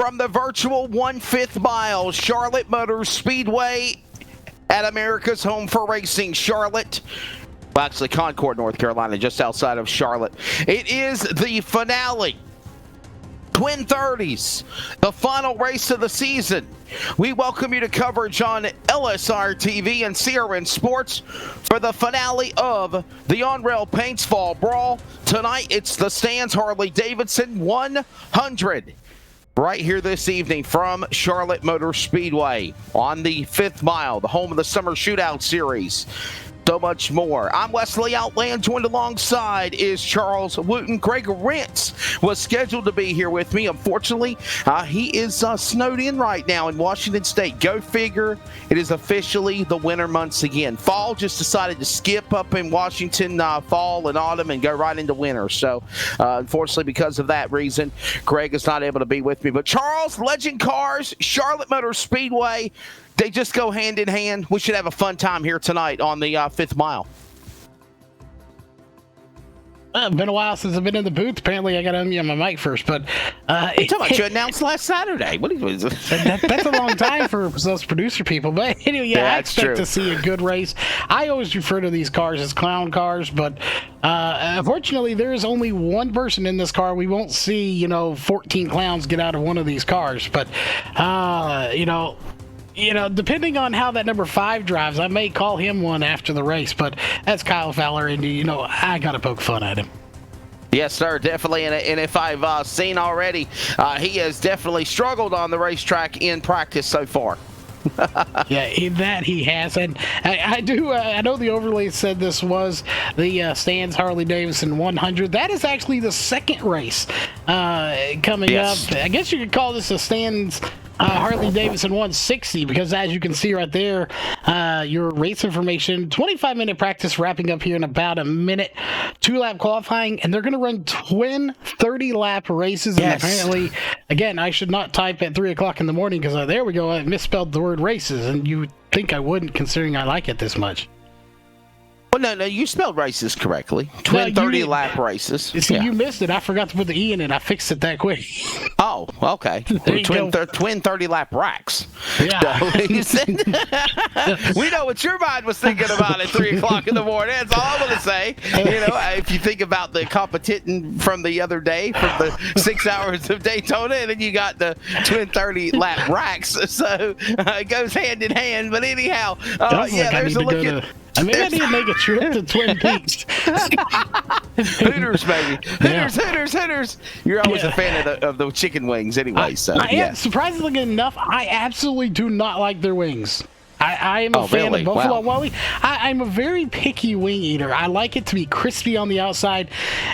from the virtual 1/5 mile, Charlotte Motor Speedway at America's home for racing, Charlotte. Well, actually, Concord, North Carolina, just outside of Charlotte. It is the finale. Twin 30s, the final race of the season. We welcome you to coverage on LSR TV and CRN Sports for the finale of the On-Rail Paints Fall Brawl. Tonight, it's the Stan's Harley-Davidson 100. Right here this evening from Charlotte Motor Speedway on the 5th mile, the home of the Summer Shootout Series. So much more. I'm Wesley Outland, joined alongside is Charles Wooten. Greg Rentz was scheduled to be here with me. Unfortunately, he is snowed in right now in Washington State. Go figure. It is officially the winter months again. Fall just decided to skip up in Washington fall and autumn and go right into winter. So, unfortunately, because of that reason, Greg is not able to be with me. But Charles, Legend Cars, Charlotte Motor Speedway, they just go hand in hand. We should have a fun time here tonight on the 5th mile. It's been a while since I've been in the booth. Apparently, I got to unmute my mic first. But you announced last Saturday. What is that's a long time for those producer people. But anyway, yeah, I expect to see a good race. I always refer to these cars as clown cars, but unfortunately, there is only one person in this car. We won't see 14 clowns get out of one of these cars. But depending on how that number 5 drives, I may call him one after the race, but that's Kyle Fowler, and I gotta poke fun at him. Yes, sir, definitely. And if I've seen already, he has definitely struggled on the racetrack in practice so far. Yeah, he has. And I know the overlay said this was the Stan's Harley-Davidson 100. That is actually the second race coming up. I guess you could call this a Stan's Harley-Davidson 160, because as you can see right there, your race information, 25-minute practice wrapping up here in about a minute, 2-lap qualifying, and they're going to run twin 30-lap races. And apparently, again, I should not type at 3 o'clock in the morning, because there we go, I misspelled the word races, and you would think I wouldn't, considering I like it this much. Well, no, you spelled races correctly. Twin 30-lap races. See, you missed it. I forgot to put the E in it. I fixed it that quick. Oh, okay. Twin 30-lap racks. Yeah. We know what your mind was thinking about at 3 o'clock in the morning. That's all I'm going to say. If you think about the competition from the other day, from the 6 hours of Daytona, and then you got the twin 30-lap racks. So it goes hand in hand. But anyhow, there's a look at... Maybe I need to make a trip to Twin Peaks. Hooters, baby. Hooters. You're always a fan of the chicken wings anyway. Surprisingly enough, I absolutely do not like their wings. I am a fan of Buffalo Wally. I'm a very picky wing eater. I like it to be crispy on the outside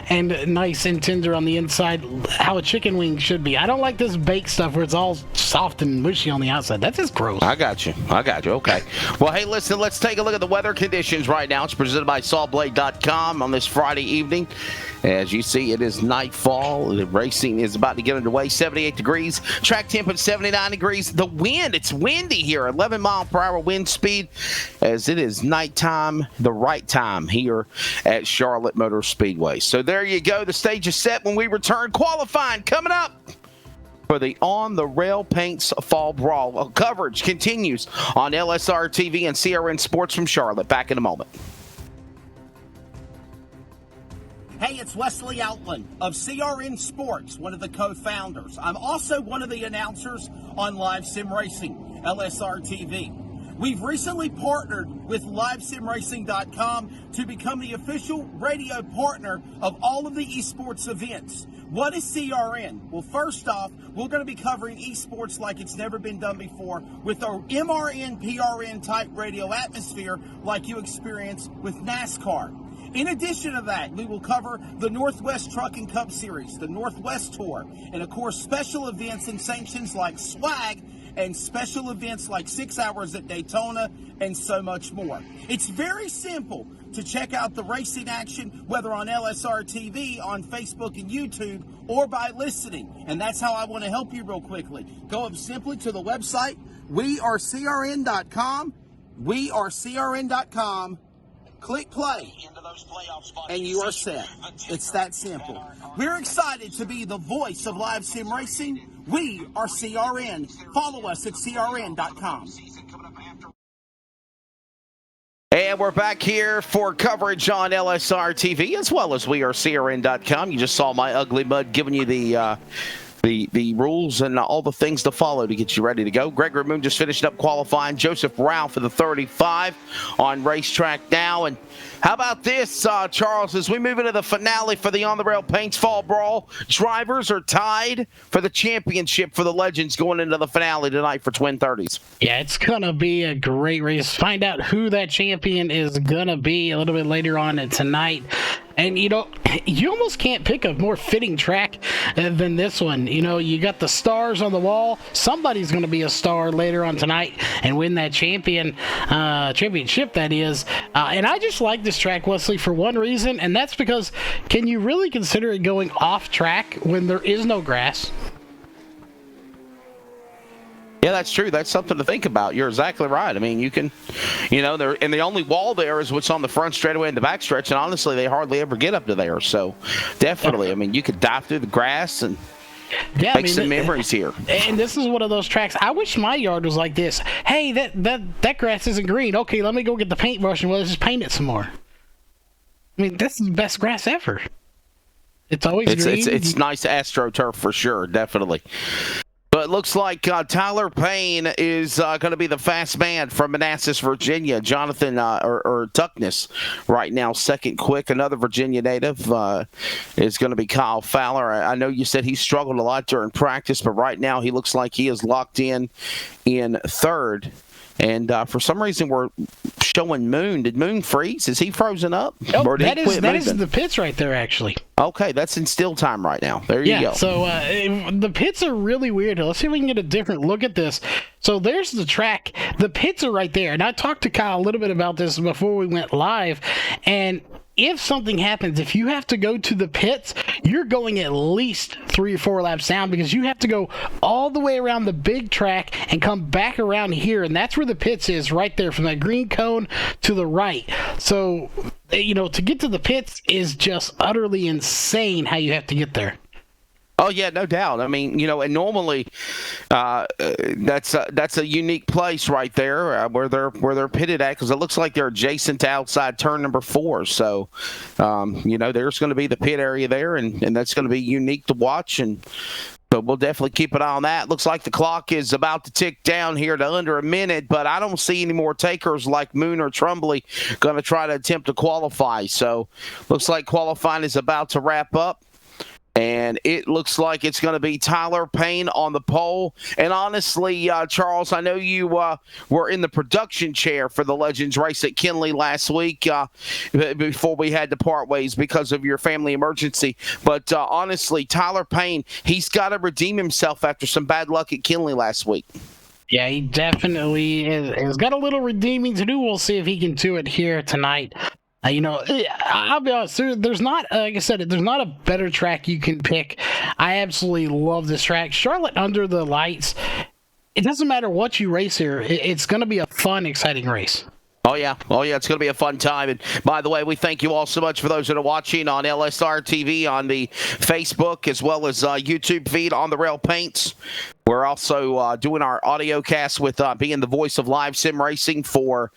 and nice and tender on the inside, how a chicken wing should be. I don't like this baked stuff where it's all soft and mushy on the outside. That's just gross. I got you. Okay. Well, hey, listen, let's take a look at the weather conditions right now. It's presented by sawblade.com on this Friday evening. As you see, it is nightfall. The racing is about to get underway. 78 degrees. Track temp at 79 degrees. The wind, it's windy here. 11 mile per hour wind speed, as it is nighttime, the right time here at Charlotte Motor Speedway. So there you go. The stage is set when we return. Qualifying coming up for the On the Rail Paints Fall Brawl. Coverage continues on LSR TV and CRN Sports from Charlotte. Back in a moment. Hey, it's Wesley Outland of CRN Sports, one of the co-founders. I'm also one of the announcers on Live Sim Racing, LSR TV. We've recently partnered with LiveSimRacing.com to become the official radio partner of all of the esports events. What is CRN? Well, first off, we're going to be covering esports like it's never been done before with our MRN, PRN type radio atmosphere like you experience with NASCAR. In addition to that, we will cover the Northwest Trucking Cup Series, the Northwest Tour, and of course special events and sanctions like swag and special events like 6 hours at Daytona and so much more. It's very simple to check out the racing action, whether on LSR TV, on Facebook and YouTube, or by listening. And that's how I want to help you real quickly. Go up simply to the website, wearecrn.com, wearecrn.com, click play, and you are set. It's that simple. We're excited to be the voice of live sim racing. We are CRN. Follow us at crn.com. And we're back here for coverage on LSR TV, as well as we are CRN.com. You just saw my ugly mud giving you the rules and all the things to follow to get you ready to go. Gregory Moon just finished up qualifying. Joseph Brown for the 35 on racetrack now. And how about this, Charles, as we move into the finale for the On the Rail Paints Fall Brawl, drivers are tied for the championship for the Legends going into the finale tonight for Twin 30s. Yeah, it's going to be a great race. Find out who that champion is going to be a little bit later on tonight. And, you almost can't pick a more fitting track than this one. You got the stars on the wall. Somebody's going to be a star later on tonight and win that championship, that is. And I just like this track, Wesley, for one reason, and that's because can you really consider it going off track when there is no grass? Yeah, that's true. That's something to think about. You're exactly right. I mean, you can, there, and the only wall there is what's on the front straightaway and the back stretch, and honestly, they hardly ever get up to there. So, definitely, I mean, you could dive through the grass and make some memories here. And this is one of those tracks. I wish my yard was like this. Hey, that grass isn't green. Okay, let me go get the paintbrush and let's just paint it some more. I mean, this is the best grass ever. It's always green. It's nice AstroTurf for sure, definitely. But it looks like Tyler Payne is going to be the fast man from Manassas, Virginia. Jonathan or Tuckness right now, second quick. Another Virginia native is going to be Kyle Fowler. I know you said he struggled a lot during practice, but right now he looks like he is locked in third. And for some reason, we're showing Moon. Did Moon freeze? Is he frozen up? Nope, that is the pits right there, actually. Okay, that's in still time right now. There you go. So the pits are really weird. Let's see if we can get a different look at this. So there's the track. The pits are right there. And I talked to Kyle a little bit about this before we went live. And if something happens, if you have to go to the pits, you're going at least 3 or 4 laps down because you have to go all the way around the big track and come back around here. And that's where the pits is, right there from that green cone to the right. So, to get to the pits is just utterly insane how you have to get there. Oh yeah, no doubt. I mean, and normally that's a unique place right there where they're pitted at, because it looks like they're adjacent to outside turn number 4. So, there's going to be the pit area there, and that's going to be unique to watch. But we'll definitely keep an eye on that. Looks like the clock is about to tick down here to under a minute, but I don't see any more takers like Moon or Trumbull going to try to attempt to qualify. So, looks like qualifying is about to wrap up. And it looks like it's going to be Tyler Payne on the pole. And honestly, Charles, I know you were in the production chair for the Legends race at Kinley last week before we had to part ways because of your family emergency. But honestly, Tyler Payne, he's got to redeem himself after some bad luck at Kinley last week. Yeah, he definitely has got a little redeeming to do. We'll see if he can do it here tonight. I'll be honest, there's not, like I said, there's not a better track you can pick. I absolutely love this track. Charlotte under the lights, it doesn't matter what you race here. It's going to be a fun, exciting race. Oh, yeah. It's going to be a fun time. And by the way, we thank you all so much for those that are watching on LSR TV, on the Facebook, as well as YouTube feed on the Rail Paints. We're also doing our audio cast with being the voice of live sim racing for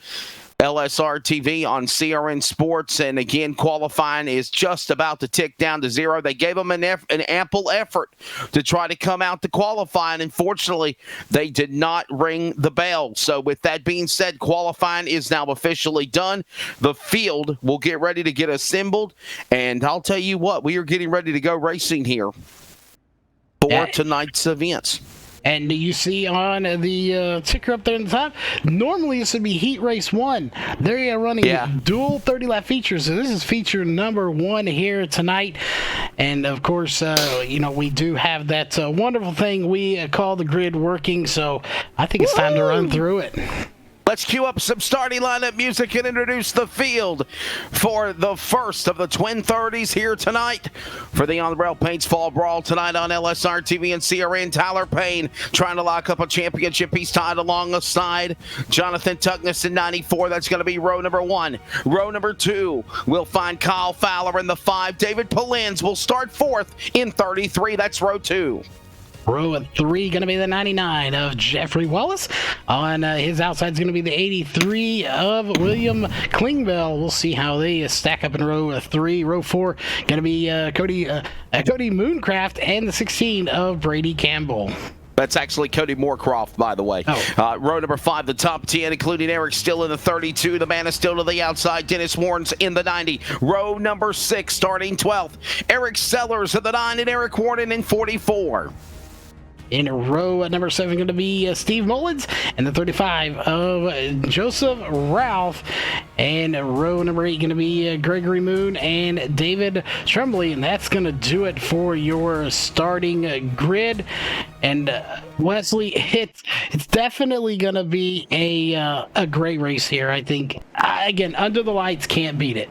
LSR TV on CRN Sports. And again, qualifying is just about to tick down to 0. They gave them an ample effort to try to come out to qualify, and unfortunately, they did not ring the bell. So with that being said, qualifying is now officially done. The field will get ready to get assembled, and I'll tell you what, we are getting ready to go racing here for tonight's events. And you see on the ticker up there in the top, normally this would be Heat Race 1. They're running dual 30-lap features. So this is feature number 1 here tonight. And, of course, we do have that wonderful thing we call the grid working. So I think it's time to run through it. Let's cue up some starting lineup music and introduce the field for the first of the Twin 30s here tonight for the On the Rail Paints Fall Brawl tonight on LSR TV and CRN. Tyler Payne trying to lock up a championship. He's tied alongside Jonathan Tuckness in 94. That's going to be row number 1. Row number 2, we'll find Kyle Fowler in the 5. David Polins will start 4th in 33. That's row 2. Row of 3 going to be the 99 of Jeffrey Wallace. On his outside is going to be the 83 of William Klingbeil. We'll see how they stack up in row 3. Row 4 going to be Cody Mooncraft and the 16 of Brady Campbell. That's actually Cody Moorcroft, by the way. Oh. Row number 5, the top 10, including Eric Still in the 32. The man is still to the outside. Dennis Warren's in the 90. Row number 6, starting 12th. Eric Sellers at the 9 and Eric Warren in 44. In row number 7 going to be Steve Mullins and the 35 of Joseph Ralph. And row number 8 going to be Gregory Moon and David Tremblay. And that's going to do it for your starting grid. And Wesley, it's definitely going to be a great race here, I think. Again, under the lights, can't beat it.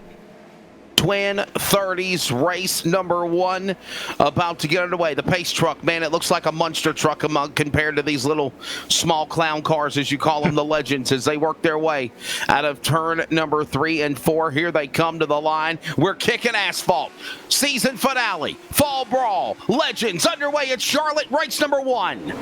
Twin 30s race number 1 about to get underway. The pace truck, man, it looks like a monster truck compared to these little small clown cars, as you call them, the Legends, as they work their way out of turn number 3 and 4. Here they come to the line. We're kicking asphalt. Season finale, Fall Brawl, Legends underway at Charlotte, race number 1.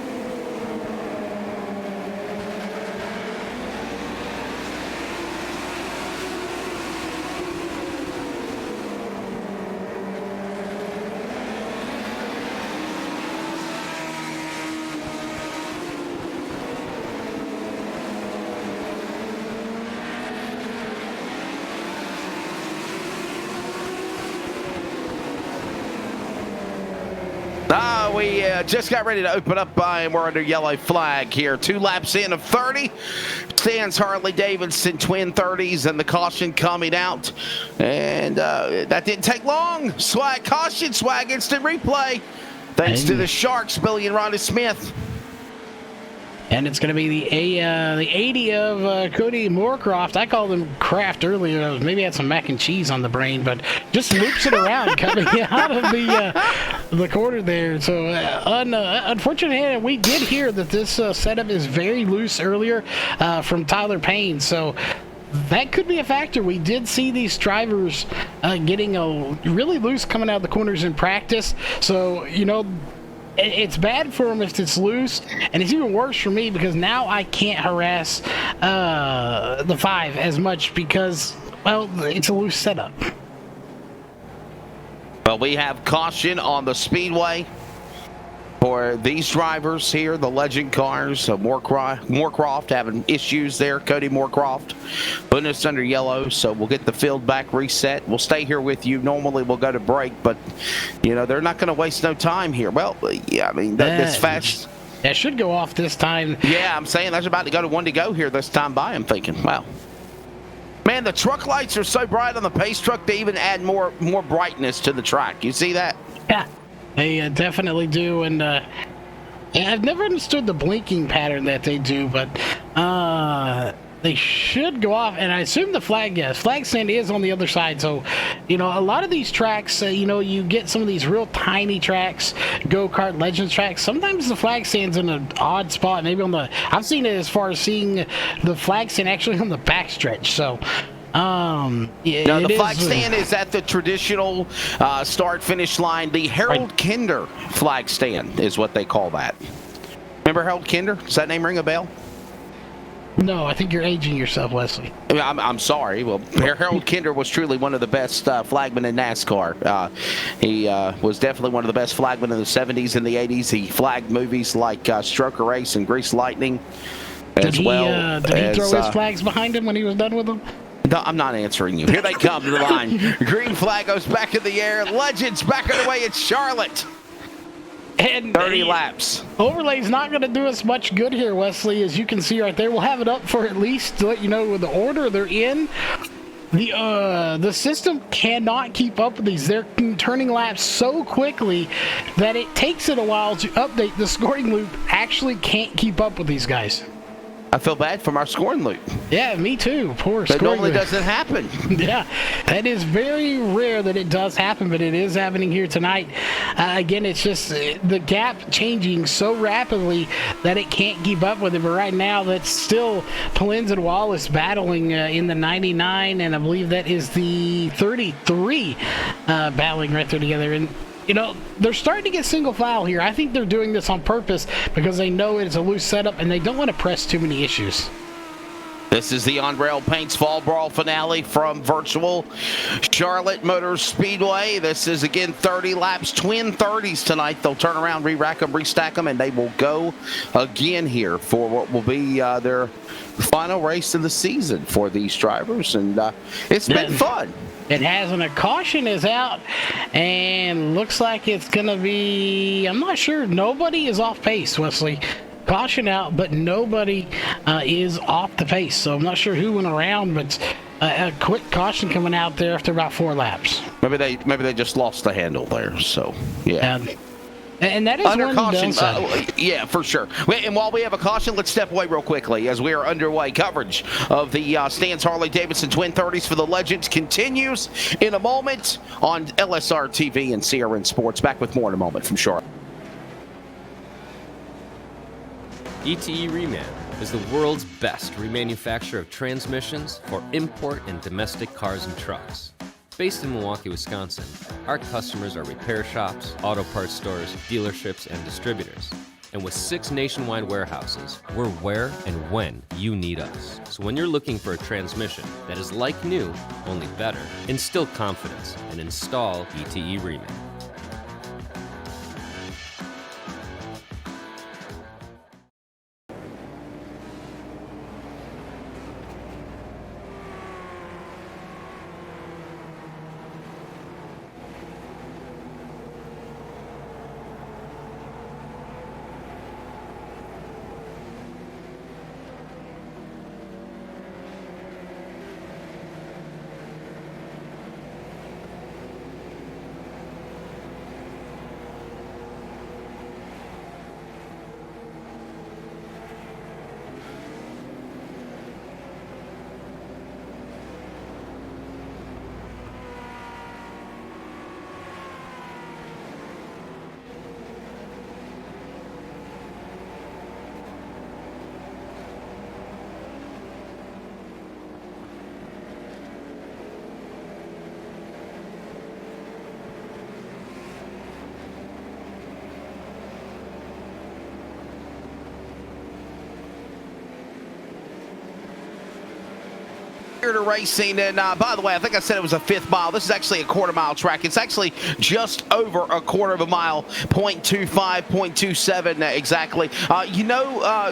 We just got ready to open up and we're under yellow flag here. 2 laps in of 30. Stands Harley Davidson Twin 30s and the caution coming out. And that didn't take long. Caution, swag instant replay. Thanks to the Sharks, Billy and Ronnie Smith. And it's going to be the 80 of Cody Moorcroft. I called him Kraft earlier. Maybe I had some mac and cheese on the brain, but just loops it around coming out of the corner there. So unfortunately, we did hear that this setup is very loose earlier from Tyler Payne. So that could be a factor. We did see these drivers getting really loose coming out of the corners in practice. So, you know, it's bad for him if it's loose, and it's even worse for me because now I can't harass the 5 as much because, well, it's a loose setup. Well, we have caution on the speedway for these drivers here, the Legend cars. So Moorcroft having issues there. Cody Moorcroft putting us under yellow, so we'll get the field back reset. We'll stay here with you. Normally we'll go to break, but you know they're not going to waste no time here. Well, yeah, I mean that's fast. That should go off this time. Yeah, I'm saying that's about to go to 1 to go here this time by. I'm thinking, wow. Man, the truck lights are so bright on the pace truck, they even add more brightness to the track. You see that? Yeah. They definitely do, and I've never understood the blinking pattern that they do, but they should go off, and I assume the flag stand is on the other side, so, you know, a lot of these tracks, you know, you get some of these real tiny tracks, go-kart Legends tracks, sometimes the flag stand's in an odd spot, maybe on the, I've seen it as far as seeing the flag stand actually on the backstretch, so... no, the flag stand is at the traditional start-finish line. The Harold Kinder flag stand is what they call that. Remember Harold Kinder? Does that name ring a bell? No, I think you're aging yourself, Wesley. I'm sorry. Well, Harold Kinder was truly one of the best flagmen in NASCAR. He was definitely one of the best flagmen in the 70s and the 80s. He flagged movies like Stroker Race and Grease Lightning as well. Did he throw his flags behind him when he was done with them? No, I'm not answering you. Here they come to the line. Green flag goes back in the air. Legends back on the way. It's Charlotte. And 30 laps. Overlay's not going to do us much good here, Wesley, as you can see right there. We'll have it up for at least to let you know the order they're in. The system cannot keep up with these. They're turning laps so quickly that it takes it a while to update. The scoring loop actually can't keep up with these guys. I feel bad from our scoring loop. Yeah, me too. Poor that scoring normally loop. doesn't happen. Yeah, that is very rare that it does happen, but it is happening here tonight. Again, it's just the gap changing so rapidly that it can't keep up with it. But right now, that's still Polins and Wallace battling in the 99, and I believe that is the 33 battling right there together. And you know, they're starting to get single file here. I think they're doing this on purpose because they know it's a loose setup and they don't want to press too many issues. This is the On Rail Paints Fall Brawl finale from virtual Charlotte Motor Speedway. This is, again, 30 laps, twin 30s tonight. They'll turn around, re-rack them, restack them, and they will go again here for what will be their final race of the season for these drivers. And it's been fun. It has, and a caution is out, and looks like it's going to be, I'm not sure, nobody is off pace, Wesley. Caution out, but nobody is off the pace, so I'm not sure who went around, but a quick caution coming out there after about 4 laps. Maybe they just lost the handle there, so, yeah. And that is under one caution, downside. yeah, for sure. And while we have a caution, let's step away real quickly as we are underway. Coverage of the Stans Harley-Davidson Twin 30s for the Legends continues in a moment on LSR TV and CRN Sports. Back with more in a moment from Charlotte. ETE Reman is the world's best remanufacturer of transmissions for import and domestic cars and trucks. Based in Milwaukee, Wisconsin, our customers are repair shops, auto parts stores, dealerships, and distributors. And with 6 nationwide warehouses, we're where and when you need us. So when you're looking for a transmission that is like new, only better, instill confidence and install ETE Reman. Here to racing, and by the way, I think I said it was a 5th mile. This is actually a quarter-mile track. It's actually just over a quarter of a mile, 0.25, 0.27 exactly.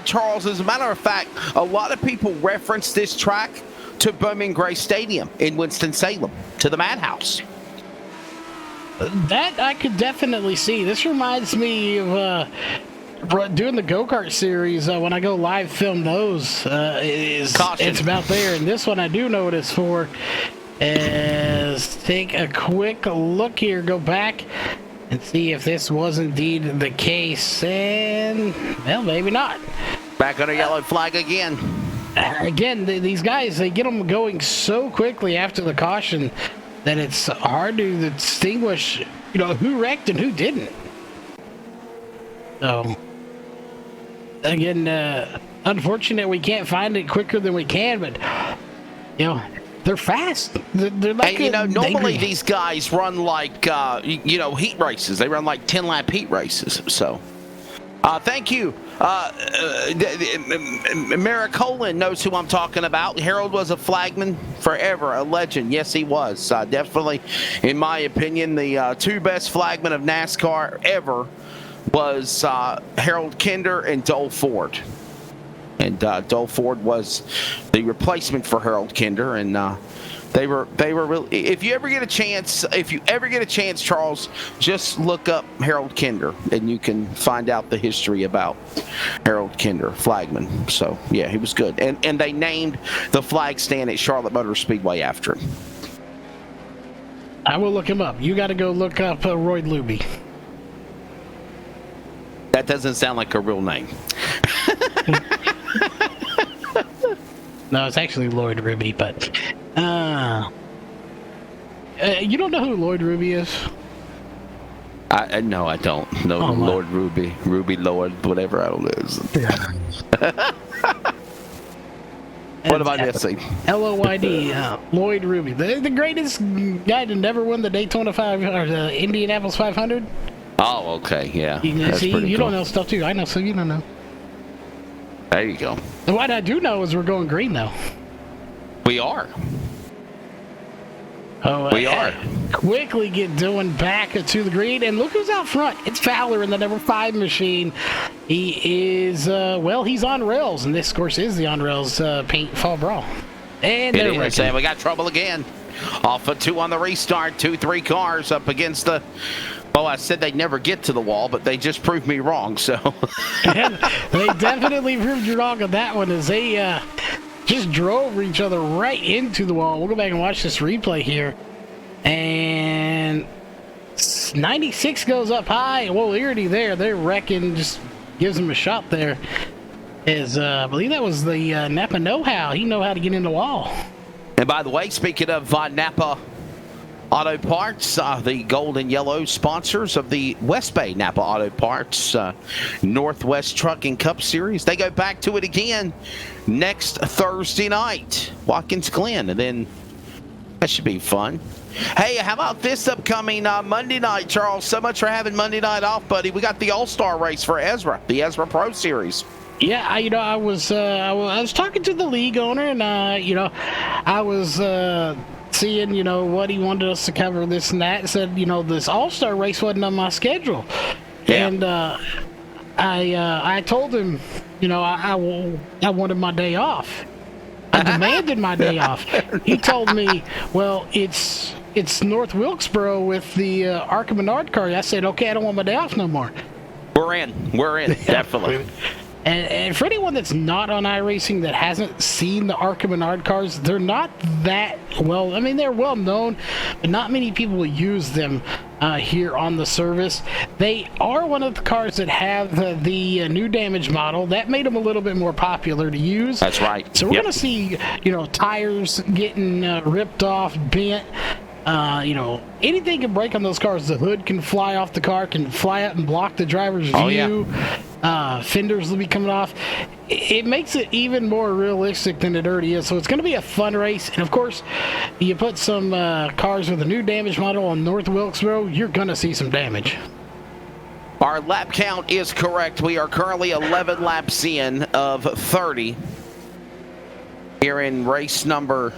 Charles, as a matter of fact, a lot of people reference this track to Bowman Gray Stadium in Winston-Salem, to the Madhouse. That I could definitely see. This reminds me of doing the go-kart series. When I go live film those, it's about there. And this one I do know what it's for. Is take a quick look here, go back and see if this was indeed the case. And, well, maybe not. Back on a yellow flag again. Again, these guys, they get them going so quickly after the caution that it's hard to distinguish, who wrecked and who didn't. So, again, unfortunate we can't find it quicker than we can, but, they're fast. They're like, and, normally these guys run like, heat races. They run like 10-lap heat races. So, thank you. Maricolin knows who I'm talking about. Harold was a flagman forever, a legend. Yes, he was. Definitely, in my opinion, the 2 best flagmen of NASCAR ever was Harold Kinder and Dole Ford. And Dole Ford was the replacement for Harold Kinder, and they were really. If you ever get a chance, Charles, just look up Harold Kinder, and you can find out the history about Harold Kinder, flagman. So yeah, he was good, and they named the flag stand at Charlotte Motor Speedway after him. I will look him up. You got to go look up Roy Luby. That doesn't sound like a real name. No, it's actually Lloyd Ruby, but you don't know who Lloyd Ruby is? No, I don't know. Lord Ruby, Ruby Lord, whatever I don't know. What am I missing? LOYD, Lloyd Ruby, the greatest guy to never win the Daytona 500 or the Indianapolis 500. Oh, okay, yeah. That's pretty you cool. don't know stuff too. I know, so you don't know. There you go. And what I do know is we're going green though. We are. Oh, We are. Quickly get Dylan back to the green, and look who's out front. It's Fowler in the number 5 machine. He is, well, he's on rails, and this, of course, is the on rails paint fall brawl. And It they're is, wrecking. and we got trouble again. Off of 2 on the restart, 2-3 cars up against the. Well, I said they'd never get to the wall, but they just proved me wrong. So They definitely proved you wrong on that one, as they just drove each other right into the wall. We'll go back and watch this replay here. And 96 goes up high. Well, already there. They're wrecking. Just gives him a shot there. I believe that was the Napa know-how. He know how to get in the wall. And by the way, speaking of Napa Auto Parts, the gold and yellow sponsors of the West Bay Napa Auto Parts Northwest Trucking Cup Series, they go back to it again next Thursday night, Watkins Glen, and then that should be fun. Hey, how about this upcoming Monday night, Charles? So much for having Monday night off, buddy. We got the All-Star race for Ezra, the Ezra Pro Series. Yeah, I was talking to the league owner, and I was seeing what he wanted us to cover, this and that. Said this All-Star race wasn't on my schedule, Yeah. and I told him I wanted my day off. I demanded my day off. He told me, well, it's North Wilkesboro with the Arca Menard car. I said, okay, I don't want my day off no more. We're in, definitely. And for anyone that's not on iRacing that hasn't seen the Arca Menard cars, they're not that well. I mean, they're well known, but not many people use them here on the service. They are one of the cars that have the new damage model. That made them a little bit more popular to use. That's right. So we're Yep. going to see, tires getting ripped off, bent. Anything can break on those cars. The hood can fly off the car, can fly up and block the driver's view. Oh, yeah. Fenders will be coming off. It makes it even more realistic than it already is. So it's going to be a fun race. And of course, you put some cars with a new damage model on North Wilkesboro, you're going to see some damage. Our lap count is correct. We are currently 11 laps in of 30 here in race number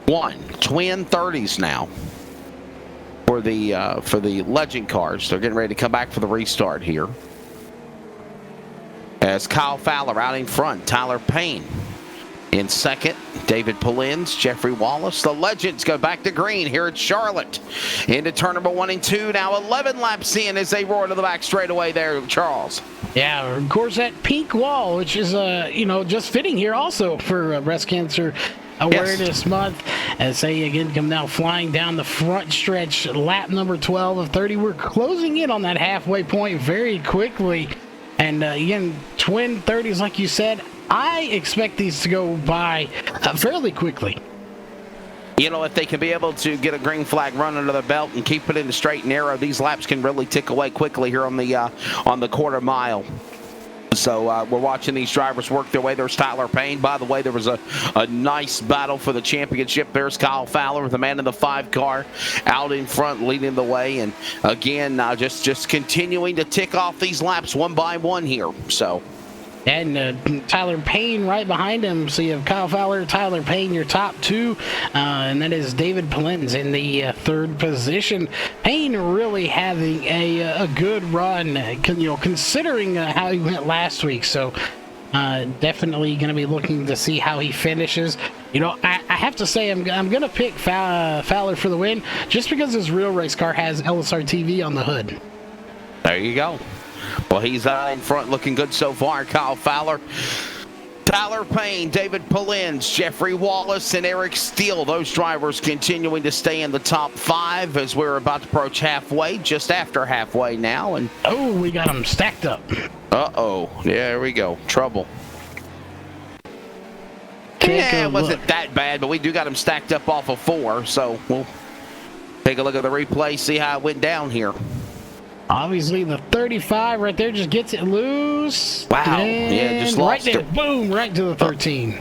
1. Twin 30s now for the legend cars. They're getting ready to come back for the restart here. As Kyle Fowler out in front, Tyler Payne in second, David Polins, Jeffrey Wallace. The legends go back to green here at Charlotte into turn number 1 and 2. Now 11 laps in as they roar to the back straightaway there, Charles. Yeah, of course, that pink wall, which is just fitting here also for Breast Cancer Awareness Month, as they again come now flying down the front stretch, lap number 12 of 30. We're closing in on that halfway point very quickly, and again, twin 30s, like you said. I expect these to go by fairly quickly. If they can be able to get a green flag run under the belt and keep it in the straight and narrow, these laps can really tick away quickly here on the quarter mile. So we're watching these drivers work their way. There's Tyler Payne. By the way, there was a nice battle for the championship. There's Kyle Fowler, the man in the 5 car, out in front, leading the way. And again, just continuing to tick off these laps one by one here. So. And Tyler Payne right behind him. So you have Kyle Fowler, Tyler Payne, your top 2. And that is David Polins in the 3rd position. Payne really having a good run, considering how he went last week. So definitely going to be looking to see how he finishes. I have to say I'm going to pick Fowler for the win just because his real race car has LSR TV on the hood. There you go. Well, he's out in front looking good so far. Kyle Fowler, Tyler Payne, David Polins, Jeffrey Wallace, and Eric Steele. Those drivers continuing to stay in the top 5 as we're about to approach halfway, just after halfway now. And oh, we got them stacked up. Uh-oh. Yeah, there we go. Trouble. It wasn't that bad, but we do got them stacked up off of 4. So we'll take a look at the replay, see how it went down here. Obviously, the 35 right there just gets it loose. Wow. Yeah, just lost right there, it. boom, right to the 13.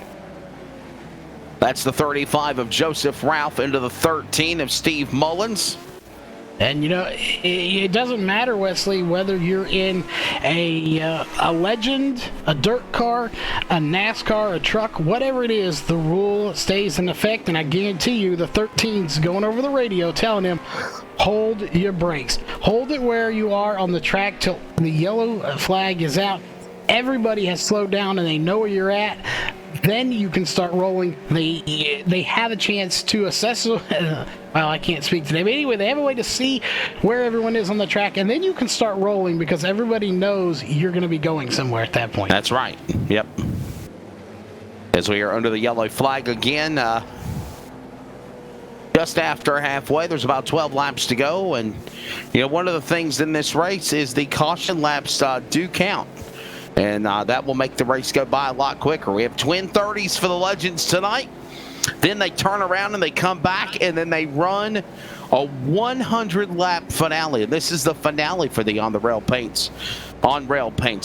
That's the 35 of Joseph Ralph into the 13 of Steve Mullins. And you know, it doesn't matter, Wesley, whether you're in a Legend, a dirt car, a NASCAR, a truck, whatever it is, the rule stays in effect. And I guarantee you, the 13's going over the radio telling him, hold your brakes. Hold it where you are on the track till the yellow flag is out. Everybody has slowed down and they know where you're at. Then you can start rolling. They have a chance to assess. Well, I can't speak today, but anyway, they have a way to see where everyone is on the track, and then you can start rolling because everybody knows you're going to be going somewhere at that point. That's right. Yep. As we are under the yellow flag again, just after halfway, there's about 12 laps to go, and you know, one of the things in this race is the caution laps do count. And that will make the race go by a lot quicker. We have twin 30s for the Legends tonight. Then they turn around and they come back, and then they run a 100-lap finale. And this is the finale for the On Rail Paints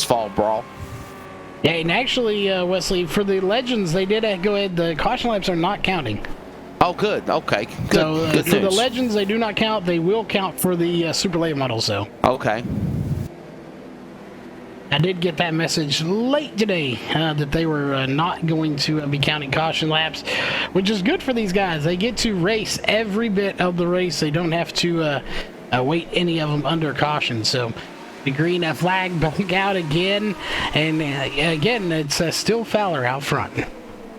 Fall Brawl. Yeah, and actually, Wesley, for the Legends, they did go ahead. The caution laps are not counting. Oh, good. Okay. Good, so good for news. the Legends, they do not count. They will count for the super late models, though. Okay. I did get that message late today that they were not going to be counting caution laps, which is good for these guys. They get to race every bit of the race. They don't have to wait any of them under caution. So the green flag back out again, and again, it's still Fowler out front.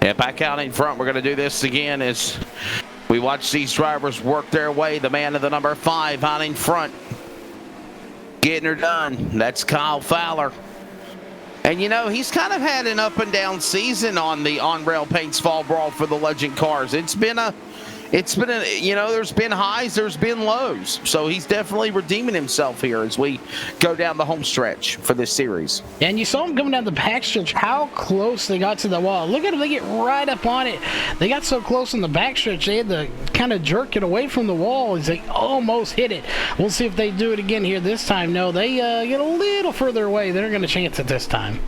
Yeah, back out in front. We're going to do this again as we watch these drivers work their way. The man of the number 5 out in front, getting her done. That's Kyle Fowler. And you know, he's kind of had an up and down season on the On Rail Paints Fall Brawl for the Legend cars. It's been a, you know, there's been highs, there's been lows. So he's definitely redeeming himself here as we go down the home stretch for this series. And you saw him coming down the back stretch, how close they got to the wall. Look at them, they get right up on it. They got so close in the back stretch, they had to kind of jerk it away from the wall as they almost hit it. We'll see if they do it again here this time. No, they get a little further away. They're going to chance it this time.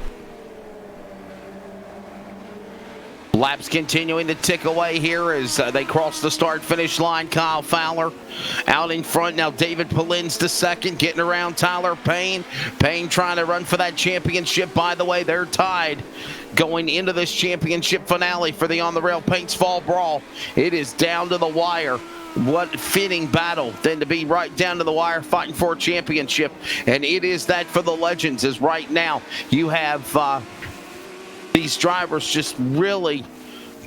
Laps continuing to tick away here as they cross the start-finish line. Kyle Fowler out in front. Now David Polin's the second, getting around Tyler Payne. Payne trying to run for that championship. By the way, they're tied going into this championship finale for the On the Rail Paints Fall Brawl. It is down to the wire. What fitting battle than to be right down to the wire fighting for a championship. And it is that for the Legends, as right now you have these drivers just really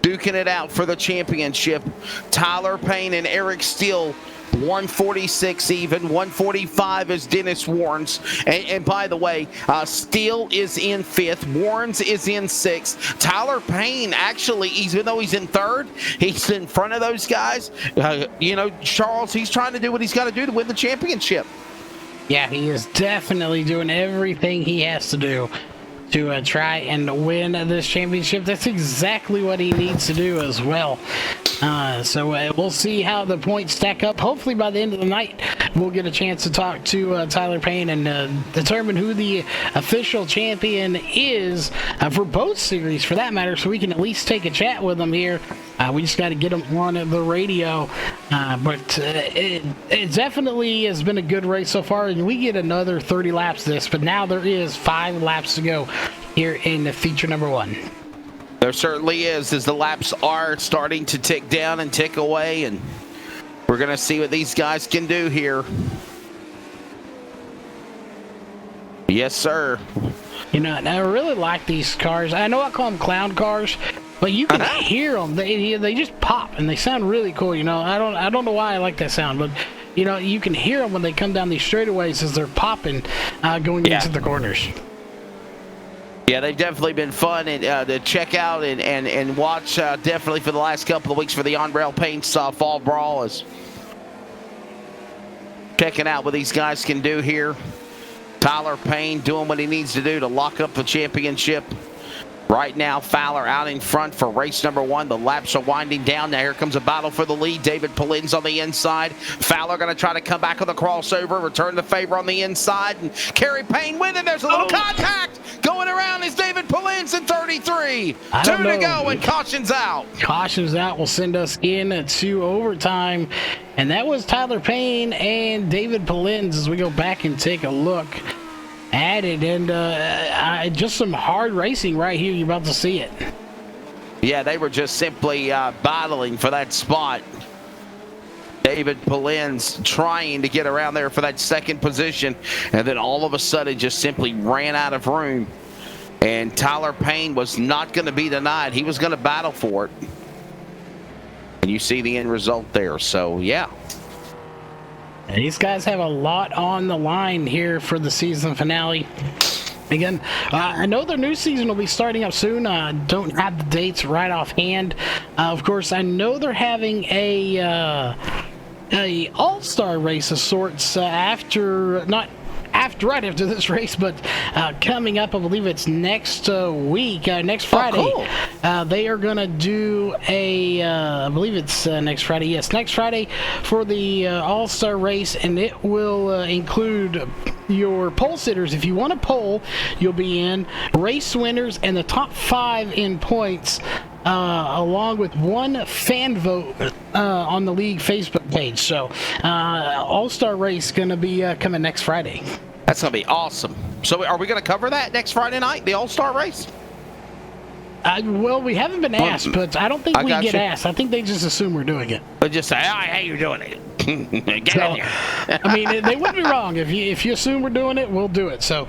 duking it out for the championship. Tyler Payne and Eric Steele, 146 even, 145 is Dennis Warrens. And by the way, Steele is in 5th, Warrens is in 6th. Tyler Payne, actually, even though he's in 3rd, he's in front of those guys. You know, Charles, he's trying to do what he's got to do to win the championship. Yeah, he is definitely doing everything he has to do to try and win this championship. That's exactly what he needs to do as well. So we'll see how the points stack up. Hopefully by the end of the night, we'll get a chance to talk to Tyler Payne and determine who the official champion is for both series, for that matter, so we can at least take a chat with him here. We just got to get him on the radio. But it definitely has been a good race so far, and we get another 30 laps this, but now there is 5 laps to go here in the feature number 1. There certainly is, as the laps are starting to tick down and tick away, and we're going to see what these guys can do here. Yes, sir. You know, and I really like these cars. I know I call them clown cars, but you can hear them. They just pop, and they sound really cool. You know, I don't know why I like that sound, but you know, you can hear them when they come down these straightaways as they're popping, going into the corners. Yeah, they've definitely been fun and to check out and watch definitely for the last couple of weeks for the On Rail Paints Fall Brawl, is checking out what these guys can do here. Tyler Payne doing what he needs to do to lock up the championship. Right now, Fowler out in front for race number 1. The laps are winding down. Now here comes a battle for the lead. David Polins on the inside. Fowler going to try to come back on the crossover, return the favor on the inside, and Kerry Payne with it. There's a little contact. Going around is David Polins in 33. 2 to go, and caution's out. Caution's out will send us into overtime. And that was Tyler Payne and David Polins as we go back and take a look at it, and just some hard racing right here. You're about to see it. Yeah, they were just simply battling for that spot. David Polins trying to get around there for that second position, and then all of a sudden just simply ran out of room. And Tyler Payne was not going to be denied. He was going to battle for it. And you see the end result there. So, yeah. And these guys have a lot on the line here for the season finale. Again, I know their new season will be starting up soon. Don't have the dates right offhand. Of course, I know they're having a all-star race of sorts right after this race, but coming up, I believe it's next week, next Friday. Oh, cool. They are going to do I believe it's next Friday. Yes, next Friday for the All-Star race, and it will include your pole sitters. If you want to pole, you'll be in, race winners, and the top 5 in points, along with one fan vote on the league Facebook page. So, All-Star race going to be coming next Friday. That's going to be awesome. So are we going to cover that next Friday night, the All-Star race? Well, we haven't been asked, but I don't think we get asked. I think they just assume we're doing it. They just say, oh, hey, you're doing it. Get in here. I mean, they wouldn't be wrong. If you assume we're doing it, we'll do it. So,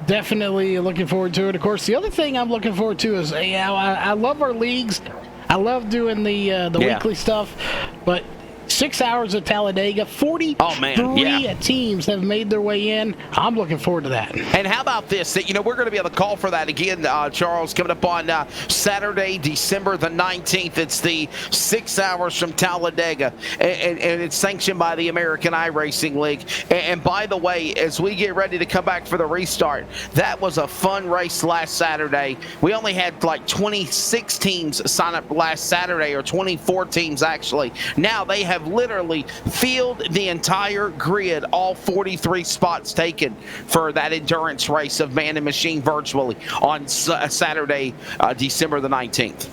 definitely looking forward to it. Of course, the other thing I'm looking forward to is, I love our leagues. I love doing the weekly stuff, but 6 hours of Talladega, 43 teams have made their way in. I'm looking forward to that. And how about this? That we're going to be able to call for that again, Charles, coming up on Saturday, December the 19th. It's the 6 hours from Talladega, and it's sanctioned by the American iRacing League. And by the way, as we get ready to come back for the restart, that was a fun race last Saturday. We only had like 26 teams sign up last Saturday, or 24 teams actually. Now they have literally filled the entire grid, all 43 spots taken for that endurance race of man and machine virtually on Saturday, December the 19th.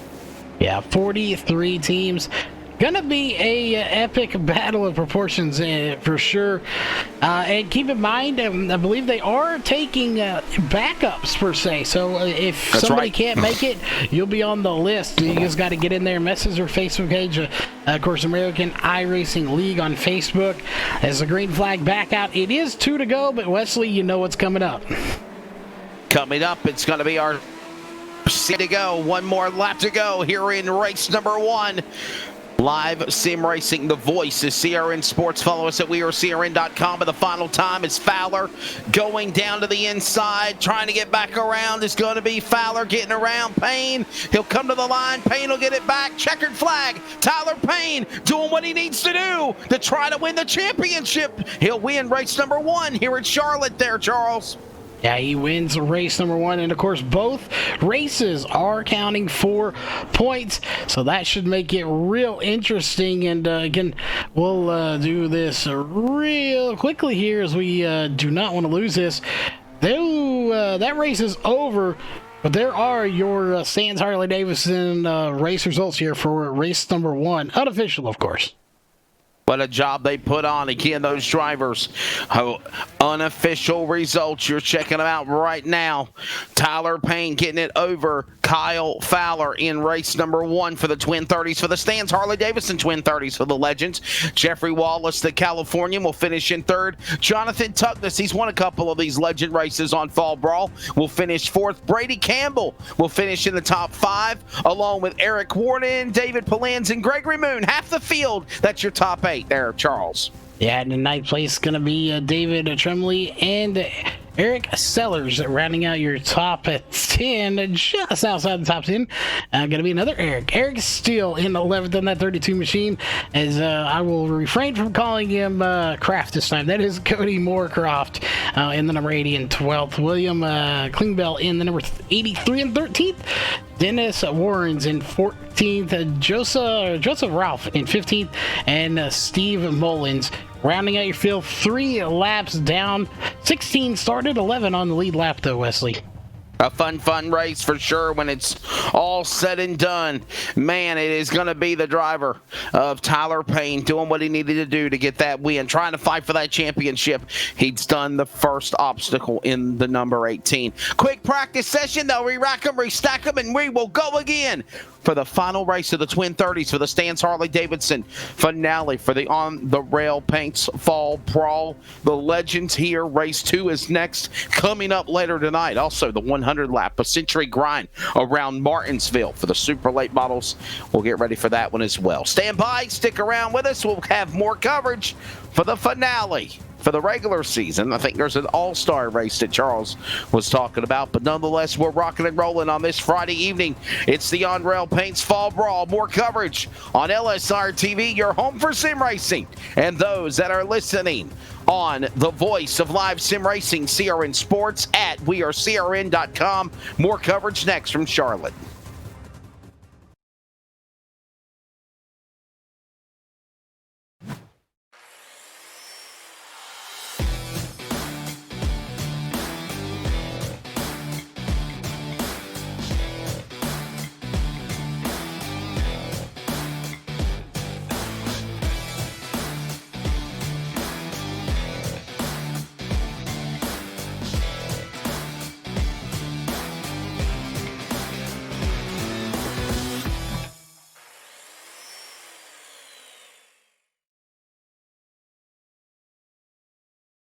Yeah, 43 teams. Gonna be a epic battle of proportions for sure. And keep in mind, I believe they are taking backups per se. So if somebody can't make it, you'll be on the list. You just got to get in there, message our Facebook page. Of course, American iRacing League on Facebook. As the green flag back out, it is 2 to go. But Wesley, you know what's coming up. Coming up, it's going to be our to go. One more lap to go here in race number 1. Live sim racing, the voice is CRN Sports. Follow us at wearecrn.com. But the final time is Fowler going down to the inside, trying to get back around. Is going to be Fowler getting around Payne. He'll come to the line. Payne will get it back. Checkered flag. Tyler Payne doing what he needs to do to try to win the championship. He'll win race number 1 here at Charlotte there, Charles. Yeah, he wins race number 1, and of course both races are counting for points, so that should make it real interesting. And again, we'll do this real quickly here, as we do not want to lose this. Though that race is over, but there are your Sands Harley-Davidson race results here for race number 1, unofficial, of course. What a job they put on. Again, those drivers. Unofficial results. You're checking them out right now. Tyler Payne getting it over Kyle Fowler in race number 1 for the Twin 30s. For the Stans Harley-Davidson Twin 30s for the Legends. Jeffrey Wallace, the Californian, will finish in 3rd. Jonathan Tuckness, he's won a couple of these Legend races on Fall Brawl, will finish 4th. Brady Campbell will finish in the top 5, along with Eric Warden, David Polins, and Gregory Moon. Half the field. That's your top 8 there, Charles. Yeah, and in 9th place is going to be David Tremley and Eric Sellers rounding out your top 10, just outside the top 10. Going to be another Eric. Eric Steele in 11th on that 32 machine, as I will refrain from calling him Kraft this time. That is Cody Moorcroft in the number 80 and 12th. William Klingbeil in the number 83 and 13th. Dennis Warrens in 14th. Joseph Ralph in 15th. And Steve Mullins rounding out your field 3 laps down. 16 started, 11 on the lead lap though, Wesley. A fun race for sure when it's all said and done. Man, it is going to be the driver of Tyler Payne doing what he needed to do to get that win, trying to fight for that championship. He's done the first obstacle in the number 18. Quick practice session. They'll re-rack them, restack them, and we will go again for the final race of the Twin 30s for the Stans Harley-Davidson finale for the On the Rail Paints Fall Brawl. The Legends here. Race 2 is next, coming up later tonight. Also, the 100 lap, a century grind around Martinsville for the super late models. We'll get ready for that one as well. Stand by, stick around with us. We'll have more coverage for the finale for the regular season. I think there's an all-star race that Charles was talking about, but nonetheless, we're rocking and rolling on this Friday evening. It's the On Rail Paints Fall Brawl. More coverage on LSR TV, your home for sim racing. And those that are listening on the voice of live sim racing, CRN Sports at wearecrn.com. More coverage next from Charlotte.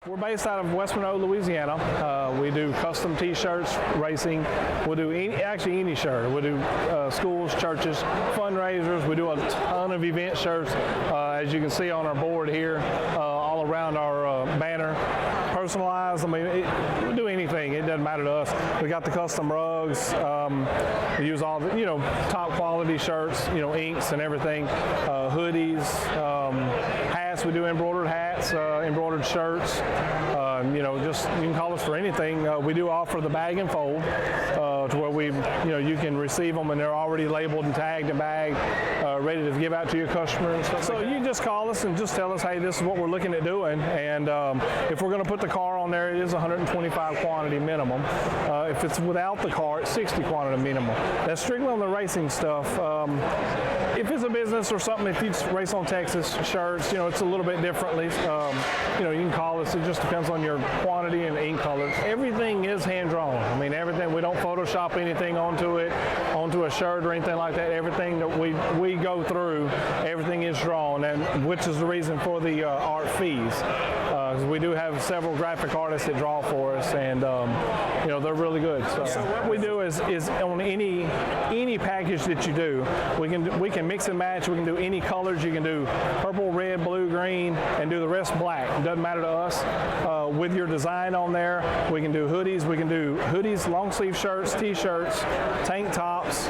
We're based out of West Monroe, Louisiana. We do custom T-shirts, racing. We'll do any shirt. We'll do schools, churches, fundraisers. We do a ton of event shirts, as you can see on our board here, all around our banner. Personalized. I mean, we'll do anything. It doesn't matter to us. We got the custom rugs. We use all the, top quality shirts, inks and everything. Hoodies, hats. We do embroidered hats, embroidered shirts. Just you can call us for anything. We do offer the bag and fold to where you can receive them and they're already labeled and tagged and bagged, ready to give out to your customer and stuff. So you just call us and just tell us, hey, this is what we're looking at doing, and if we're going to put the car on there, it is 125 quantity minimum. If it's without the car, it's 60 quantity minimum. That's strictly on the racing stuff. If it's a business or something, if you race on Texas shirts, it's a little bit differently. You can call us. It just depends on your quantity and ink colors. Everything is hand drawn. I mean, everything. We don't Photoshop anything onto a shirt or anything like that. Everything that we go through, everything is drawn, and which is the reason for the art fees. We do have several graphic artists that draw for us, and they're really good. So what we do is on any package that you do, we can mix and match. We can do any colors. You can do purple, red, blue, green, and do the rest black. It doesn't matter to us. With your design on there, we can do hoodies. We can do hoodies, long sleeve shirts, t-shirts, tank tops.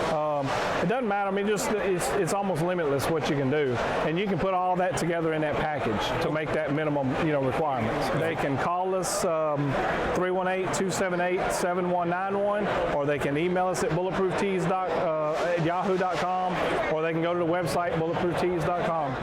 It doesn't matter. I mean, it's almost limitless what you can do, and you can put all that together in that package to make that minimum requirements. They can call us 318-278-7191, or they can email us at bulletprooftees@yahoo.com, or they can go to the website bulletprooftees.com.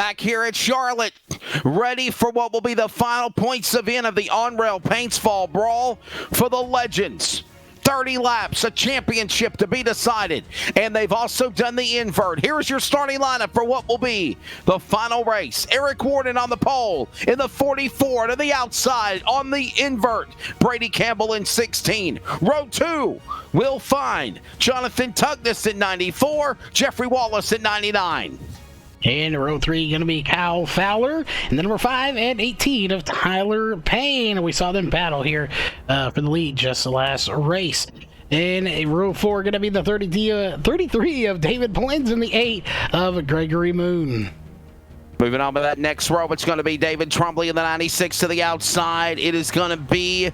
Back here at Charlotte, ready for what will be the final points event of the on-rail paints fall brawl for the legends. 30 laps, a championship to be decided, and they've also done the invert. Here's your starting lineup for what will be the final race. Eric Warden on the pole in the 44, to the outside on the invert, Brady Campbell in 16. Row 2 will find Jonathan Tugnis in 94, Jeffrey Wallace in 99. In row 3, going to be Kyle Fowler, and the number 5 and 18 of Tyler Payne. We saw them battle here for the lead just the last race. In row 4, going to be the 33 of David Polins and the 8 of Gregory Moon. Moving on to that next row, it's going to be David Trombley in the 96 to the outside. It is going to be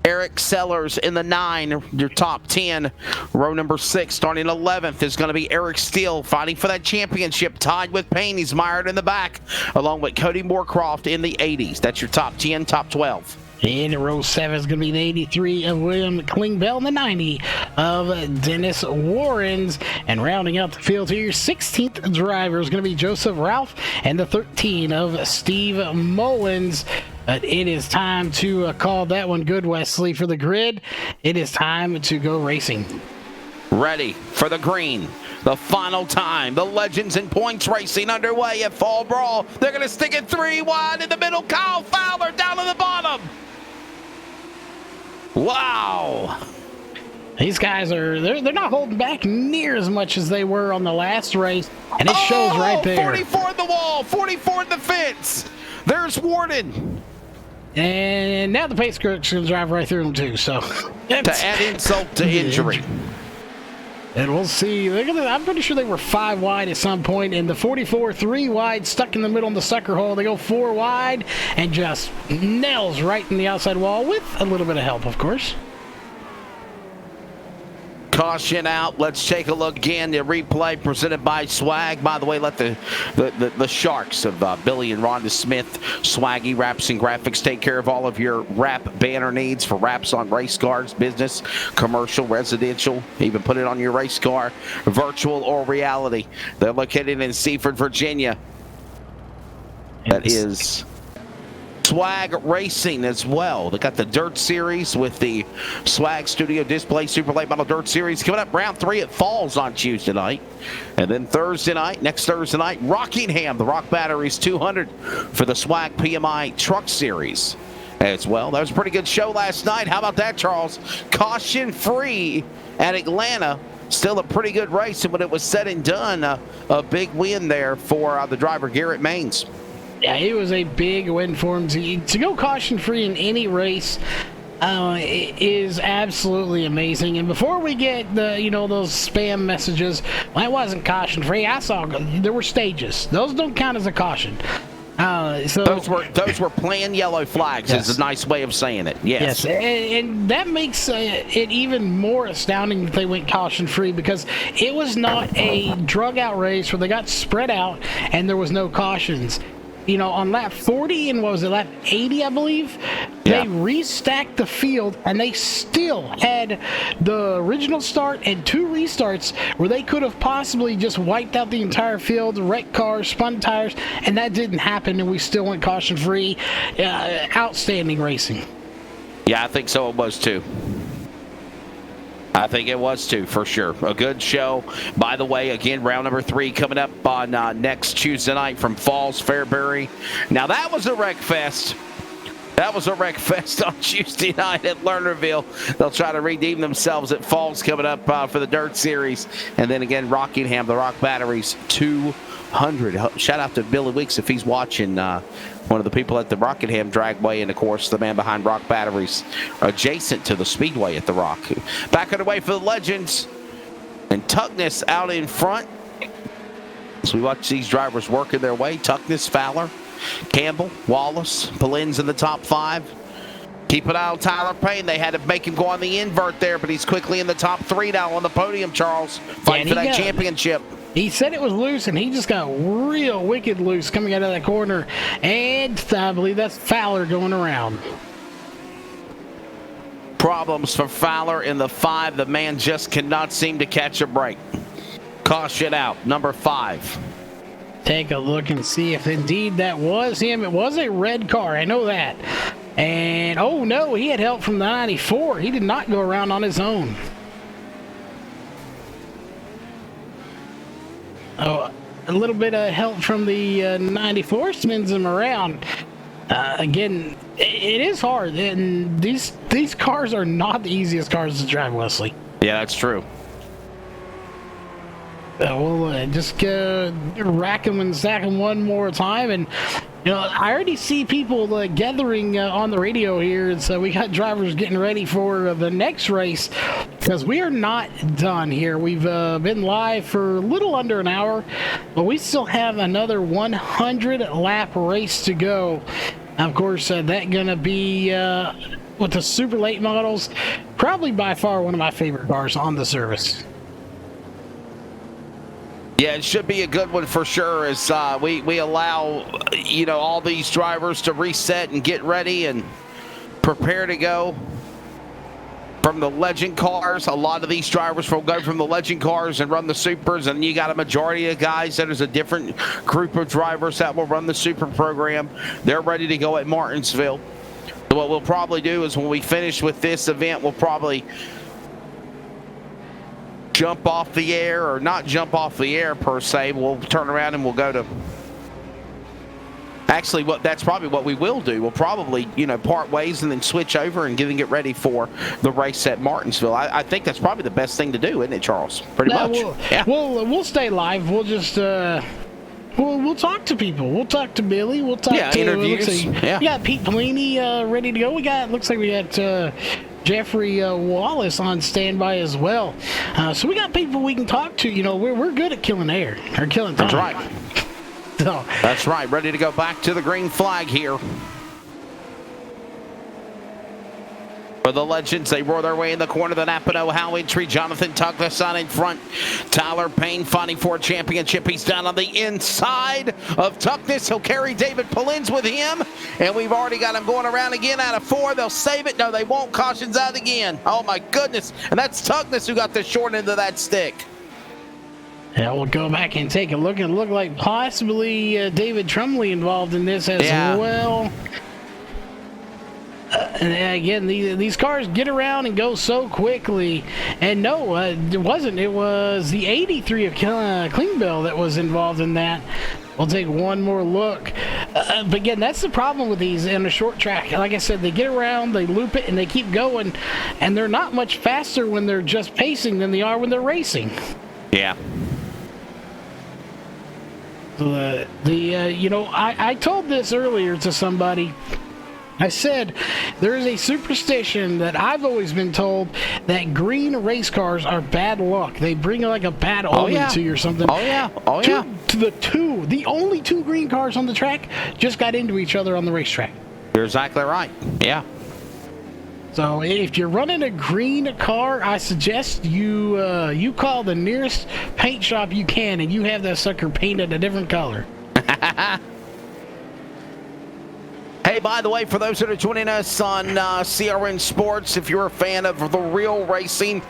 Eric Sellers in the 9, your top 10. Row number 6, starting 11th, is going to be Eric Steele fighting for that championship, tied with Payne. He's mired in the back, along with Cody Moorcroft in the 80s. That's your top 10, top 12. In row 7 is going to be the 83 of William Klingbeil and the 90 of Dennis Warrens. And rounding out the field here, your 16th driver is going to be Joseph Ralph and the 13 of Steve Mullins. But it is time to call that one good, Wesley, for the grid. It is time to go racing. Ready for the green. The final time. The Legends in Points racing underway at Fall Brawl. They're going to stick it 3 wide in the middle. Kyle Fowler down to the bottom. Wow. These guys they're not holding back near as much as they were on the last race. And it shows right there. 44 in the wall. 44 in the fence. There's Warden. And now the pace cook's going to drive right through them too. So to add insult to injury. And we'll see. I'm pretty sure they were 5 wide at some point. And the 44, 3 wide, stuck in the middle in the sucker hole. They go 4 wide and just nails right in the outside wall with a little bit of help, of course. Caution out. Let's take a look again. The replay presented by Swag. By the way, let the Sharks of Billy and Rhonda Smith, Swaggy Wraps and Graphics, take care of all of your wrap banner needs for wraps on race cars, business, commercial, residential. Even put it on your race car, virtual or reality. They're located in Seaford, Virginia. That is Swag Racing as well. They got the Dirt Series with the Swag Studio Display Super Late Model Dirt Series coming up. Round 3 at Falls on Tuesday night. And then next Thursday night, Rockingham, the Rock Batteries 200 for the Swag PMI Truck Series as well. That was a pretty good show last night. How about that, Charles? Caution free at Atlanta. Still a pretty good race, and when it was said and done, a big win there for the driver, Garrett Maines. Yeah, it was a big win for him. To go caution-free in any race is absolutely amazing. And before we get those spam messages, well, it wasn't caution-free. I saw there were stages. Those don't count as a caution. So those were planned yellow flags. Yes. Is a nice way of saying it. Yes. And that makes it even more astounding that they went caution-free, because it was not a drug-out race where they got spread out and there was no cautions. On lap 40 and lap 80, I believe, they restacked the field, and they still had the original start and 2 restarts where they could have possibly just wiped out the entire field, wrecked cars, spun tires, and that didn't happen, and we still went caution-free. Outstanding racing. Yeah, I think so. It was too. I think it was too, for sure. A good show. By the way, again, round number 3 coming up on next Tuesday night from Falls Fairbury. Now, that was a wreck fest. That was a wreck fest on Tuesday night at Lernerville. They'll try to redeem themselves at Falls coming up for the Dirt Series. And then again, Rockingham, the Rock Batteries 200. Shout out to Billy Weeks if he's watching. One of the people at the Rockingham Dragway, and of course the man behind Rock Batteries, adjacent to the Speedway at the Rock. Back underway for the Legends, and Tuckness out in front. As we watch these drivers working their way, Tuckness, Fowler, Campbell, Wallace, Polins in the top 5. Keep an eye on Tyler Payne. They had to make him go on the invert there, but he's quickly in the top 3 now on the podium, Charles, fighting for that championship. He said it was loose, and he just got real wicked loose coming out of that corner. And I believe that's Fowler going around. Problems for Fowler in the 5. The man just cannot seem to catch a break. Caution out, number 5. take a look and see if indeed that was him. It was a red car, I know that. And, oh no, he had help from the 94. He did not go around on his own. Oh, a little bit of help from the 94 spins him around. Again, it is hard, and these cars are not the easiest cars to drive, Wesley. Yeah, that's true. We'll just rack them and stack them one more time, and I already see people gathering on the radio here, and so we got drivers getting ready for the next race, because we are not done here. We've been live for a little under an hour, but we still have another 100 lap race to go. Of course, that gonna be with the super late models, probably by far one of my favorite cars on the service. Yeah, it should be a good one for sure, as we allow, all these drivers to reset and get ready and prepare to go. From the legend cars, a lot of these drivers will go from the legend cars and run the supers, and you got a majority of guys that is a different group of drivers that will run the super program. They're ready to go at Martinsville. So what we'll probably do is when we finish with this event, we'll probably jump off the air, or not jump off the air per se. We'll turn around and we'll go to, actually, that's probably what we will do. We'll probably, part ways and then switch over and get ready for the race at Martinsville. I think that's probably the best thing to do, isn't it, Charles? Pretty much. We'll stay live. We'll just we'll talk to people. We'll talk to Billy. We'll talk to interviews. We got Pete Pelini ready to go. Looks like we got Jeffrey Wallace on standby as well. So we got people we can talk to. We're good at killing air, or killing time. That's right. So, that's right. Ready to go back to the green flag here. For the Legends, they roar their way in the corner. The Napano Howe entry. Jonathan Tuglason in front. Tyler Payne fighting for a championship. He's down on the inside of Tuckness. He'll carry David Polins with him. And we've already got him going around again out of 4. They'll save it. No, they won't. Caution's out again. Oh, my goodness. And that's Tuckness who got the short end of that stick. Yeah, we'll go back and take a look. And look like possibly David Trumley involved in this as well. And again, these cars get around and go so quickly. And no, it wasn't. It was the 83 of Klingbeil that was involved in that. We'll take one more look. But again, that's the problem with these in a short track. Like I said, they get around, they loop it, and they keep going. And they're not much faster when they're just pacing than they are when they're racing. Yeah. I told this earlier to somebody. I said there is a superstition that I've always been told that green race cars are bad luck. They bring like a bad omen to you or something. The only 2 green cars on the track just got into each other on the racetrack. You're exactly right. Yeah. So if you're running a green car, I suggest you call the nearest paint shop you can and you have that sucker painted a different color. Hey, by the way, for those that are joining us on CRN Sports, if you're a fan of the real racing,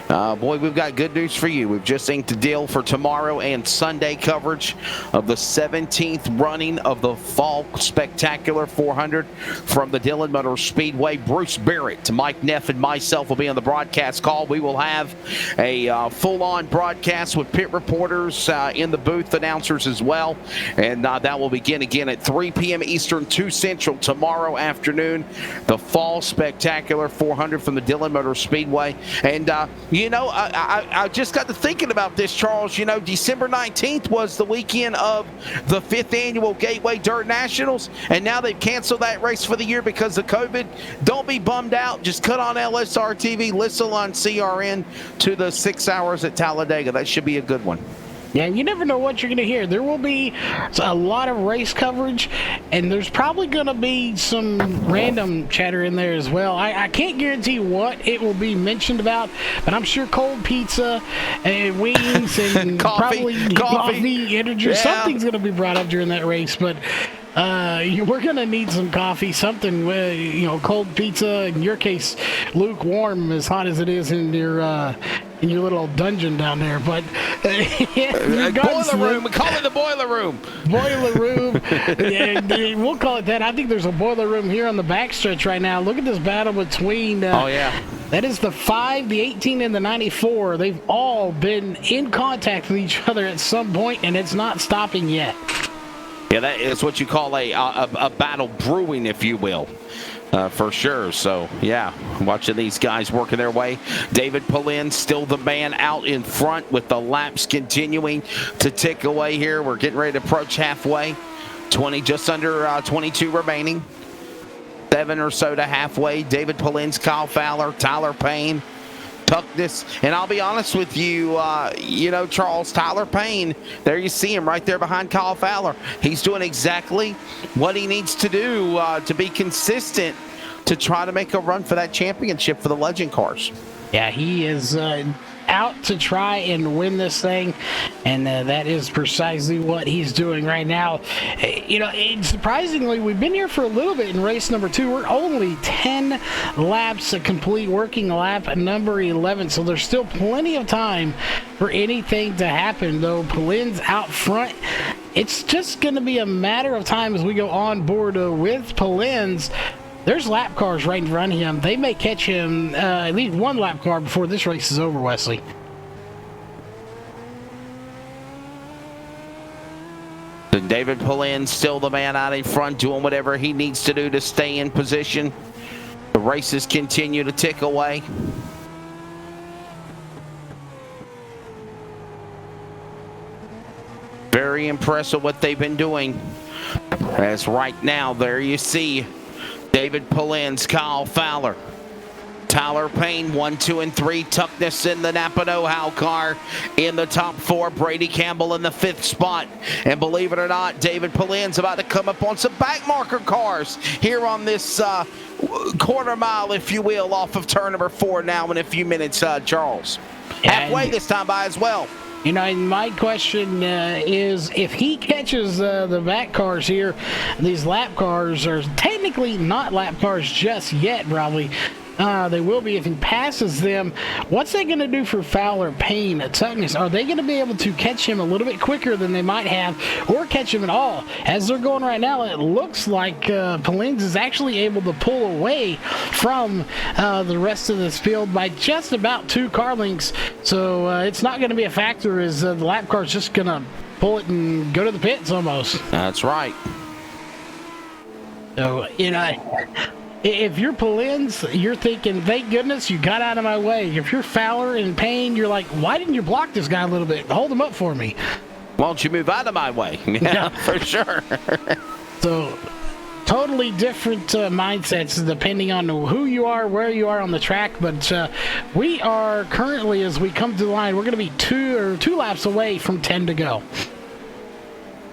boy, we've got good news for you. We've just inked a deal for tomorrow and Sunday coverage of the 17th running of the Fall Spectacular 400 from the Dillon Motor Speedway. Bruce Barrett, Mike Neff, and myself will be on the broadcast call. We will have a full-on broadcast with pit reporters in the booth, announcers as well, and that will begin again at 3 p.m. Eastern, 2 Central. Tomorrow afternoon, the Fall Spectacular 400 from the Dillon Motor Speedway. And, I just got to thinking about this, Charles. December 19th was the weekend of the 5th Annual Gateway Dirt Nationals, and now they've canceled that race for the year because of COVID. Don't be bummed out. Just cut on LSR TV, listen on CRN to the 6 hours at Talladega. That should be a good one. Yeah, you never know what you're going to hear. There will be a lot of race coverage, and there's probably going to be some random chatter in there as well. I can't guarantee what it will be mentioned about, but I'm sure cold pizza and wings and probably coffee, energy. Yeah. Something's going to be brought up during that race, but we're gonna need some coffee, something, cold pizza. In your case, lukewarm, as hot as it is in your little dungeon down there. But boiler room. We call it the boiler room. Boiler room. We'll call it that. I think there's a boiler room here on the backstretch right now. Look at this battle between. Oh yeah. That is the 5, the 18, and the 94. They've all been in contact with each other at some point, and it's not stopping yet. Yeah, that is what you call a battle brewing, if you will, for sure. So, yeah, watching these guys working their way. David Polin still the man out in front with the laps continuing to tick away here. We're getting ready to approach halfway. Just under 22 remaining. 7 or so to halfway. David Polin's, Kyle Fowler, Tyler Payne. Tuckness, and I'll be honest with you, Charles, Tyler Payne, there you see him right there behind Kyle Fowler. He's doing exactly what he needs to do to be consistent to try to make a run for that championship for the Legend cars. Yeah, he is out to try and win this thing, and that is precisely what he's doing right now. Surprisingly, we've been here for a little bit in race number 2. We're only 10 laps to complete working lap number 11, so there's still plenty of time for anything to happen, though Polin's out front. It's just going to be a matter of time as we go on board with Polin's. There's lap cars right in front of him. They may catch him at least one lap car before this race is over, Wesley. Then David Polin still the man out in front, doing whatever he needs to do to stay in position. The races continue to tick away. Very impressive what they've been doing. As right now, there you see David Polin's, Kyle Fowler, Tyler Payne, 1, 2, and 3. Tuckness in the Napa Know-How car in the top 4. Brady Campbell in the 5th spot. And believe it or not, David Polin's about to come up on some back marker cars here on this quarter mile, if you will, off of turn number 4 now in a few minutes, Charles. Halfway this time by as well. My question is, if he catches the back cars here, these lap cars are technically not lap cars just yet, probably. They will be if he passes them. What's that going to do for Fowler, Payne, Tuckness? Are they going to be able to catch him a little bit quicker than they might have, or catch him at all? As they're going right now, it looks like Polin's is actually able to pull away from the rest of this field by just about 2 car lengths. So it's not going to be a factor, as the lap car is just going to pull it and go to the pits almost. That's right. So, if you're Polin's, you're thinking, thank goodness you got out of my way. If you're Fowler and Payne, you're like, why didn't you block this guy a little bit? Hold him up for me. Why don't you move out of my way? Yeah, for sure. So, totally different mindsets depending on who you are, where you are on the track. But we are currently, as we come to the line, we're going to be two laps away from 10 to go.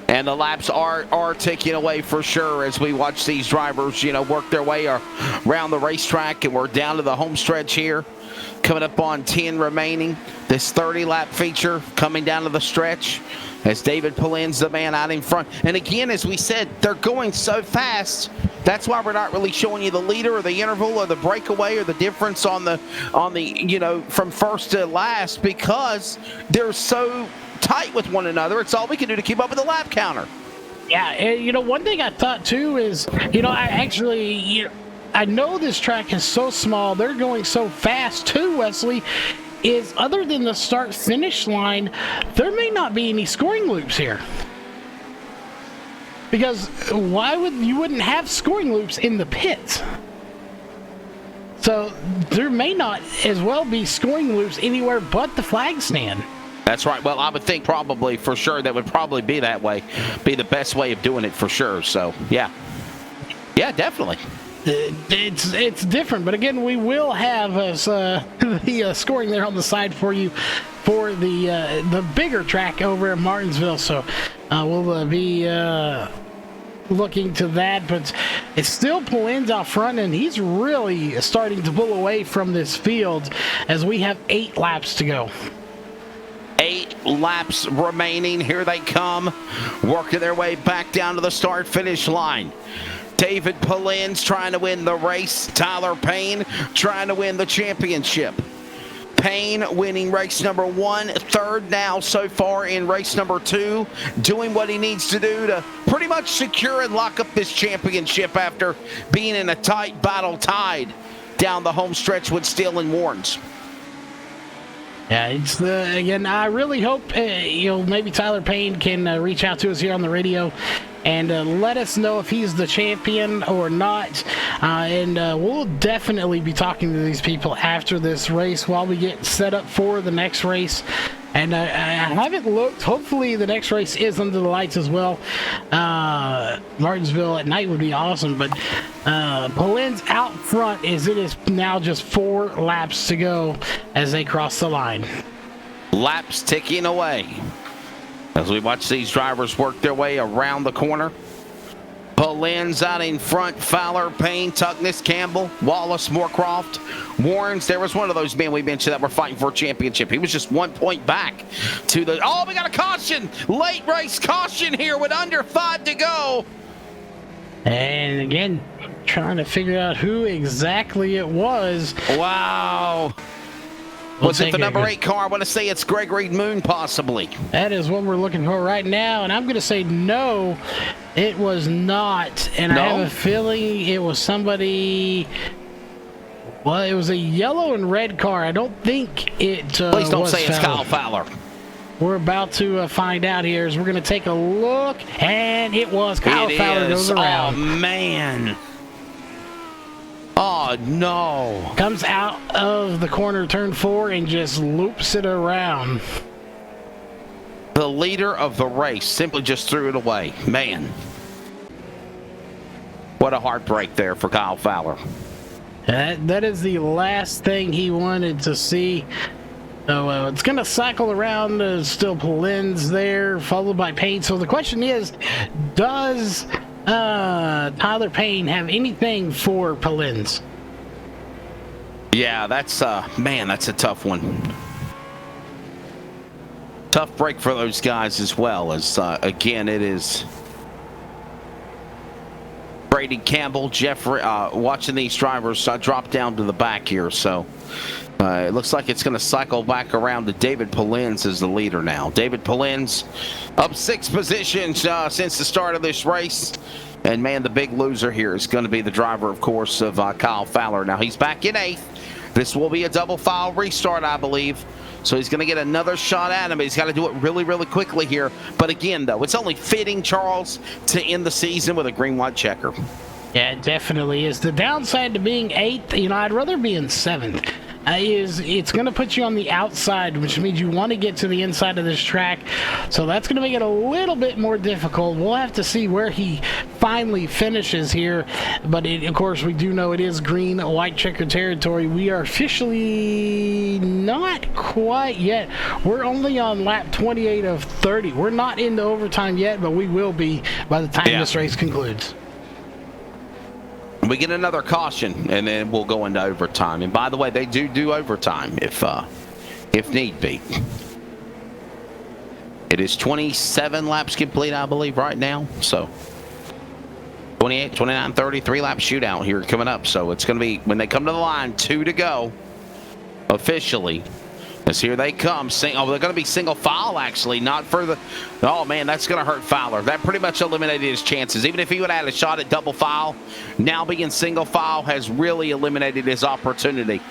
And the laps are ticking away for sure as we watch these drivers, work their way around the racetrack. And we're down to the home stretch here. Coming up on 10 remaining. This 30-lap feature coming down to the stretch as David Polin's the man out in front. And again, as we said, they're going so fast. That's why we're not really showing you the leader or the interval or the breakaway or the difference on the from first to last, because they're so tight with one another. It's all we can do to keep up with the lap counter. Yeah, and one thing I thought too is, I know this track is so small, they're going so fast too, Wesley, is other than the start-finish line, there may not be any scoring loops here. Because you wouldn't have scoring loops in the pits. So there may not as well be scoring loops anywhere but the flag stand. That's right. Well, I would think probably for sure that would probably be that way, be the best way of doing it for sure. So, yeah, definitely. It's different, but again, we will have the scoring there on the side for you for the bigger track over at Martinsville. So we'll be looking to that, but it's still Polin's out front, and he's really starting to pull away from this field as we have 8 laps to go. 8 laps remaining. Here they come, working their way back down to the start-finish line. David Polins trying to win the race. Tyler Payne trying to win the championship. Payne winning race number 1, third now so far in race number 2, doing what he needs to do to pretty much secure and lock up this championship after being in a tight battle tied down the home stretch with Steele and Warrens. Yeah, it's again, I really hope maybe Tyler Payne can reach out to us here on the radio and let us know if he's the champion or not. And we'll definitely be talking to these people after this race while we get set up for the next race. And I haven't looked. Hopefully the next race is under the lights as well. Martinsville at night would be awesome. But Polins out front as it is now just 4 laps to go as they cross the line. Laps ticking away as we watch these drivers work their way around the corner. Polins out in front, Fowler, Payne, Tuckness, Campbell, Wallace, Moorcroft, Warrens. There was one of those men we mentioned that were fighting for a championship. He was just 1 point back to the... Oh, we got a caution! Late race caution here with under 5 to go. And again, trying to figure out who exactly it was. Wow. Was it the number 8 car? I want to say it's Gregory Moon, possibly. That is what we're looking for right now, and I'm going to say no, it was not. And no? I have a feeling it was somebody... Well, it was a yellow and red car. I don't think it Please don't was say it's Fowler. Kyle Fowler. We're about to find out here as we're going to take a look, and it was Kyle Fowler goes around. Oh, man. Oh, no. Comes out of the corner, turn 4, and just loops it around. The leader of the race simply just threw it away. Man. What a heartbreak there for Kyle Fowler. That is the last thing he wanted to see. So it's going to cycle around. Still Polins there, followed by Payne. So the question is, does Tyler Payne have anything for Polins? Yeah, that's man, that's a tough one. Tough break for those guys as well, as again it is Brady Campbell, Jeffrey, watching these drivers drop down to the back here. So it looks like it's going to cycle back around to David Polins as the leader now. David Polins up 6 positions since the start of this race. And, man, the big loser here is going to be the driver, of course, of Kyle Fowler. Now, he's back in 8th. This will be a double file restart, I believe. So he's going to get another shot at him. He's got to do it really, really quickly here. But, again, though, it's only fitting, Charles, to end the season with a green-white checker. Yeah, it definitely is. The downside to being 8th, I'd rather be in 7th. It's going to put you on the outside, which means you want to get to the inside of this track. So that's going to make it a little bit more difficult. We'll have to see where he finally finishes here. But, of course, we do know it is green, white checker territory. We are officially not quite yet. We're only on lap 28 of 30. We're not into overtime yet, but we will be by the time this race concludes. We get another caution, and then we'll go into overtime. And by the way, they do overtime if need be. It is 27 laps complete, I believe, right now. So 28, 29, 30, 3-lap shootout here coming up. So it's going to be, when they come to the line, 2 to go officially. As here they come. They're going to be single file, actually, not for the... Oh, man, that's going to hurt Fowler. That pretty much eliminated his chances. Even if he would have had a shot at double file, now being single file has really eliminated his opportunity.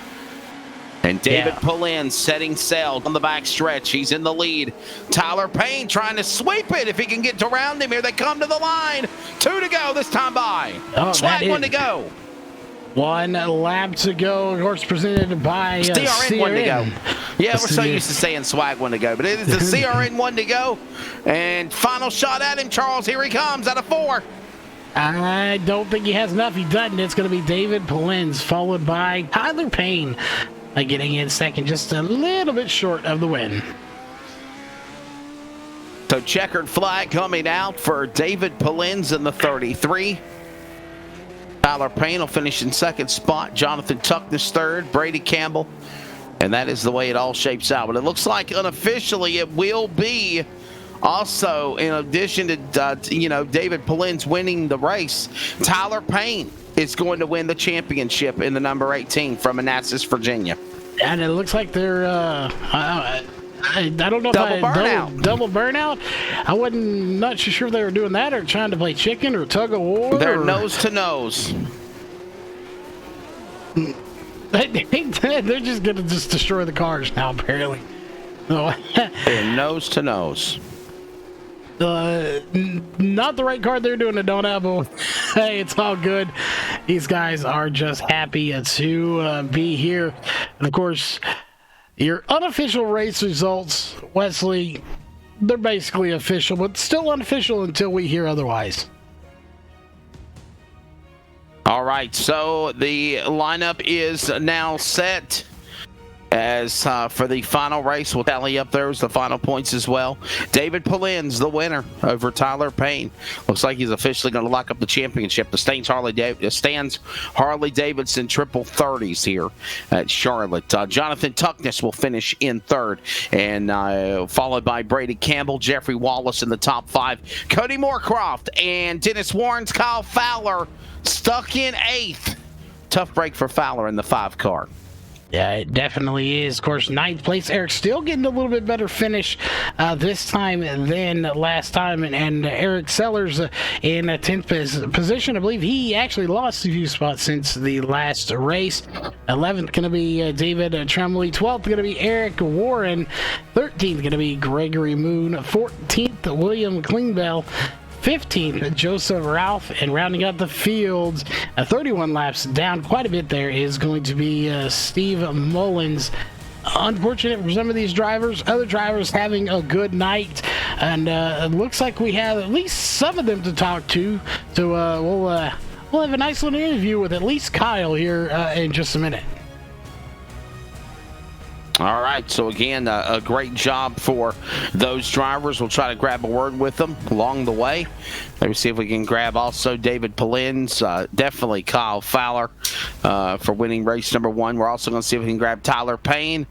And David Polins setting sail on the back stretch. He's in the lead. Tyler Payne trying to sweep it if he can get around him. Here they come to the line. 2 to go this time by. Swag 1 to go. 1 lap to go. Of course, presented by CRN 1 to go. Yeah, we're so used to saying swag 1 to go, but it is the CRN 1 to go. And final shot at him, Charles. Here he comes out of 4. I don't think he has enough. He doesn't. It's going to be David Polins, followed by Tyler Payne, getting in second, just a little bit short of the win. So checkered flag coming out for David Polins in the 33. Tyler Payne will finish in second spot. Jonathan Tuckness third. Brady Campbell And that is the way it all shapes out. But it looks like unofficially it will be also, in addition to David Pollin's winning the race, Tyler Payne is going to win the championship in the number 18 from Manassas, Virginia. And it looks like they're I don't know Double if burnout. double burnout. I wasn't not sure if they were doing that or trying to play chicken or tug of war. They're nose to nose. They're just gonna destroy the cars now, apparently. No. They're nose to nose. Not the right car they're doing it, don't have, but hey, it's all good. These guys are just happy to be here. And of course, your unofficial race results, Wesley, they're basically official, but still unofficial until we hear otherwise. All right, so the lineup is now set. As for the final race, we'll tally up those, the final points as well. David Pollin's the winner over Tyler Payne. Looks like he's officially going to lock up the championship. The Stans Harley Davidson triple 30s here at Charlotte. Jonathan Tuckness will finish in third, and followed by Brady Campbell, Jeffrey Wallace in the top 5. Cody Moorcroft and Dennis Warren's Kyle Fowler stuck in 8th. Tough break for Fowler in the 5 car. Yeah, it definitely is. Of course, 9th place. Eric still getting a little bit better finish this time than last time. And Eric Sellers in 10th position. I believe he actually lost a few spots since the last race. 11th going to be David Tremblay. 12th going to be Eric Warren. 13th going to be Gregory Moon. 14th, William Klingbeil. 15th, Joseph Ralph, and rounding out the field, 31 laps down quite a bit there is going to be Steve Mullins. Unfortunate for some of these drivers. Other drivers having a good night, and it looks like we have at least some of them to talk to. So we'll have a nice little interview with at least Kyle here in just a minute. All right, so again, a great job for those drivers. We'll try to grab a word with them along the way. Maybe see if we can grab also David Pollin's, definitely Kyle Fowler for winning race number 1. We're also going to see if we can grab Tyler Payne,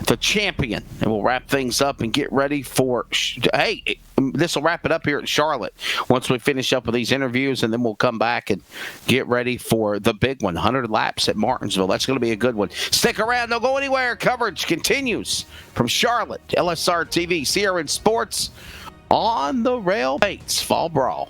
the champion, and we'll wrap things up and get ready for, hey, this will wrap it up here at Charlotte once we finish up with these interviews, and then we'll come back and get ready for the big one, 100 laps at Martinsville. That's going to be a good one. Stick around. Don't go anywhere. Coverage continues from Charlotte, LSR TV, CRN Sports, on the rail. Bates Fall Brawl.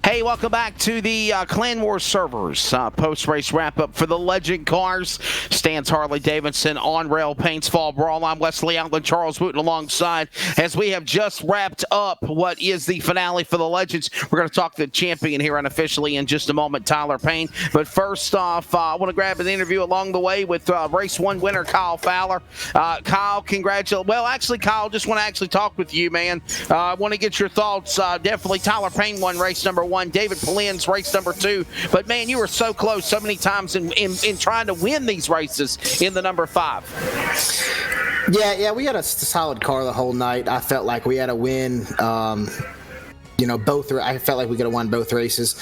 Hey, welcome back to the Clan Wars servers. Post-race wrap-up for the Legend cars. Stans Harley-Davidson on rail paints fall Brawl. I'm Wesley Outland, Charles Wooten alongside. As we have just wrapped up what is the finale for the Legends, we're going to talk to the champion here unofficially in just a moment, Tyler Payne. But first off, I want to grab an interview along the way with race 1 winner Kyle Fowler. Kyle, congratulations. Well, actually, Kyle, just want to actually talk with you, man. I want to get your thoughts. Definitely Tyler Payne won race number 1. David Pollin's race number 2. But, man, you were so close so many times in trying to win these races in the number 5. Yeah, we had a solid car the whole night. I felt like we had a win. I felt like we could have won both races.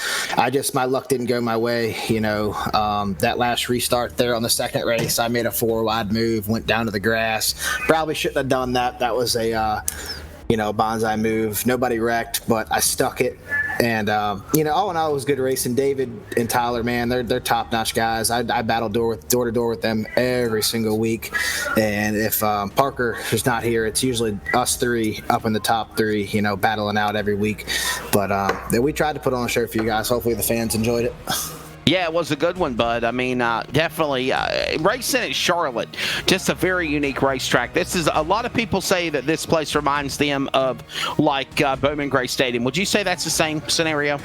My luck didn't go my way. That last restart there on the second race, I made a 4-wide move, went down to the grass. Probably shouldn't have done that. That was a bonsai move. Nobody wrecked, but I stuck it. And, all in all, it was good racing. David and Tyler, man, they're top-notch guys. I battle door to door with them every single week. And if Parker is not here, it's usually us 3 up in the top 3, battling out every week. But we tried to put on a show for you guys. Hopefully the fans enjoyed it. Yeah, it was a good one, bud. I mean, definitely racing at Charlotte, just a very unique racetrack. This is a lot of people say that this place reminds them of like Bowman Gray Stadium. Would you say that's the same scenario?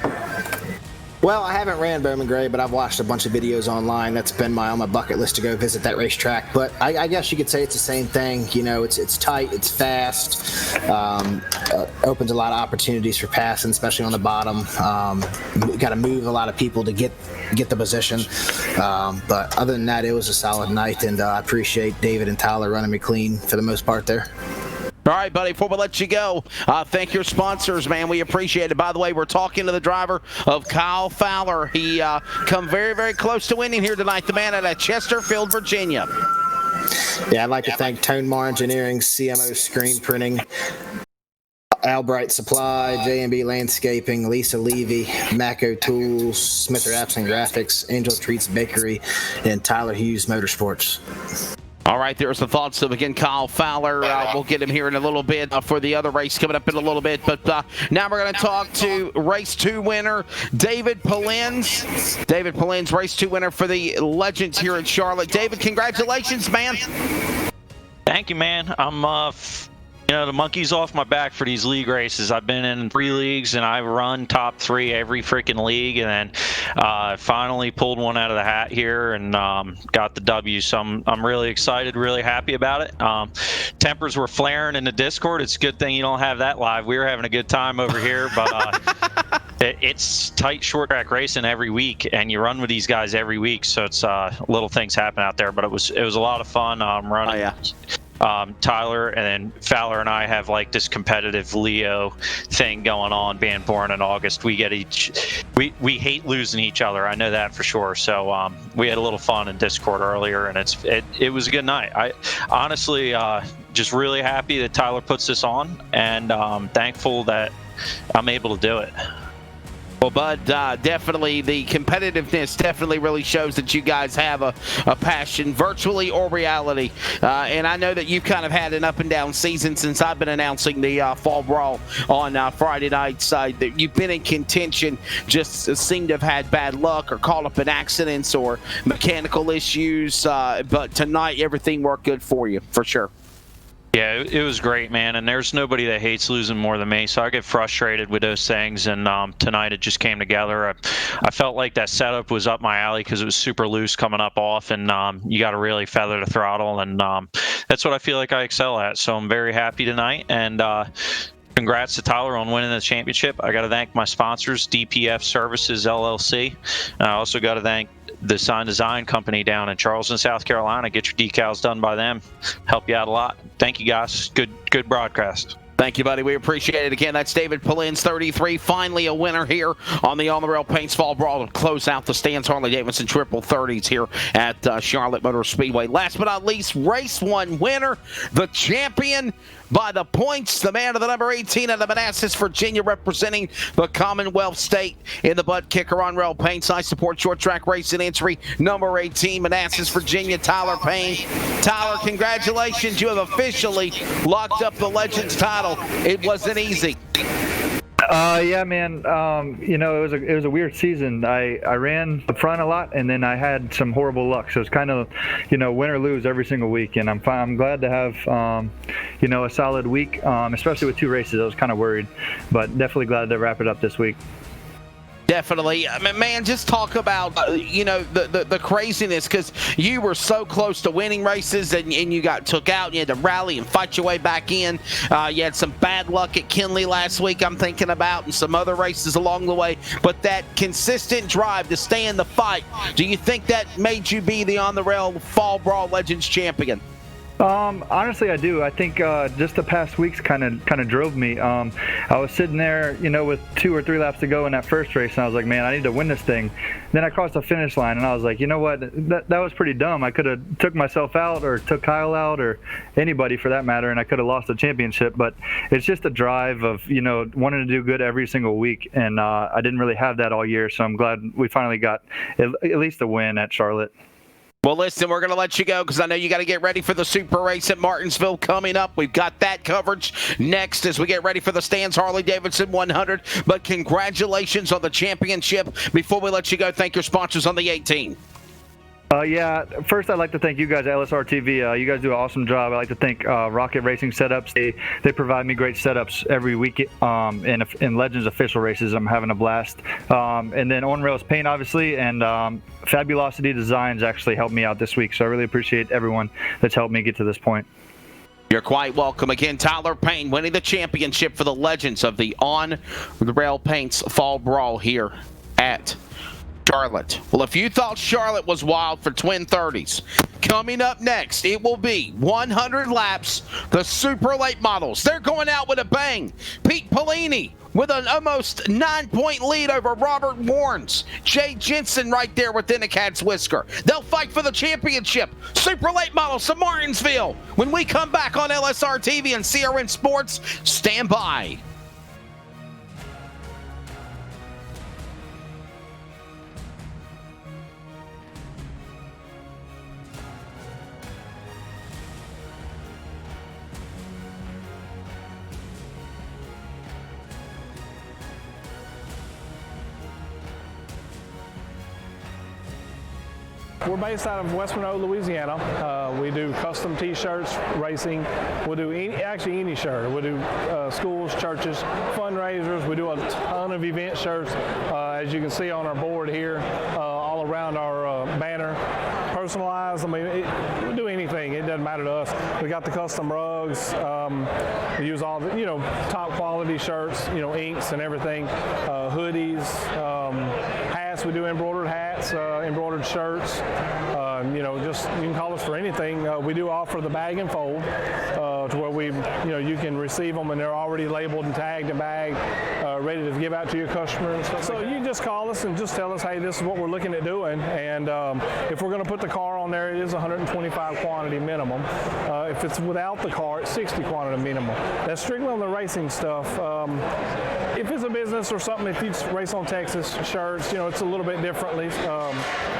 Well, I haven't ran Bowman Gray, but I've watched a bunch of videos online. That's been on my bucket list to go visit that racetrack. But I guess you could say it's the same thing. It's tight, it's fast, opens a lot of opportunities for passing, especially on the bottom. Got to move a lot of people to get the position. But other than that, it was a solid night, and I appreciate David and Tyler running me clean for the most part there. All right, buddy, before we let you go, thank your sponsors, man. We appreciate it. By the way, we're talking to the driver of Kyle Fowler. He come very, very close to winning here tonight, the man out of Chesterfield, Virginia. Yeah, I'd like to thank Tone Mar Engineering, CMO Screen Printing, Albright Supply, J&B Landscaping, Lisa Levy, Macco Tools, Smither Apps and Graphics, Angel Treats Bakery, and Tyler Hughes Motorsports. All right, there's the thoughts of, again, Kyle Fowler. We'll get him here in a little bit for the other race coming up in a little bit. But now we're going to talk to race 2 winner, David Pollin's. David Pollin's race 2 winner for the Legends here in Charlotte. David, congratulations, man. Thank you, man. I'm the monkey's off my back for these league races. I've been in 3 leagues, and I've run top 3 every freaking league, and then finally pulled one out of the hat here and got the W. So I'm really excited, really happy about it. Tempers were flaring in the Discord. It's a good thing you don't have that live. We were having a good time over here, but it's tight short track racing every week, and you run with these guys every week, so it's little things happen out there. But it was a lot of fun running. Oh, yeah. Tyler and then Fowler and I have like this competitive Leo thing going on, being born in August. We we hate losing each other. I know that for sure. So we had a little fun in Discord earlier, and it was a good night. I honestly just really happy that Tyler puts this on, and thankful that I'm able to do it. Well, Bud, definitely the competitiveness definitely really shows that you guys have a passion, virtually or reality. And I know that you've kind of had an up and down season since I've been announcing the Fall Brawl on Friday nights. That you've been in contention, just seem to have had bad luck or caught up in accidents or mechanical issues. But tonight, everything worked good for you, for sure. Yeah, it was great, man, and there's nobody that hates losing more than me, so I get frustrated with those things, and tonight it just came together. I felt like that setup was up my alley because it was super loose coming up off, and you got to really feather the throttle, and that's what I feel like I excel at, so I'm very happy tonight, and congrats to Tyler on winning the championship. I got to thank my sponsors, DPF Services, LLC. I also got to thank the Sign Design Company down in Charleston, South Carolina. Get your decals done by them. Help you out a lot. Thank you, guys. Good broadcast. Thank you, buddy. We appreciate it. Again, that's David Pollin's 33. Finally a winner here on the On-the-Rail Paints Fall Brawl to close out the Stans Harley-Davidson Triple 30s here at Charlotte Motor Speedway. Last but not least, race 1 winner, the champion by the points, the man of the number 18 out of Manassas, Virginia, representing the Commonwealth State in the butt kicker on rail paints. I support short track racing entry, number 18, Manassas, Virginia, Tyler Payne. Tyler, congratulations. You have officially locked up the Legends title. It wasn't easy. Yeah, man. It was a weird season. I ran up front a lot, and then I had some horrible luck. So it's kind of, win or lose every single week. And I'm glad to have, a solid week, especially with 2 races. I was kind of worried, but definitely glad to wrap it up this week. Definitely. I mean, man, just talk about, the craziness, because you were so close to winning races and you got took out. And you had to rally and fight your way back in. You had some bad luck at Kinley last week, I'm thinking about, and some other races along the way. But that consistent drive to stay in the fight, do you think that made you be the On the Rail Fall Brawl Legends champion? Honestly, I do. I think just the past weeks kind of drove me. I was sitting there, with 2 or 3 laps to go in that first race, and I was like, man, I need to win this thing. Then I crossed the finish line, and I was like, you know what? That was pretty dumb. I could have took myself out or took Kyle out or anybody for that matter, and I could have lost the championship. But it's just a drive of, wanting to do good every single week, and I didn't really have that all year, so I'm glad we finally got at least a win at Charlotte. Well, listen, we're going to let you go because I know you got to get ready for the super race at Martinsville coming up. We've got that coverage next as we get ready for the Stan's Harley-Davidson 100. But congratulations on the championship. Before we let you go, thank your sponsors on the 18. First I'd like to thank you guys at LSR TV. You guys do an awesome job. I'd like to thank Rocket Racing Setups. They provide me great setups every week in Legends official races. I'm having a blast. And then On Rails Paint, obviously, and Fabulosity Designs actually helped me out this week. So I really appreciate everyone that's helped me get to this point. You're quite welcome. Again, Tyler Payne winning the championship for the Legends of the On the Rail Paints Fall Brawl here at Charlotte. Well, if you thought Charlotte was wild for twin 30s, coming up next, it will be 100 laps, the super late models. They're going out with a bang. Pete Polini with an almost 9-point lead over Robert Warnes. Jay Jensen right there within a cat's whisker. They'll fight for the championship. Super late models to Martinsville. When we come back on LSR TV and CRN Sports, stand by. We're based out of West Monroe, Louisiana. We do custom T-shirts, racing. We'll do any shirt. We'll do schools, churches, fundraisers. We do a ton of event shirts, as you can see on our board here, all around our banner. Personalized. I mean, we'll do anything. It doesn't matter to us. We got the custom rugs. We use all the top quality shirts, inks and everything, hoodies, hats. We do embroidered hats, embroidered shirts. Just you can call us for anything. We do offer the bag and fold to where you can receive them and they're already labeled and tagged and bagged, ready to give out to your customer and stuff. So you just call us and just tell us, hey, this is what we're looking at doing, and if we're going to put the car on there, it is 125 quantity minimum. If it's without the car, it's 60 quantity minimum. That's strictly on the racing stuff. If it's a business or something, if you race on Texas shirts, it's a little bit differently. You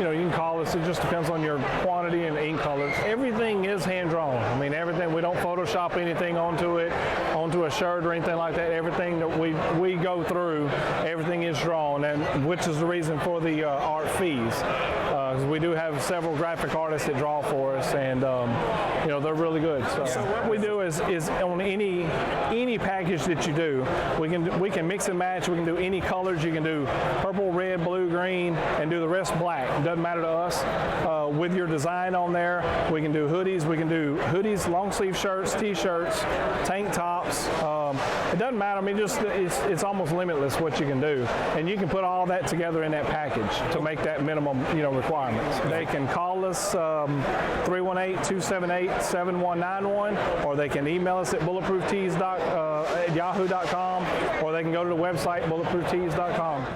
can call us. It just depends on your quantity and ink colors. Everything is hand drawn. I mean, everything. We don't Photoshop anything onto a shirt or anything like that. Everything that we go through, everything is drawn, and which is the reason for the art fees. We do have several graphic artists that draw for us, and they're really good. So what we do is on any package that you do, we can mix and match. We can do any colors. You can do purple, red, blue, green, and do the rest black. It doesn't matter to us. With your design on there, we can do hoodies. We can do hoodies, long sleeve shirts, t-shirts, tank tops. It doesn't matter. I mean, it's almost limitless what you can do, and you can put all that together in that package to make that minimum requirements. They can call us 318-278-7191, or they can email us at bulletprooftees at yahoo.com, or they can go to the website bulletprooftees.com.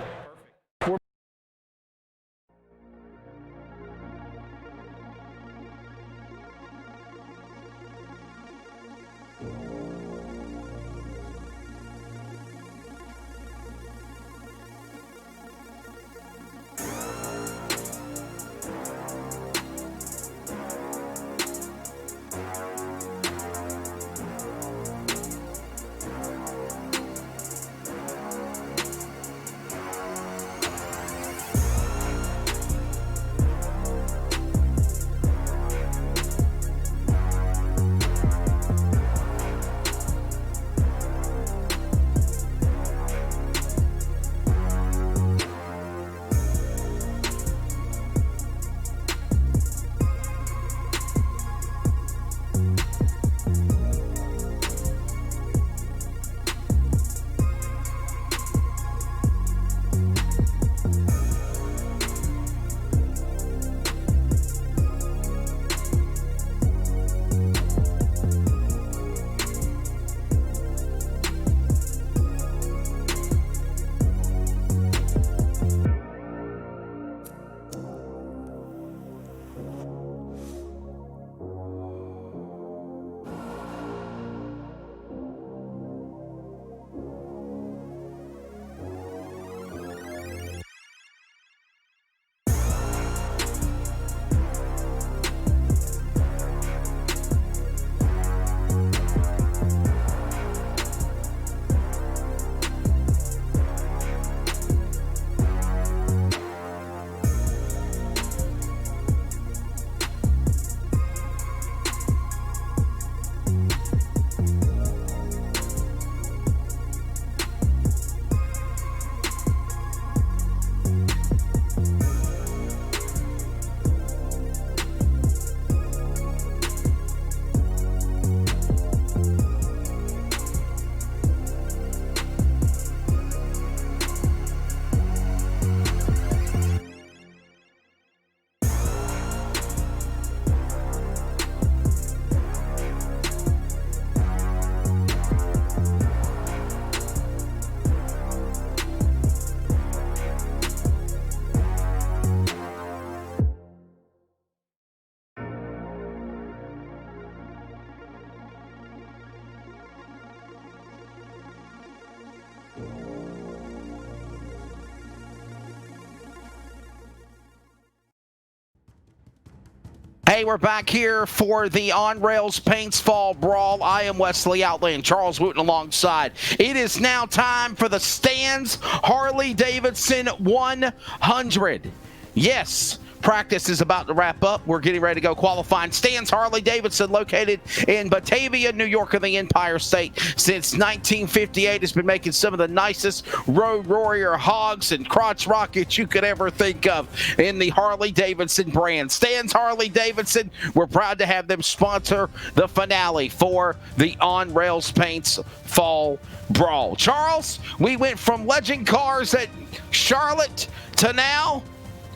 Hey, we're back here for the On Rails Paints Fall Brawl. I am Wesley Outland, Charles Wooten alongside. It is now time for the Stands Harley Davidson 100. Yes, practice is about to wrap up. We're getting ready to go qualifying. Stands Harley Davidson, located in Batavia, New York, in the Empire State. Since 1958, has been making some of the nicest road warrior hogs and crotch rockets you could ever think of in the Harley Davidson brand. Stands Harley Davidson, we're proud to have them sponsor the finale for the On Rails Paints Fall Brawl. Charles, we went from legend cars at Charlotte to now,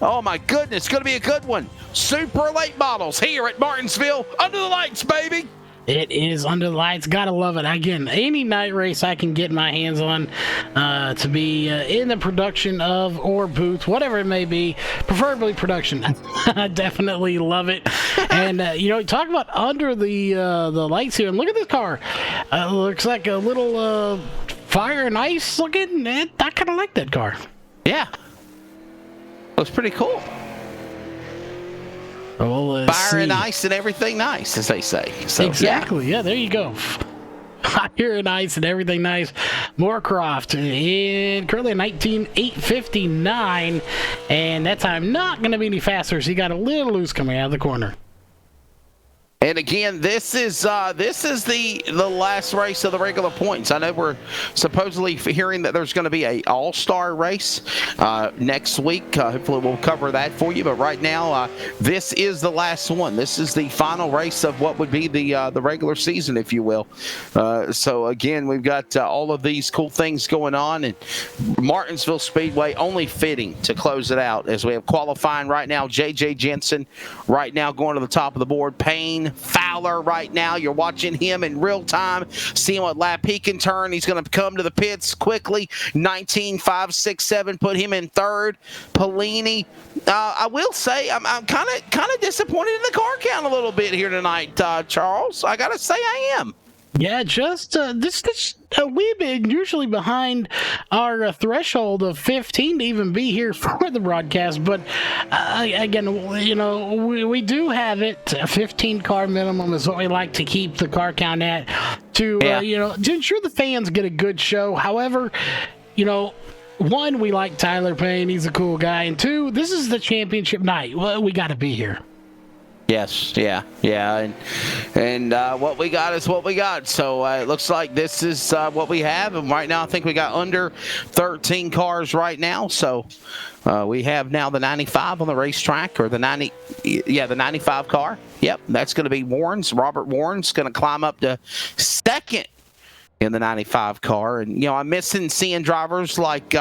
oh my goodness, going to be a good one. Super late models here at Martinsville. Under the lights, baby. It is under the lights. Gotta love it. Again, any night race I can get my hands on to be in the production of or booth, whatever it may be, preferably production. I definitely love it. And, talk about under the lights here. And look at this car. Looks like a little fire and ice looking. I kind of like that car. Yeah. Looks pretty cool. Well, fire and ice and everything nice, as they say. So, exactly. Yeah, there you go. Fire and ice and everything nice. Moorcroft, in currently a 19,859, and that time not going to be any faster, so he got a little loose coming out of the corner. And again, this is the last race of the regular points. I know we're supposedly hearing that there's going to be a all-star race next week. Hopefully we'll cover that for you. But right now, this is the last one. This is the final race of what would be the regular season, if you will. So again, we've got all of these cool things going on, and Martinsville Speedway only fitting to close it out as we have qualifying right now. J.J. Jensen right now going to the top of the board. Payne Fowler right now. You're watching him in real time, seeing what lap he can turn. He's going to come to the pits quickly. 19.567 put him in third. Pellini, I will say I'm kind of disappointed in the car count a little bit here tonight, Charles. I got to say I am. Yeah, just this a wee bit usually behind our threshold of 15 to even be here for the broadcast. But again, we do have it. A 15 car minimum is what we like to keep the car count at to to ensure the fans get a good show. However, one, we like Tyler Payne. He's a cool guy. And two, this is the championship night. Well, we got to be here. Yes, yeah, and what we got is what we got. So it looks like this is what we have, and right now I think we got under 13 cars right now. So we have now the 95 on the racetrack, or the 95 car. Yep, that's going to be Warren's. Robert Warren's going to climb up to second in the 95 car. And, I'm missing seeing drivers like,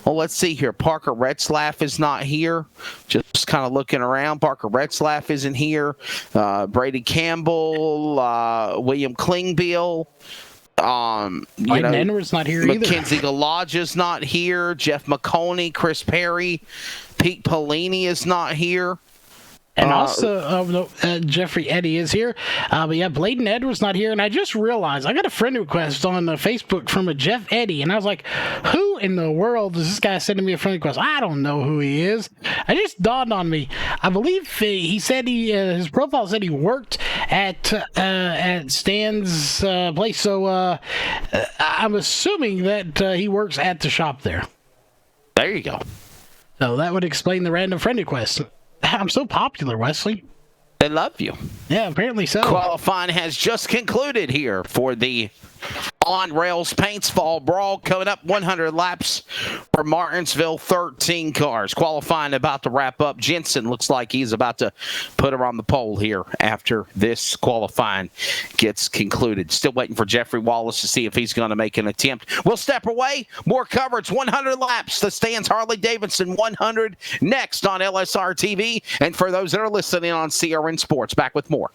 let's see here. Parker Retzlaff is not here. Just kind of looking around. Parker Retzlaff isn't here. Brady Campbell, William Klingbeil. Edwards not here either. Mackenzie Galodge's not here. Jeff McConey, Chris Perry, Pete Pellini is not here. And also, Jeffrey Eddy is here. But yeah, Bladen Edwards not here. And I just realized I got a friend request on Facebook from a Jeff Eddy. And I was like, who in the world is this guy sending me a friend request? I don't know who he is. It just dawned on me. I believe he said his profile said he worked at Stan's place. So I'm assuming that he works at the shop there. There you go. So that would explain the random friend request. I'm so popular, Wesley. They love you. Yeah, apparently so. Qualifying has just concluded here for the On Rails Paints Fall Brawl, coming up 100 laps for Martinsville, 13 cars. Qualifying about to wrap up. Jensen looks like he's about to put her on the pole here after this qualifying gets concluded. Still waiting for Jeffrey Wallace to see if he's going to make an attempt. We'll step away. More coverage, 100 laps. The Stands Harley Davidson 100 next on LSR TV. And for those that are listening on CRN Sports, back with more.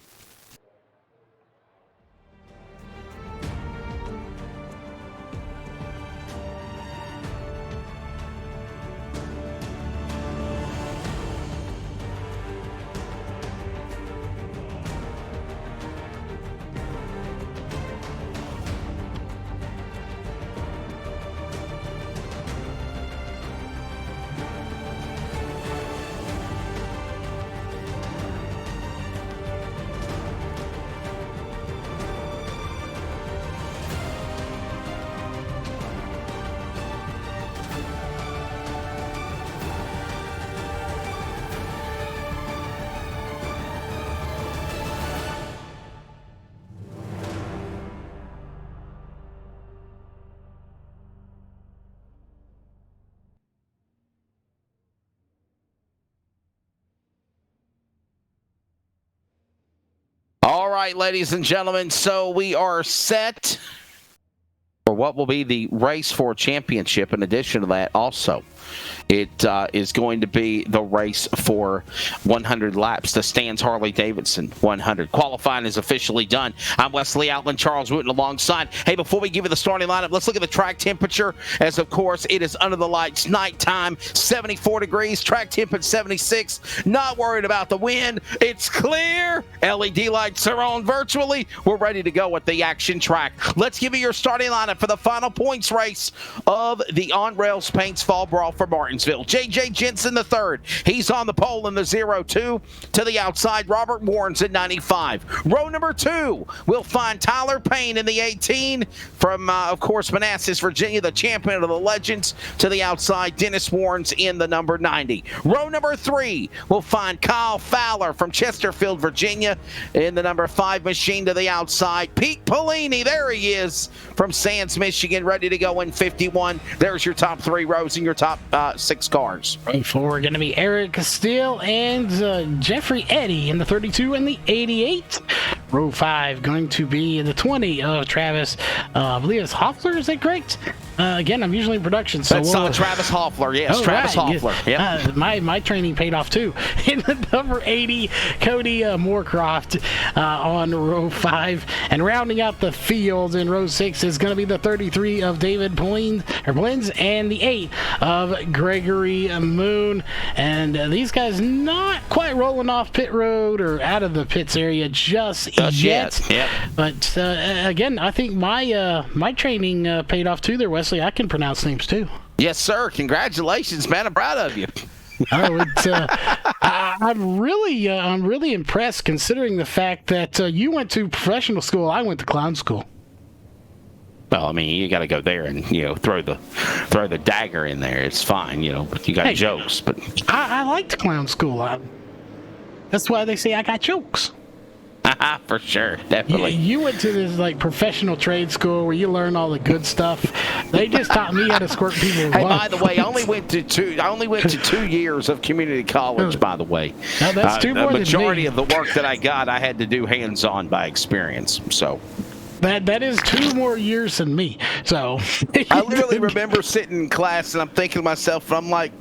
right, ladies and gentlemen, so we are set for what will be the race for championship. In addition to that, also, it is going to be the race for 100 laps, the Stans Harley-Davidson 100. Qualifying is officially done. I'm Wesley Outland, Charles Wooten alongside. Hey, before we give you the starting lineup, let's look at the track temperature, as of course it is under the lights, nighttime, 74 degrees, track temp at 76. Not worried about the wind. It's clear. LED lights are on virtually. We're ready to go at the action track. Let's give you your starting lineup for the final points race of the On Rails Paints Fall Brawl for Martinsville. J.J. Jensen III, he's on the pole in the 0-2. To the outside, Robert Warren's at 95. Row number 2, we'll find Tyler Payne in the 18 from, of course, Manassas, Virginia, the champion of the Legends. To the outside, Dennis Warren's in the number 90. Row number 3, we'll find Kyle Fowler from Chesterfield, Virginia, in the number 5 machine. To the outside, Pete Polini, there he is, from Sands, Michigan, ready to go in 51. There's your top 3 rows and your top 6 cars. Row 4 going to be Eric Steele and Jeffrey Eddy in the 32 and the 88. Row 5 going to be the 20 of Travis, I believe it's Hoffler, is that correct? Again, I'm usually in production, so that's Travis Hoffler, yes, Travis Hoffler. Yep. My training paid off too. In the number 80, Cody Moorcroft on row 5, and rounding out the field in row 6 is going to be the 33 of David Blins and the 8 of Gregory Moon. And these guys not quite rolling off pit road or out of the pits area just yet. Yep. But again, I think my training paid off too there, Wesley. I can pronounce names too. Yes, sir. Congratulations, man. I'm proud of you. I'm really impressed, considering the fact that you went to professional school, I went to clown school. Well, I mean, you got to go there and throw the dagger in there. It's fine, but you got jokes. But I liked clown school. That's why they say I got jokes. For sure, definitely. You went to this professional trade school where you learn all the good stuff. They just taught me how to squirt people. Hey, by the way, I only went to 2 years of community college. By the way, now that's 2 more than me. The majority of the work that I got, I had to do hands-on by experience. So. That is 2 more years than me. So I literally remember sitting in class and I'm thinking to myself, I'm like,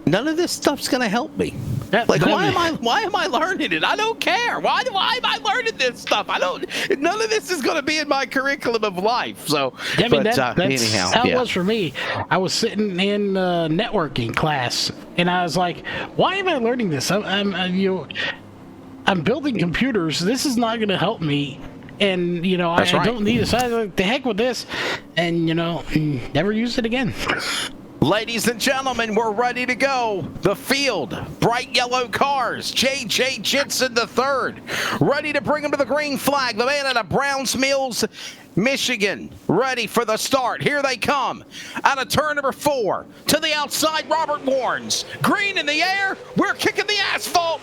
none of this stuff's gonna help me. Why am I learning it? I don't care. Why am I learning this stuff? None of this is gonna be in my curriculum of life. So, yeah, I mean, that's anyhow, how it was for me. I was sitting in networking class, and I was like, why am I learning this? I'm building computers. This is not gonna help me. And I don't need it. So I was like, the heck with this, and never used it again. Ladies and gentlemen, we're ready to go. The field, bright yellow cars. J.J. Jensen III, ready to bring him to the green flag. The man out of Browns Mills, Michigan, ready for the start. Here they come. Out of turn number 4, to the outside, Robert Warrens. Green in the air. We're kicking the asphalt.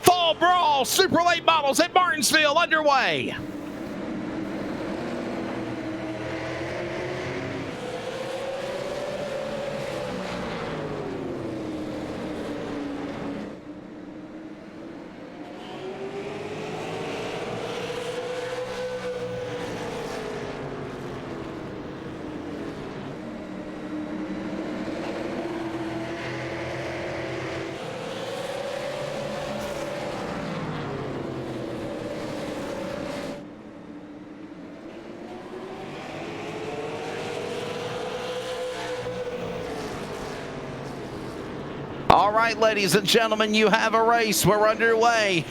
Fall Brawl Super Late Models at Martinsville underway. All right, ladies and gentlemen, you have a race. We're underway.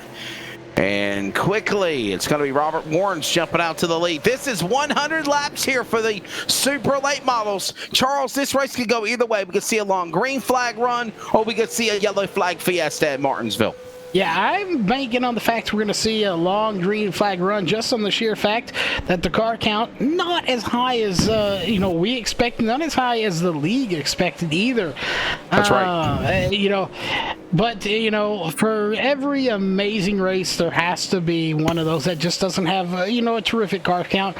And quickly, it's going to be Robert Warrens jumping out to the lead. This is 100 laps here for the super late models. Charles, this race could go either way. We could see a long green flag run, or we could see a yellow flag fiesta at Martinsville. Yeah, I'm banking on the fact we're going to see a long green flag run, just on the sheer fact that the car count not as high as we expect, not as high as the league expected either. That's right. But for every amazing race, there has to be one of those that just doesn't have a terrific car count.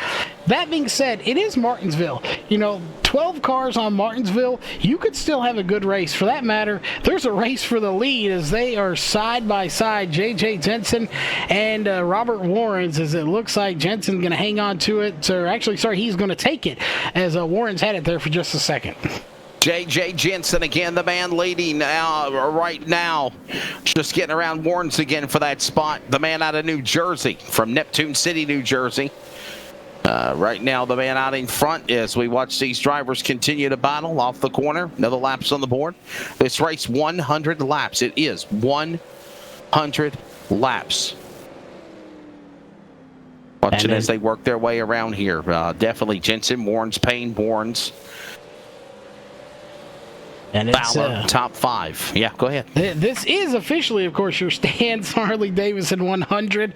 that being said, it is Martinsville. 12 cars on Martinsville, you could still have a good race. For that matter, there's a race for the lead as they are side by side, J.J. Jensen and Robert Warrens, as it looks like Jensen's going to hang on to it. Or actually, sorry, he's going to take it as Warrens had it there for just a second. J.J. Jensen again, the man leading right now. Just getting around Warrens again for that spot. The man out of New Jersey, from Neptune City, New Jersey. Right now, the man out in front as we watch these drivers continue to battle off the corner. Another laps on the board. This race, 100 laps. It is 100 laps. Watching as they work their way around here. Definitely Jensen, Warrens, Payne, Warrens. And it's Fowler, top 5. Yeah, go ahead. This is officially, of course, your Stan's Harley-Davidson 100.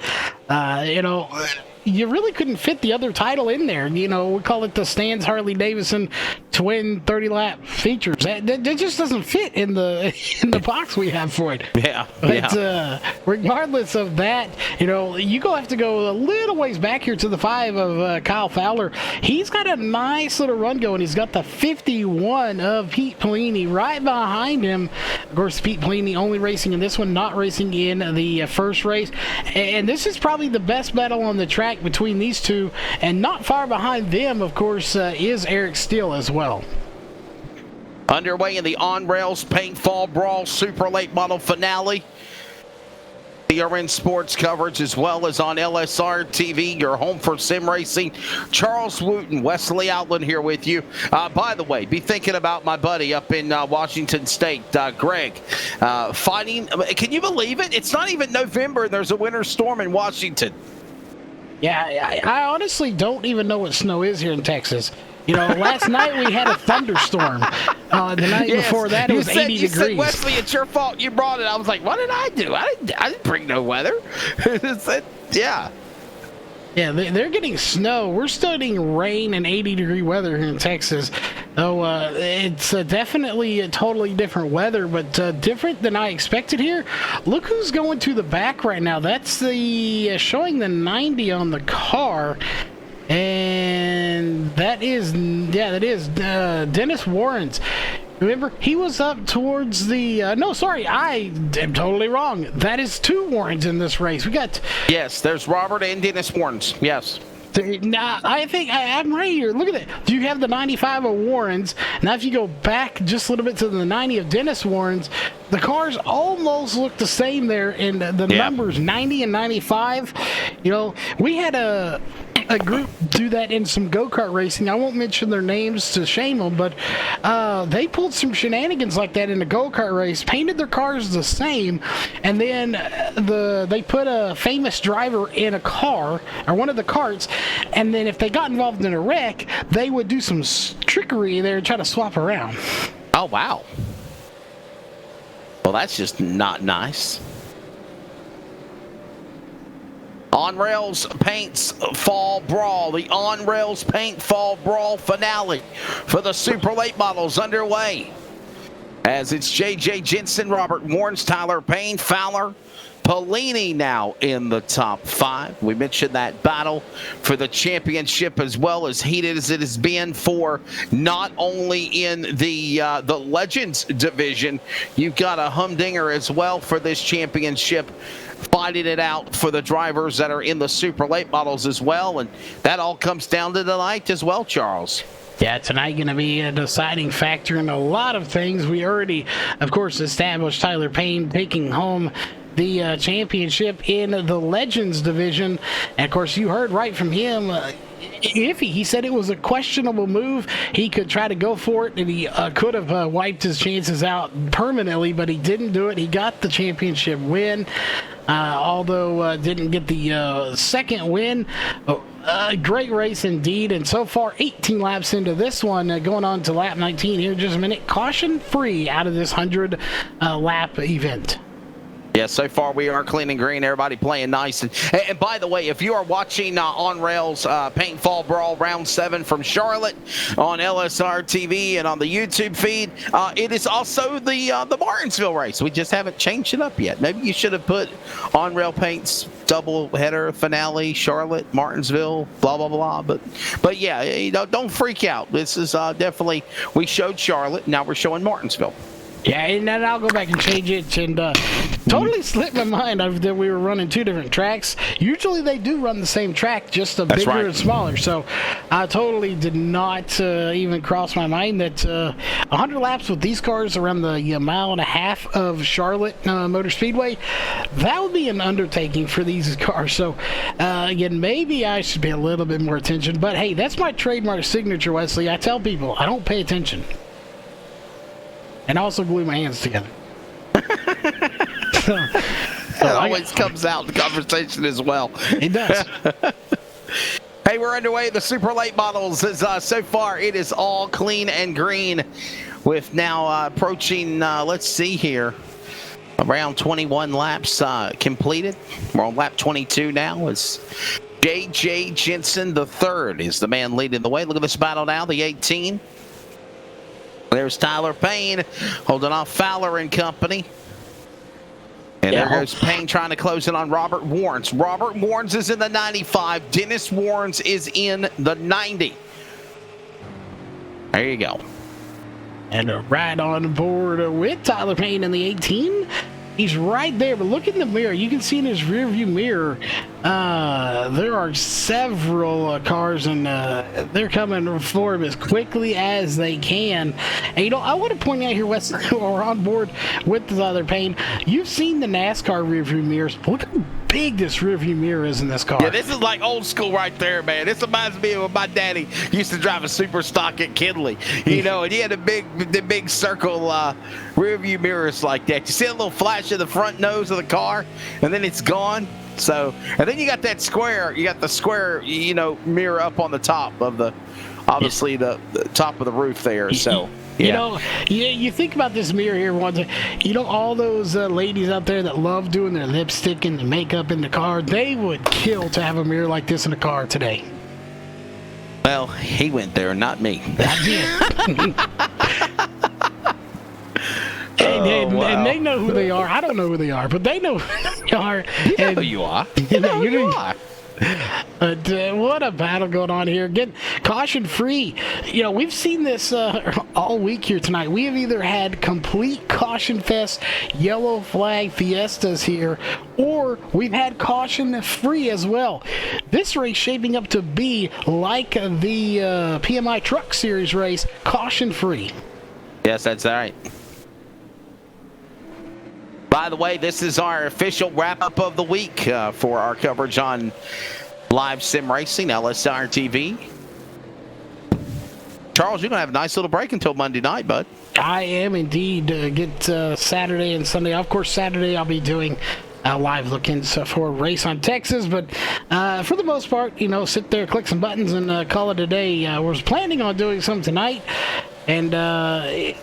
You really couldn't fit the other title in there. We call it the Stan's Harley-Davidson Twin 30-lap features. That just doesn't fit in the box we have for it. Yeah. But regardless of that, you have to go a little ways back here to the 5 of Kyle Fowler. He's got a nice little run going. He's got the 51 of Pete Pelini right behind him. Of course, Pete Pelini only racing in this one, not racing in the first race. And this is probably the best battle on the track between these two, and not far behind them, of course, is Eric Steele as well. Underway in the on-rails paintball brawl super late model finale. CRN Sports coverage as well as on LSR TV, your home for sim racing. Charles Wooten, Wesley Outland here with you. By the way, be thinking about my buddy up in Washington State, Greg, fighting. Can you believe it? It's not even November and there's a winter storm in Washington. Yeah, I honestly don't even know what snow is here in Texas. Last night we had a thunderstorm. The night before that, it was 80 degrees. You said, Wesley, it's your fault. You brought it. I was like, what did I do? I didn't bring no weather. Yeah. Yeah, they're getting snow. We're still getting rain and 80-degree weather here in Texas. So it's definitely a totally different weather, but different than I expected here. Look who's going to the back right now. That's the showing the 90 on the car. And that is Dennis Warrens. Remember, he was up towards the... no, sorry, I am totally wrong. That is 2 Warrens in this race. We got... Yes, there's Robert and Dennis Warrens. Yes. Now, I think I'm right here. Look at that. Do you have the 95 of Warrens? Now, if you go back just a little bit to the 90 of Dennis Warrens, the cars almost look the same there in the numbers 90 and 95. We had a group do that in some go-kart racing. I won't mention their names to shame them, but they pulled some shenanigans like that in a go-kart race, painted their cars the same, and then they put a famous driver in a car, or one of the carts, and then if they got involved in a wreck, they would do some trickery there and try to swap around. Oh, wow. Well, that's just not nice. On-rails paints fall brawl. The on-rails paint fall brawl finale for the super late models underway. As it's J.J. Jensen, Robert Warrens, Tyler Payne, Fowler, Pelini now in the top 5. We mentioned that battle for the championship as well, as heated as it has been for not only in the Legends division. You've got a humdinger as well for this championship, fighting it out for the drivers that are in the super late models as well, and that all comes down to tonight as well, Charles. Yeah, tonight going to be a deciding factor in a lot of things. We already, of course, established Tyler Payne taking home the championship in the Legends division. And, of course, you heard right from him, iffy. He said it was a questionable move. He could try to go for it, and he could have wiped his chances out permanently, but he didn't do it. He got the championship win, although didn't get the second win. Great race indeed, and so far 18 laps into this one, going on to lap 19 here in just a minute. Caution free out of this 100 lap event. Yeah, so far we are clean and green. Everybody playing nice. And by the way, if you are watching On Rails Paintball Brawl Round 7 from Charlotte on LSR TV and on the YouTube feed, it is also the Martinsville race. We just haven't changed it up yet. Maybe you should have put On Rail Paint's double header finale, Charlotte, Martinsville, blah, blah, blah. But yeah, don't freak out. This is definitely, we showed Charlotte, now we're showing Martinsville. Yeah, and then I'll go back and change it, and totally slipped my mind that we were running 2 different tracks. Usually they do run the same track, just a bigger and smaller. So I totally did not even cross my mind that 100 laps with these cars around the mile and a half of Charlotte Motor Speedway, that would be an undertaking for these cars. So again, maybe I should pay a little bit more attention. But hey, that's my trademark signature, Wesley. I tell people I don't pay attention. And also glue my hands together. It always comes out in the conversation as well. It does. Hey, we're underway. The Super Late Models is so far it is all clean and green, with now approaching. Let's see here, around 21 laps completed. We're on lap 22 now. It's J.J. Jensen III is the man leading the way. Look at this battle now. The 18. There's Tyler Payne holding off Fowler and company. And there goes Payne trying to close in on Robert Warrens. Robert Warrens is in the 95. Dennis Warrens is in the 90. There you go. And right on board with Tyler Payne in the 18. He's right there, but look in the mirror. You can see in his rearview mirror, there are several cars, and they're coming for him as quickly as they can. And I want to point out here, Wes, we're on board with Tyler Payne. You've seen the NASCAR rearview mirrors. Look how big this rearview mirror is in this car. Yeah, this is like old school right there, man. This reminds me of when my daddy used to drive a super stock at Kinley, and he had the big circle rear view mirrors like that. You see a little flash of the front nose of the car, and then it's gone. So, and then you got that square. You got the square, mirror up on the top of the, obviously the top of the roof there. So. Yeah. You think about this mirror here once. All those ladies out there that love doing their lipstick and the makeup in the car, they would kill to have a mirror like this in a car today. Well, he went there, not me. And they know who they are. I don't know who they are, but they know who they are. You know who you are. You know who you are. But what a battle going on here. Again, caution free. We've seen this all week here tonight. We have either had complete caution fest, yellow flag fiestas here, or we've had caution free as well. This race shaping up to be like the PMI Truck Series race, caution free. Yes, that's right. By the way, this is our official wrap-up of the week for our coverage on live sim racing, LSR TV. Charles, you're going to have a nice little break until Monday night, bud. I am indeed. Get Saturday and Sunday. Of course, Saturday I'll be doing live look-ins for a race on Texas, but for the most part, sit there, click some buttons, and call it a day. I was planning on doing some tonight, and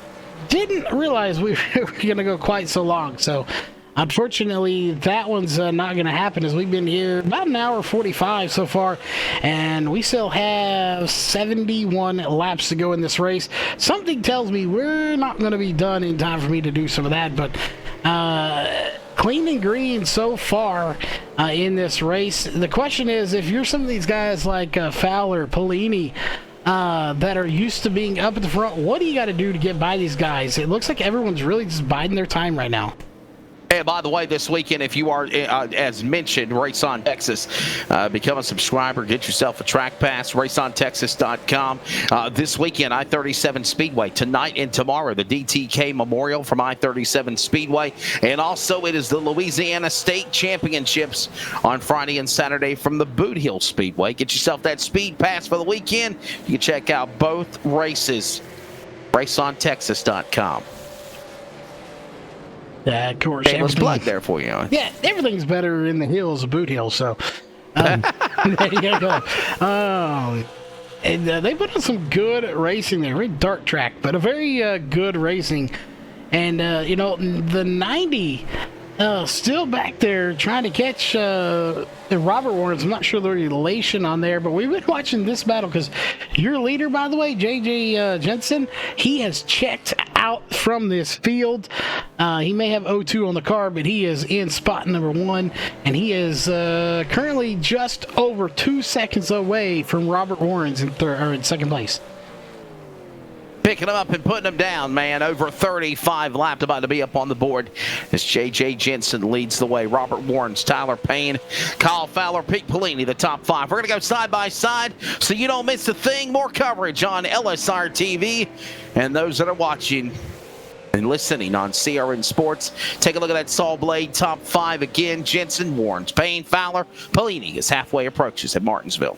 didn't realize we were going to go quite so long. So unfortunately that one's not going to happen, as we've been here about an hour 45 so far, and we still have 71 laps to go in this race. Something tells me we're not going to be done in time for me to do some of that, but clean and green so far in this race. The question is, if you're some of these guys like Fowler, Polini, that are used to being up at the front, what do you got to do to get by these guys? It looks like everyone's really just biding their time right now. And by the way, this weekend, if you are, as mentioned, Race on Texas, become a subscriber, get yourself a track pass, raceontexas.com. This weekend, I-37 Speedway. Tonight and tomorrow, the DTK Memorial from I-37 Speedway. And also, it is the Louisiana State Championships on Friday and Saturday from the Boot Hill Speedway. Get yourself that speed pass for the weekend. You can check out both races, raceontexas.com. Of course. Shameless plug there for you. Yeah, everything's better in the hills of Boot Hill, so there you go. And they put on some good racing there. Very dark track, but a very good racing. And, the 90 still back there trying to catch Robert Warrens. I'm not sure the relation on there, but we've been watching this battle because your leader, by the way, JJ Jensen, he has checked out from this field. He may have 0-2 on the card, but he is in spot number 1, and he is currently just over 2 seconds away from Robert Warrens in second place. Picking them up and putting them down, man. Over 35 laps about to be up on the board as J.J. Jensen leads the way. Robert Warrens, Tyler Payne, Kyle Fowler, Pete Pelini, the top 5. We're going to go side by side so you don't miss a thing. More coverage on LSR TV. And those that are watching and listening on CRN Sports, take a look at that saw blade top 5 again. Jensen, Warrens, Payne, Fowler, Pelini as halfway approaches at Martinsville.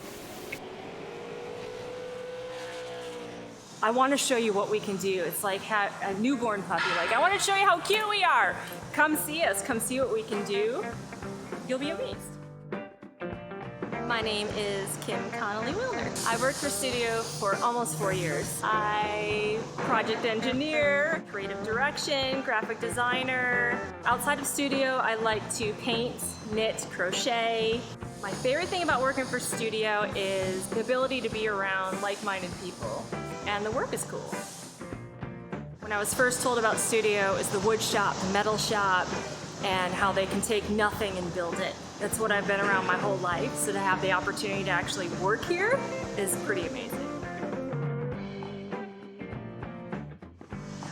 I want to show you what we can do. It's like a newborn puppy. Like, I want to show you how cute we are. Come see us. Come see what we can do. You'll be amazed. My name is Kim Connolly Wilder. I worked for Studio for almost 4 years. I project engineer, creative direction, graphic designer. Outside of Studio, I like to paint, knit, crochet. My favorite thing about working for Studio is the ability to be around like-minded people. And the work is cool. When I was first told about Studio, it was the wood shop, the metal shop, and how they can take nothing and build it. That's what I've been around my whole life, so to have the opportunity to actually work here is pretty amazing.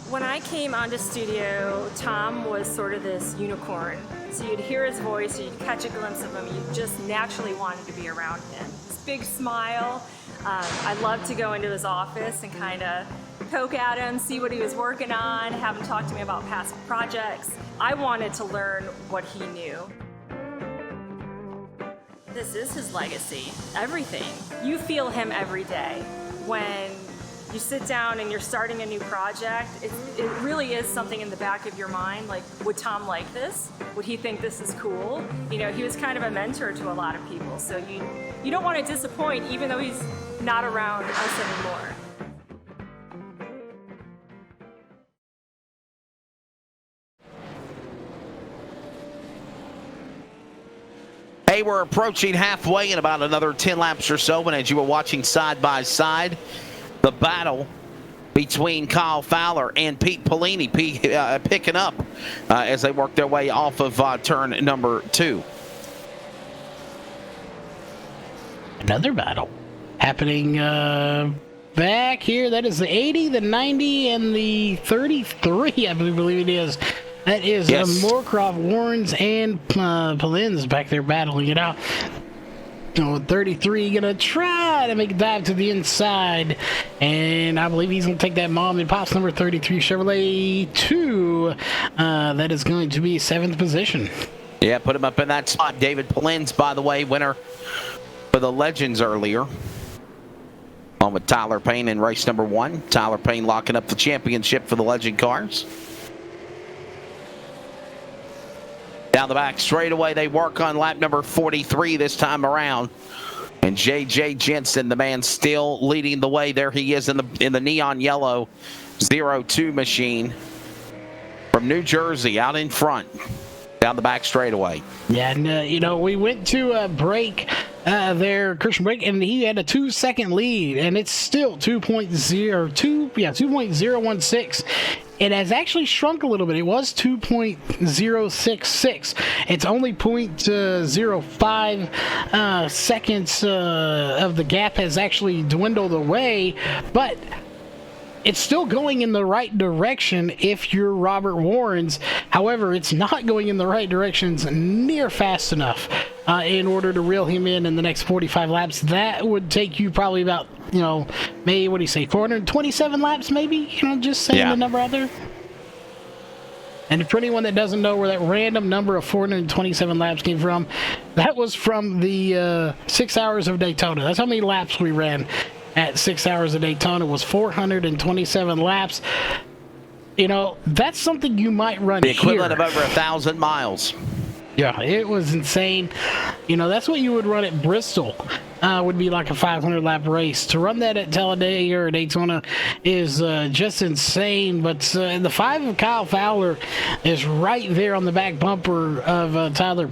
When I came onto Studio, Tom was sort of this unicorn. So you'd hear his voice, or you'd catch a glimpse of him, you just naturally wanted to be around him. This big smile. I loved to go into his office and kind of poke at him, see what he was working on, have him talk to me about past projects. I wanted to learn what he knew. This is his legacy, everything. You feel him every day. When you sit down and you're starting a new project, it really is something in the back of your mind, like, would Tom like this? Would he think this is cool? You know, he was kind of a mentor to a lot of people, so you don't want to disappoint even though he's not around us anymore. Hey, we're approaching halfway in about another 10 laps or so, and as you were watching side by side, the battle between Kyle Fowler and Pete Pelini picking up as they work their way off of turn number 2. Another battle happening back here. That is the 80, the 90, and the 33, I believe it is. That is yes. Moorcroft, Warrens, and Pelins back there battling it out. 33 gonna try to make a dive to the inside, and I believe he's gonna take that mom and pops number 33 Chevrolet 2. That is going to be 7th position. Yeah, put him up in that spot. David Pelins, by the way, winner for the Legends earlier, along with Tyler Payne in race number 1. Tyler Payne locking up the championship for the Legend cars. Down the back straightaway, they work on lap number 43 this time around. And J.J. Jensen, the man still leading the way. There he is in the neon yellow 02 machine from New Jersey out in front. Down the back straightaway. Yeah, and, we went to a break there, Christian break, and he had a 2-second lead, and it's still 2.016. It has actually shrunk a little bit. It was 2.066. It's only 0.05 seconds of the gap has actually dwindled away, but it's still going in the right direction if you're Robert Warrens. However, it's not going in the right directions near fast enough in order to reel him in the next 45 laps. That would take you probably about, maybe, what do you say, 427 laps maybe? Just saying the number out there. And for anyone that doesn't know where that random number of 427 laps came from, that was from the 6 hours of Daytona. That's how many laps we ran at 6 hours of Daytona, was 427 laps. That's something you might run the equivalent here. of over 1,000 miles. Yeah, it was insane. That's what you would run at Bristol would be like a 500 lap race. To run that at Talladega or Daytona is just insane. But the 5 of Kyle Fowler is right there on the back bumper of Tyler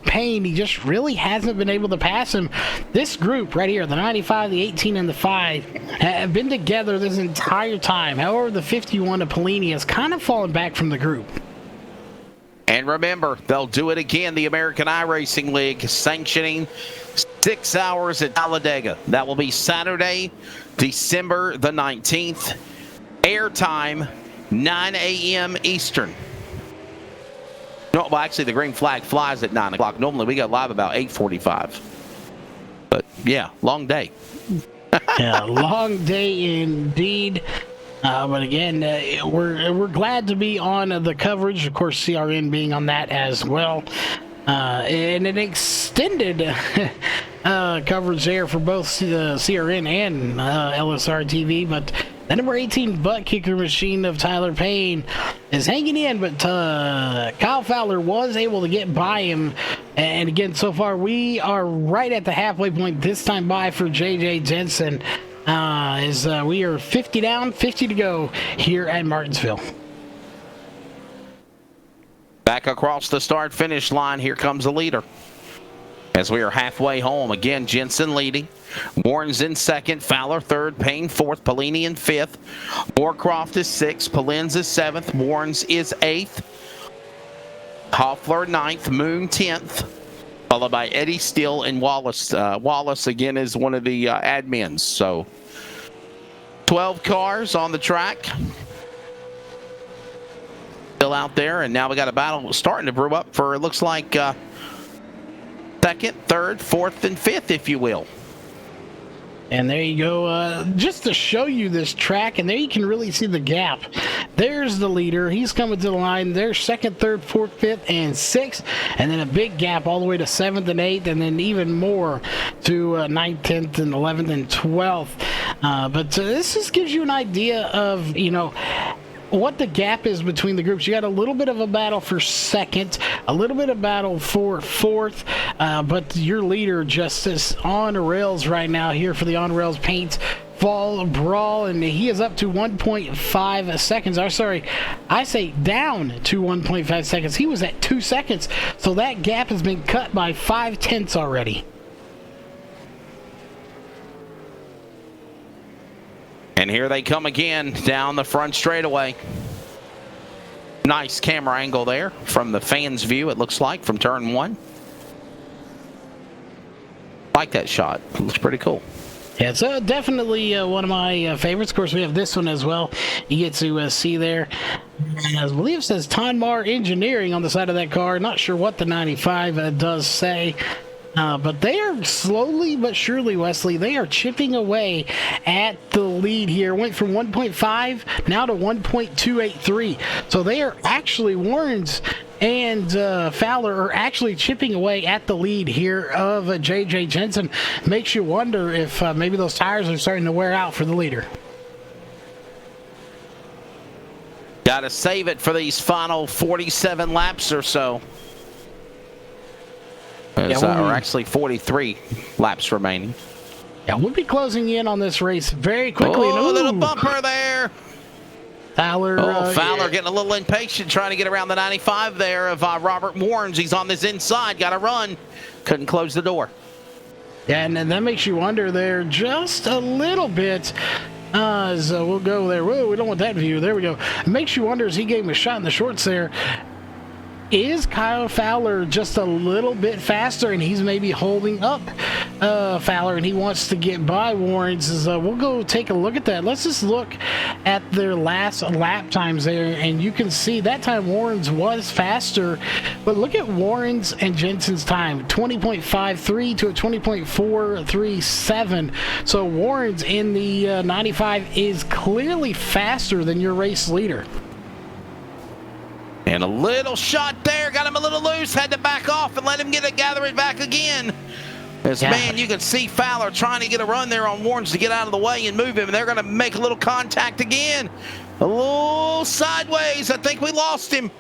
Payne. He just really hasn't been able to pass him. This group right here, the 95, the 18, and the 5, have been together this entire time. However, the 51 of Pellini has kind of fallen back from the group. And remember, they'll do it again. The American iRacing League sanctioning 6 hours at Talladega. That will be Saturday, December the 19th. Airtime, 9 a.m. Eastern. No, well, actually, the green flag flies at 9 o'clock. Normally, we go live about 8:45. But, yeah, long day. Yeah, long day indeed. But again, we're glad to be on the coverage. Of course, CRN being on that as well. And an extended coverage there for both CRN and LSR TV. But the number 18 butt kicker machine of Tyler Payne is hanging in, but Kyle Fowler was able to get by him. And again, so far we are right at the halfway point this time by for JJ Jensen. We are 50 down, 50 to go here at Martinsville. Back across the start-finish line, here comes the leader. As we are halfway home, again, Jensen leading. Warren's in second, Fowler third, Payne fourth, Pellini in fifth. Moorcroft is sixth, Pollins is seventh, Warren's is eighth. Hoffler ninth, Moon 10th. Followed by Eddie Steele and Wallace. Wallace, again, is one of the admins. So, 12 cars on the track. Still out there, and now we got a battle starting to brew up for, it looks like, second, third, fourth, and fifth, if you will. And there you go, just to show you this track, and there you can really see the gap. There's the leader. He's coming to the line. There's second, third, fourth, fifth, and sixth. And then a big gap all the way to 7th and 8th, and then even more to 9th, 10th, and 11th, and 12th. But this just gives you an idea of, what the gap is between the groups. You got a little bit of a battle for second, a little bit of battle for fourth, but your leader just is on rails right now here for the On Rails Paint Fall Brawl, and he is up to 1.5 seconds. I'm sorry, I say down to 1.5 seconds. He was at 2 seconds, so that gap has been cut by 5/10 already. And here they come again down the front straightaway. Nice camera angle there from the fans' view, it looks like, from turn 1. Like that shot. It looks pretty cool. Yeah, it's definitely one of my favorites. Of course, we have this one as well. You get to see there. I believe it says Tonmar Engineering on the side of that car. Not sure what the 95 does say. But they are slowly but surely, Wesley, they are chipping away at the lead here. Went from 1.5 now to 1.283. So they are actually, Warrens and Fowler are actually chipping away at the lead here of JJ Jensen. Makes you wonder if maybe those tires are starting to wear out for the leader. Got to save it for these final 47 laps or so. Or actually 43 laps remaining. Yeah, we'll be closing in on this race very quickly. Oh, a little bumper there. Fowler. Fowler getting a little impatient trying to get around the 95 there of Robert Warrens. He's on this inside. Got to run. Couldn't close the door. Yeah, and that makes you wonder there just a little bit. So we'll go there. Whoa, we don't want that view. There we go. It makes you wonder as he gave him a shot in the shorts there. Is Kyle Fowler just a little bit faster, and he's maybe holding up Fowler, and he wants to get by Warrens? We'll go take a look at that. Let's just look at their last lap times there, and you can see that time Warrens was faster, but look at Warrens and Jensen's time, 20.53 to a 20.437. So Warrens in the 95 is clearly faster than your race leader. And a little shot there, got him a little loose, had to back off and let him gather it back again. Man, you can see Fowler trying to get a run there on Warrens to get out of the way and move him, and they're going to make a little contact again. A little sideways, I think we lost him.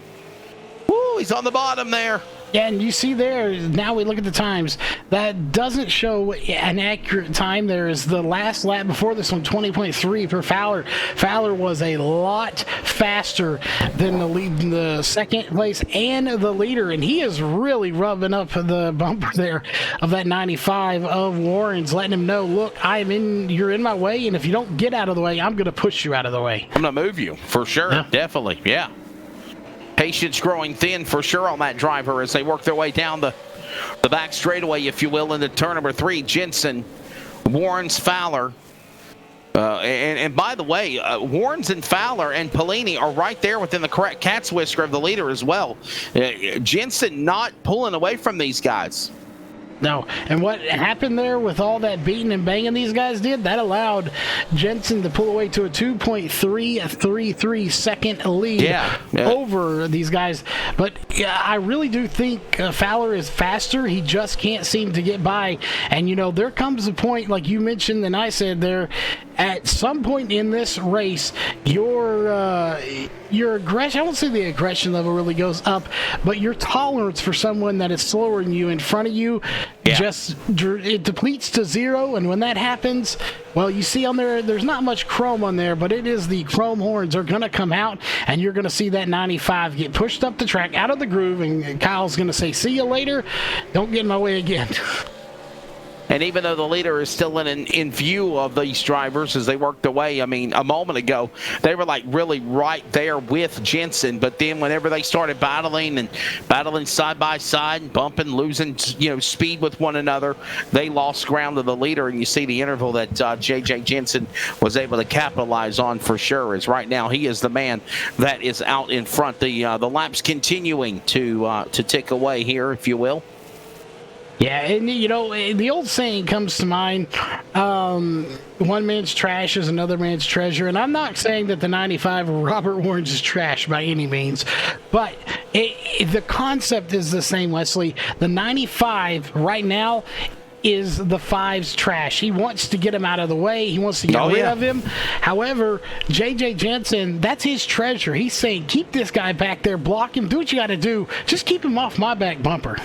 Woo, he's on the bottom there. Yeah, and you see there, now we look at the times. That doesn't show an accurate time. There is the last lap before this one, 20.3 for Fowler. Fowler was a lot faster than the lead, the second place and the leader, and he is really rubbing up the bumper there of that 95 of Warren's, letting him know, look, you're in my way, and if you don't get out of the way, I'm going to push you out of the way. I'm going to move you, for sure, definitely, yeah. Patience growing thin for sure on that driver as they work their way down the back straightaway, if you will, into turn number 3. Jensen, Warren's, Fowler. And by the way, Warren's and Fowler and Pellini are right there within the correct cat's whisker of the leader as well. Jensen not pulling away from these guys. No, and what happened there with all that beating and banging these guys did, that allowed Jensen to pull away to a 2.333 second lead over these guys. But I really do think Fowler is faster. He just can't seem to get by. And, you know, there comes a point, like you mentioned and I said there, at some point in this race, your aggression, I won't say the aggression level really goes up, but your tolerance for someone that is slower than you in front of you it depletes to 0. And when that happens, well, you see on there's not much chrome on there, but it is the chrome horns are going to come out, and you're going to see that 95 get pushed up the track out of the groove, and Kyle's going to say, see you later, don't get in my way again. And even though the leader is still in view of these drivers as they work their way, I mean, a moment ago, they were like really right there with Jensen. But then whenever they started battling side by side and bumping, losing, speed with one another, they lost ground to the leader. And you see the interval that J.J. Jensen was able to capitalize on for sure. As right now he is the man that is out in front. The laps continuing to tick away here, if you will. Yeah, and the old saying comes to mind, one man's trash is another man's treasure. And I'm not saying that the 95 of Robert Warren's is trash by any means, but the concept is the same, Wesley. The 95 right now is the 5's trash. He wants to get him out of the way. He wants to get rid of him. However, J.J. Jensen, that's his treasure. He's saying, keep this guy back there, block him, do what you got to do. Just keep him off my back bumper.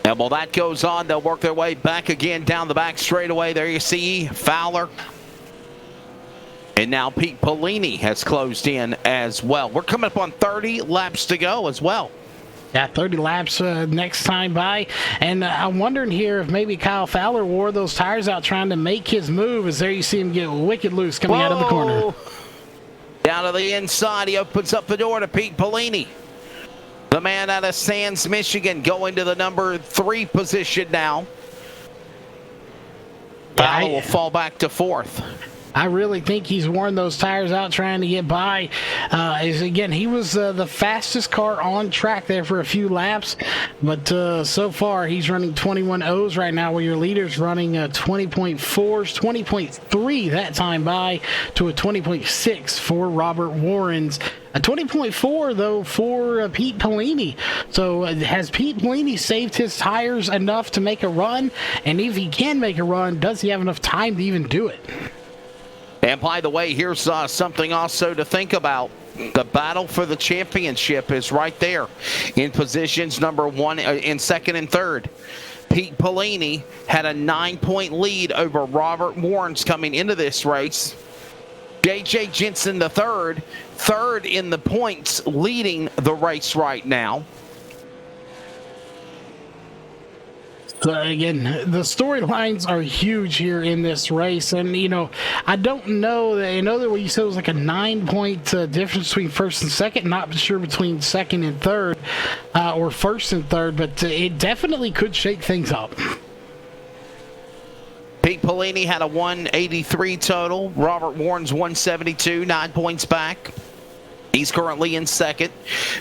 And while that goes on, they'll work their way back again down the back straightaway. There you see Fowler. And now Pete Pellini has closed in as well. We're coming up on 30 laps to go as well. Yeah, 30 laps next time by. And I'm wondering here if maybe Kyle Fowler wore those tires out trying to make his move, as there you see him get wicked loose coming out of the corner. Down to the inside, he opens up the door to Pete Pellini. The man out of Sands, Michigan, going to the number 3 position now. Fowler will fall back to 4th. I really think he's worn those tires out trying to get by. Again, he was the fastest car on track there for a few laps, but so far he's running 21.0s right now, where your leader's running 20.4s, 20.3 that time by to a 20.6 for Robert Warren's. A 20.4, though, for Pete Pellini. So has Pete Pellini saved his tires enough to make a run? And if he can make a run, does he have enough time to even do it? And by the way, here's something also to think about. The battle for the championship is right there in positions number 1 in 2nd and 3rd. Pete Pellini had a 9-point lead over Robert Warren's coming into this race. J.J. Jensen the third in the points, leading the race right now. So again, the storylines are huge here in this race, and I don't know. I know that what you said was like a 9-point difference between 1st and 2nd. Not sure between 2nd and 3rd, or 1st and 3rd, but it definitely could shake things up. Pete Pellini had a 183 total. Robert Warren's 172, 9 points back. He's currently in 2nd.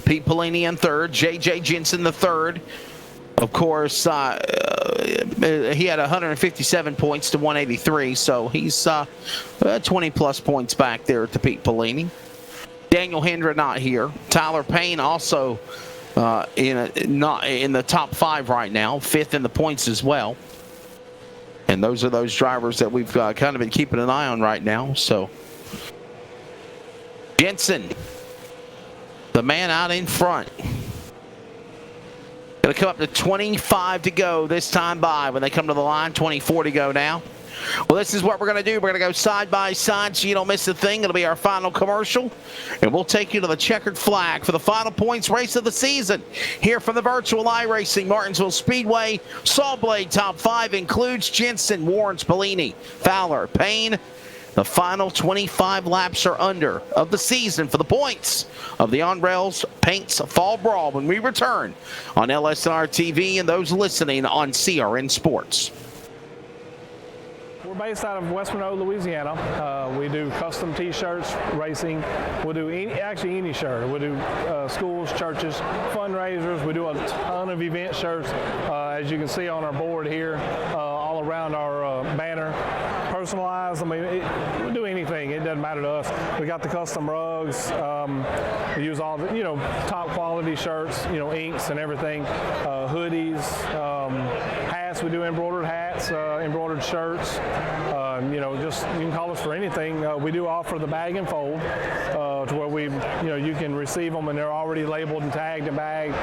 Pete Pellini in 3rd. J.J. Jensen the 3rd. Of course, he had 157 points to 183, so he's 20-plus points back there to Pete Pellini. Daniel Hendra not here. Tyler Payne also not in the top 5 right now, 5th in the points as well. And those are those drivers that we've kind of been keeping an eye on right now. So Jensen the man out in front. Going to come up to 25 to go this time by when they come to the line. 24 to go now. Well, this is what we're going to do. We're going to go side by side so you don't miss a thing. It'll be our final commercial, and we'll take you to the checkered flag for the final points race of the season. Here from the virtual iRacing Martinsville Speedway, Saw Blade top 5 includes Jensen, Warrens, Bellini, Fowler, Payne. The final 25 laps are under of the season for the points of the On Rails Paints Fall Brawl when we return on LSR TV and those listening on CRN Sports. We're based out of West Monroe, Louisiana. We do custom T-shirts, racing. We'll do any shirt. We'll do schools, churches, fundraisers. We do a ton of event shirts, as you can see on our board here, all around our banner. Personalized. I mean, we do anything. It doesn't matter to us. We got the custom rugs. We use all the, top quality shirts, inks and everything. Hoodies, hats. We do embroidered hats, embroidered shirts. Just you can call us for anything. We do offer the bag and fold, to where you can receive them and they're already labeled and tagged and bagged,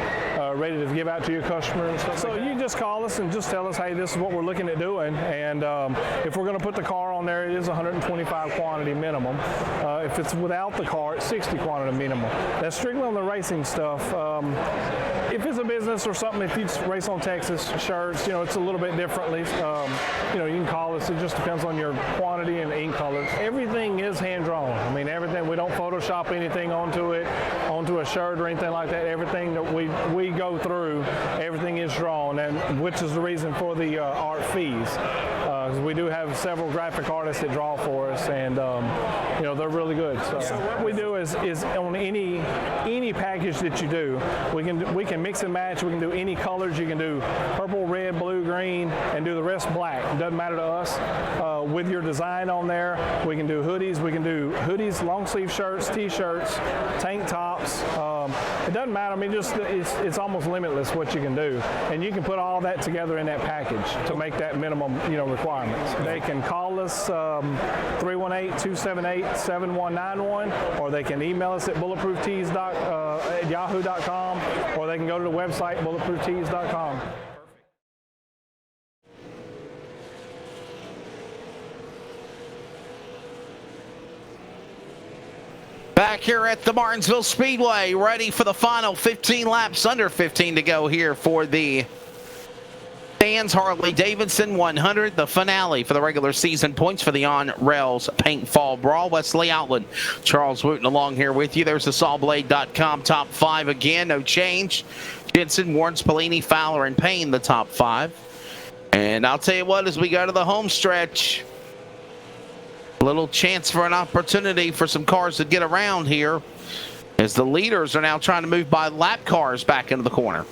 ready to give out to your customer and stuff. So you can just call us and just tell us, hey, this is what we're looking at doing, and if we're going to put the car on there, it is 125 quantity minimum. If it's without the car, it's 60 quantity minimum. That's strictly on the racing stuff. If it's a business or something, if you race on Texas shirts, it's a little bit differently. You can call us. It just depends on your quantity and ink colors. Everything is hand drawn. I mean, everything. We don't Photoshop anything onto a shirt or anything like that. Everything that we go through, everything is drawn, and which is the reason for the art fees. We do have several graphic artists that draw for us, and they're really good. So what we do is on any package that you do, we can mix and match. We can do any colors. You can do purple, red, blue, green, and do the rest black. It doesn't matter to us. With your design on there, we can do hoodies. We can do hoodies, long sleeve shirts, t-shirts, tank tops. It doesn't matter. I mean, it's almost limitless what you can do, and you can put all that together in that package to make that minimum requirements. They can call us 318-278-7191, or they can email us at bulletprooftees at yahoo.com, or they can go to the website bulletprooftees.com. Back here at the Martinsville Speedway, ready for the final 15 laps, under 15 to go here for the Stan's Harley-Davidson 100, the finale for the regular season points for the On Rails Paint Fall Brawl. Wesley Outland, Charles Wooten along here with you. There's the sawblade.com top 5 again, no change. Jensen, Warrens, Bellini, Fowler, and Payne, the top 5. And I'll tell you what, as we go to the home stretch, a little chance for an opportunity for some cars to get around here, as the leaders are now trying to move by lap cars back into the corner.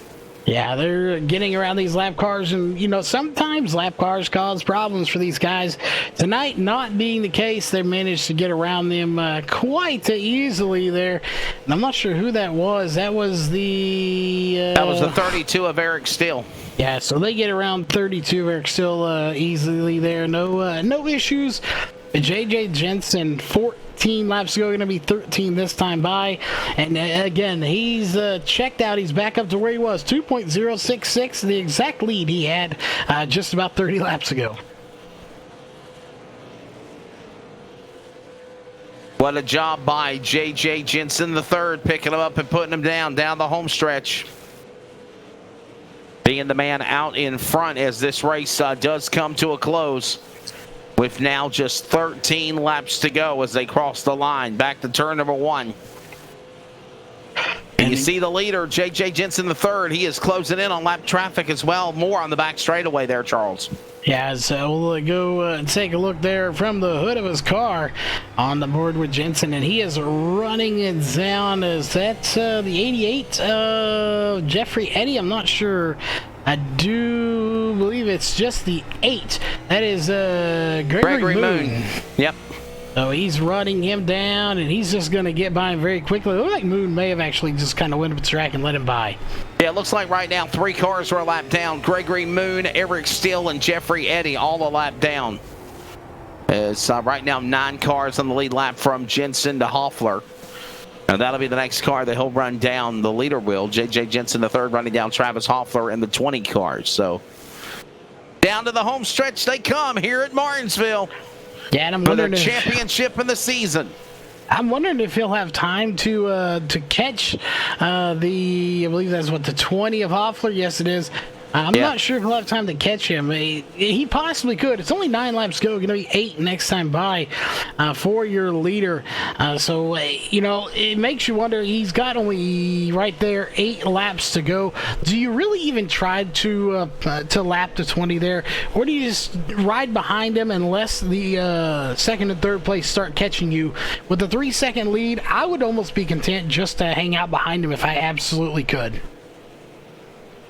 Yeah, they're getting around these lap cars, and sometimes lap cars cause problems for these guys. Tonight not being the case, they managed to get around them quite easily there. And I'm not sure who that was. That was the 32 of Eric Steele. Yeah, so they get around 32 of Eric Steele easily there. No issues. JJ Jensen, 14 laps ago, going to be 13 this time by. And again, he's checked out. He's back up to where he was, 2.066, the exact lead he had just about 30 laps ago. What a job by JJ Jensen III, picking him up and putting him down the home stretch. Being the man out in front as this race does come to a close, with now just 13 laps to go as they cross the line back to turn number 1. And you see the leader, JJ Jensen III, he is closing in on lap traffic as well. More on the back straightaway there, Charles. Yeah, so we'll go take a look there from the hood of his car on the board with Jensen, and he is running it down. Is that the 88 of Jeffrey Eddy? I'm not sure. I do believe it's just the 8. That is Gregory Moon. Yep. So he's running him down, and he's just going to get by him very quickly. It looks like Moon may have actually just kind of went up the track and let him by. Yeah, it looks like right now 3 cars are a lap down. Gregory Moon, Eric Steele, and Jeffrey Eddy all a lap down. It's right now 9 cars on the lead lap from Jensen to Hoffler. And that'll be the next car that he'll run down. The leader will. J.J. Jensen the third running down Travis Hoffler in the 20 cars. So down to the home stretch they come here at Martinsville. Yeah, and I'm for their wondering championship in the season. I'm wondering if he'll have time to catch I believe that's the 20 of Hoffler. Yes, it is. I'm not sure if he'll have time to catch him. He possibly could. It's only 9 laps to go. Going to be 8 next time by for your leader. So, it makes you wonder. He's got only right there 8 laps to go. Do you really even try to lap the 20 there? Or do you just ride behind him unless the second and third place start catching you? With the 3-second lead, I would almost be content just to hang out behind him if I absolutely could.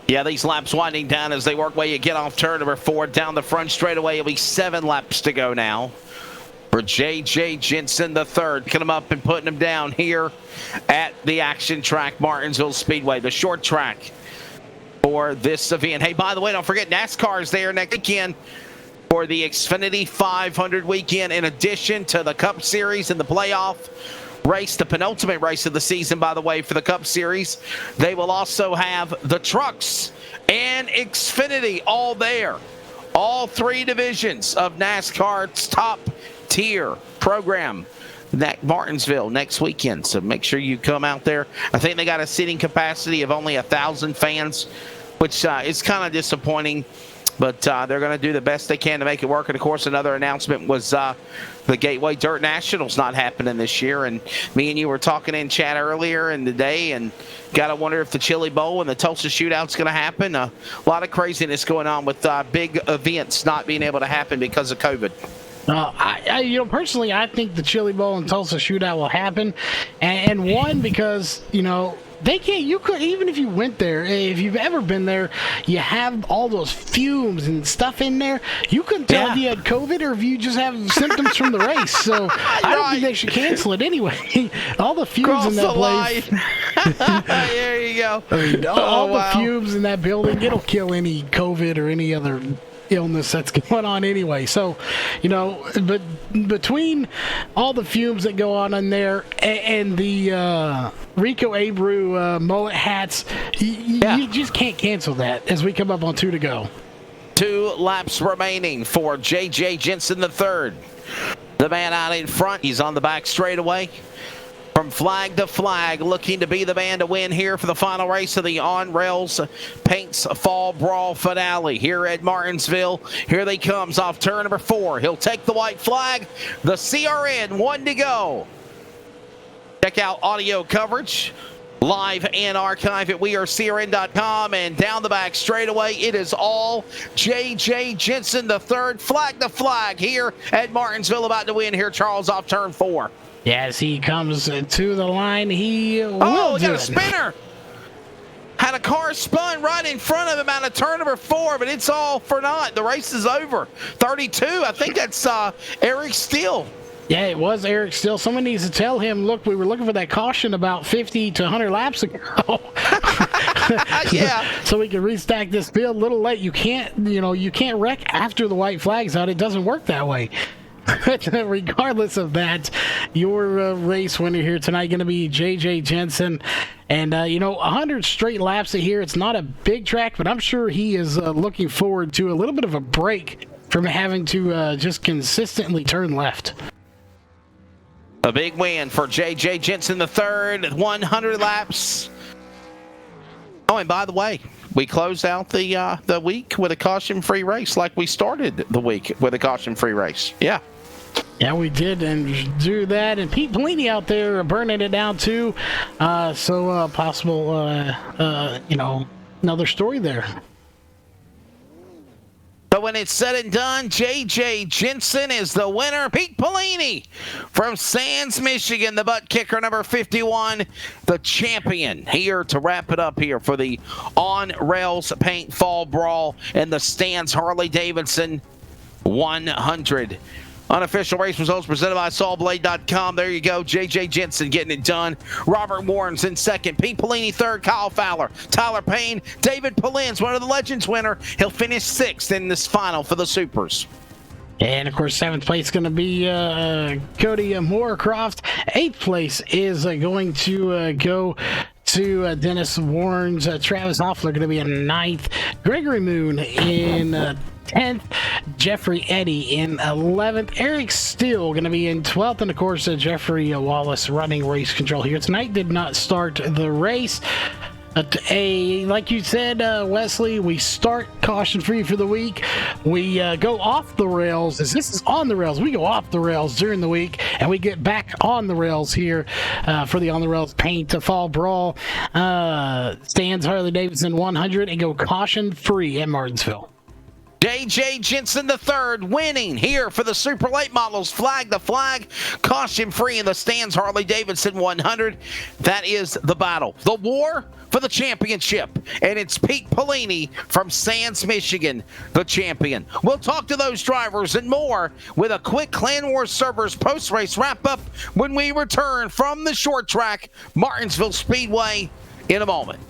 Yeah, these laps winding down as they work way you get off turn number 4 down the front straightaway. It'll be 7 laps to go now for J.J. Jensen the third. Picking him up and putting him down here at the action track, Martinsville Speedway, the short track for this event. Hey, by the way, don't forget NASCAR is there next weekend for the Xfinity 500 weekend, in addition to the Cup Series and the playoff race, the penultimate race of the season, by the way, for the Cup Series. They will also have the trucks and Xfinity all there. All 3 divisions of NASCAR's top tier program at Martinsville next weekend. So make sure you come out there. I think they got a seating capacity of only 1,000 fans, which is kind of disappointing. But they're going to do the best they can to make it work. And, of course, another announcement was the Gateway Dirt Nationals not happening this year. And me and you were talking in chat earlier in the day, and got to wonder if the Chili Bowl and the Tulsa Shootout's going to happen. A lot of craziness going on with big events not being able to happen because of COVID. Personally, I think the Chili Bowl and Tulsa Shootout will happen. And one, because, they can't, you could, even if you went there, if you've ever been there, you have all those fumes and stuff in there. You couldn't tell if you had COVID or if you just have symptoms from the race. So I don't think they should cancel it anyway. All the fumes in that place. There you go. All the fumes in that building, it'll kill any COVID or any other illness that's going on anyway. So, but between all the fumes that go on in there and the Rico Abreu mullet hats, you just can't cancel that as we come up on 2 to go. 2 laps remaining for J.J. Jensen III. The man out in front, he's on the back straightaway. From flag to flag, looking to be the man to win here for the final race of the On Rails Paints Fall Brawl finale here at Martinsville. Here they comes off turn number 4. He'll take the white flag. The CRN, 1 to go. Check out audio coverage, live and archive at wearecrn.com, and down the back straightaway, it is all J.J. Jensen III, flag to flag here at Martinsville, about to win here, Charles, off turn 4. As he comes to the line, he will got a spinner. Had a car spun right in front of him out of turn number 4, but it's all for naught. The race is over. 32, I think that's Eric Steele. Yeah, it was Eric Steele. Someone needs to tell him, look, we were looking for that caution about 50 to 100 laps ago. So we can restack this field. A little late. You can't wreck after the white flag's out. It doesn't work that way. Regardless of that, your race winner here tonight going to be J.J. Jensen. And, 100 straight laps here. It's not a big track, but I'm sure he is looking forward to a little bit of a break from having to just consistently turn left. A big win for J.J. Jensen III, 100 laps. Oh, and by the way, we closed out the week with a caution-free race like we started the week with a caution-free race. Yeah. Yeah, we did and do that. And Pete Bellini out there burning it down too. So possible, another story there. But when it's said and done, J.J. Jensen is the winner. Pete Bellini from Sands, Michigan, the butt kicker number 51, the champion here to wrap it up here for the On Rails Paint Fall Brawl and the Stans Harley-Davidson 100. Unofficial race results presented by SawBlade.com. There you go. J.J. Jensen getting it done. Robert Warren's in second. Pete Bellini third. Kyle Fowler. Tyler Payne. David Polins, one of the Legends winner. He'll finish 6th in this final for the Supers. And of course, 7th place is going to be Cody Moorcroft. 8th place is going to go to Dennis Warren's. Travis Hoffler going to be in 9th. Gregory Moon in 10th. Jeffrey Eddy in 11th. Eric Steele going to be in 12th. And of course, Jeffrey Wallace running race control here tonight. Did not start the race. Like you said, Wesley, we start caution free for the week. We go off the rails. As this is on the rails, we go off the rails during the week, and we get back on the rails here for the On the Rails Paint to Fall Brawl. Stands Harley Davidson 100 and go caution free at Martinsville. JJ Jensen III winning here for the Super Late Models Flag to Flag, caution free in the Stands Harley Davidson 100. That is the battle, the war for the championship, and it's Pete Pelini from Sands, Michigan, the champion. We'll talk to those drivers and more with a quick Clan Wars Servers post-race wrap-up when we return from the short track, Martinsville Speedway, in a moment.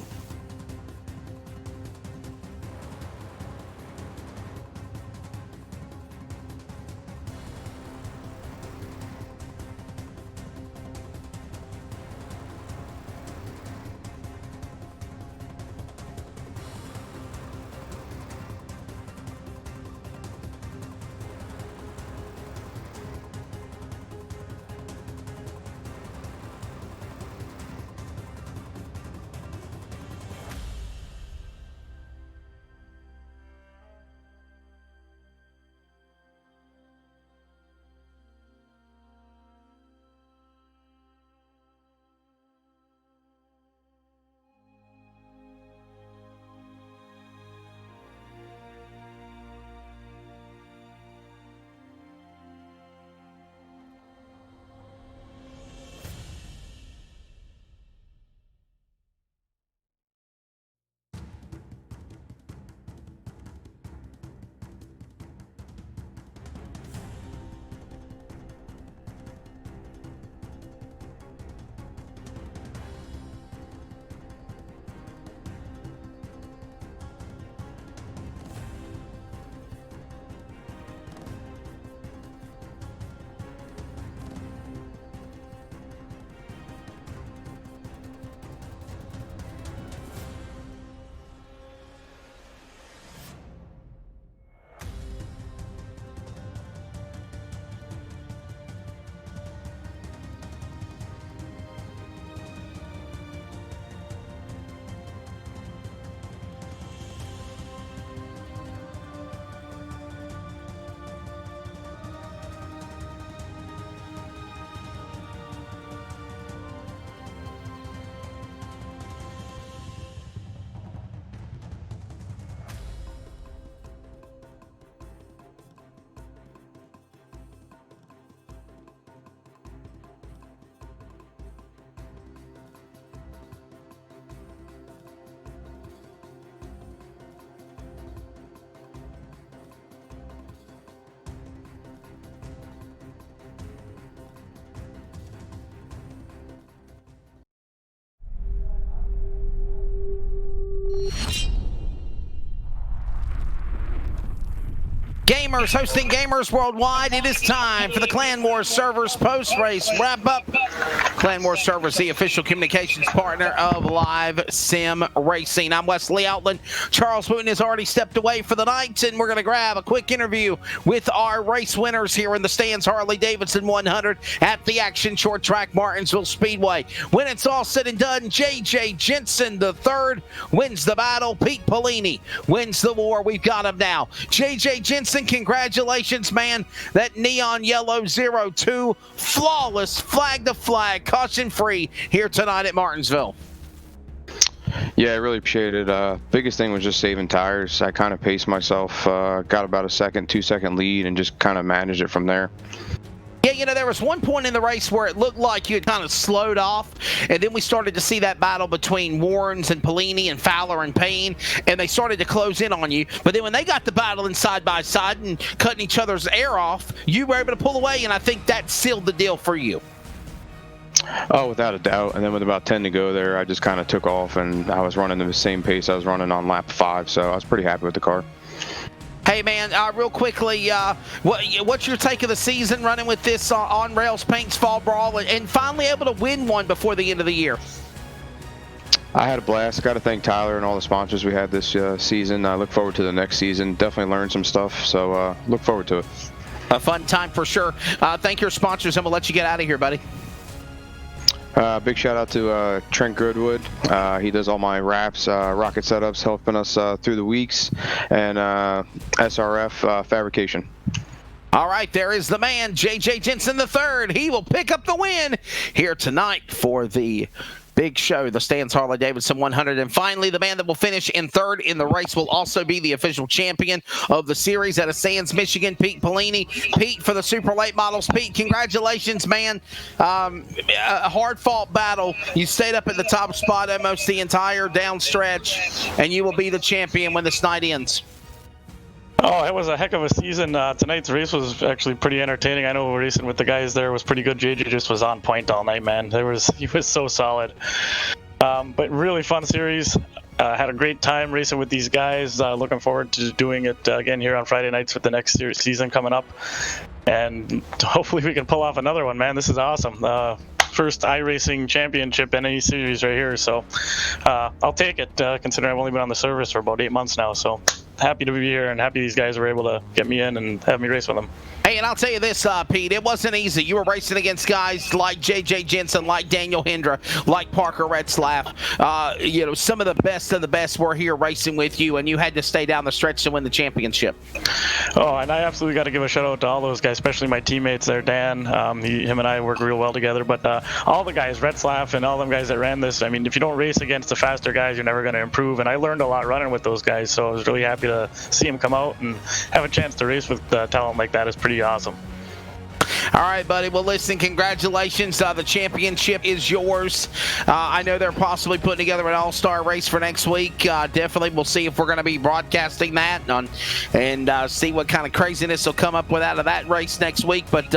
Gamers hosting gamers worldwide, it is time for the Clan Wars Servers post-race wrap-up. Clan Wars Servers, the official communications partner of Live Sim Racing. I'm Wesley Outland. Charles Wooten has already stepped away for the night, and we're going to grab a quick interview with our race winners here in the Stands Harley Davidson 100 at the Action Short Track Martinsville Speedway. When it's all said and done, JJ Jensen III wins the battle. Pete Pelini wins the war. We've got him now. JJ Jensen, congratulations, man. That neon yellow 02, flawless flag to flag, caution free here tonight at Martinsville. Yeah, I really appreciate it. Biggest thing was just saving tires. I kind of paced myself, got about a 2-second lead, and just kind of managed it from there. Yeah, you know, there was one point in the race where it looked like you had kind of slowed off, and then we started to see that battle between Warrens and Pelini and Fowler and Payne, and they started to close in on you. But then when they got the battle in side by side and cutting each other's air off, you were able to pull away, and I think that sealed the deal for you. Oh, without a doubt. And then with about 10 to go there, I just kind of took off, and I was running the same pace I was running on lap 5, so I was pretty happy with the car. Hey, Hey, man, real quickly, what's your take of the season running with this On Rails Paints Fall Brawl and finally able to win one before the end of the year? I had a blast. Got to thank Tyler and all the sponsors we had this season. I look forward to the next season. Definitely learned some stuff, so look forward to it. A fun time for sure. Thank your sponsors, and we'll let you get out of here, buddy. Big shout out to Trent Goodwood. He does all my wraps, rocket setups, helping us through the weeks, and SRF Fabrication. All right, there is the man, J.J. Jensen III. He will pick up the win here tonight for the big show, the Stans Harley-Davidson 100. And finally, the man that will finish in third in the race will also be the official champion of the series out of Sands, Michigan, Pete Pelini. Pete, for the super late models. Pete, congratulations, man. A hard-fought battle. You stayed up at the top spot almost the entire down stretch, and you will be the champion when this night ends. Oh, it was a heck of a season. Tonight's race was actually pretty entertaining. I know racing with the guys there was pretty good. JJ just was on point all night, man. He was so solid. But really fun series. Had a great time racing with these guys. Looking forward to doing it again here on Friday nights with the next season coming up. And hopefully we can pull off another one, man. This is awesome. First iRacing championship in any series right here. So I'll take it, considering I've only been on the service for about 8 months now. So happy to be here and happy these guys were able to get me in and have me race with them. Hey, and I'll tell you this, Pete, it wasn't easy. You were racing against guys like J.J. Jensen, like Daniel Hendra, like Parker Retzlaff. Some of the best were here racing with you, and you had to stay down the stretch to win the championship. Oh, and I absolutely got to give a shout out to all those guys, especially my teammates there, Dan. Him and I work real well together. But all the guys, Retzlaff and all them guys that ran this, I mean, if you don't race against the faster guys, you're never going to improve. And I learned a lot running with those guys, so I was really happy to see them come out and have a chance to race with talent like that. Is pretty awesome. All right, buddy. Well, listen, congratulations. The championship is yours. I know they're possibly putting together an all-star race for next week. Definitely, we'll see if we're going to be broadcasting that and see what kind of craziness will come up with out of that race next week. But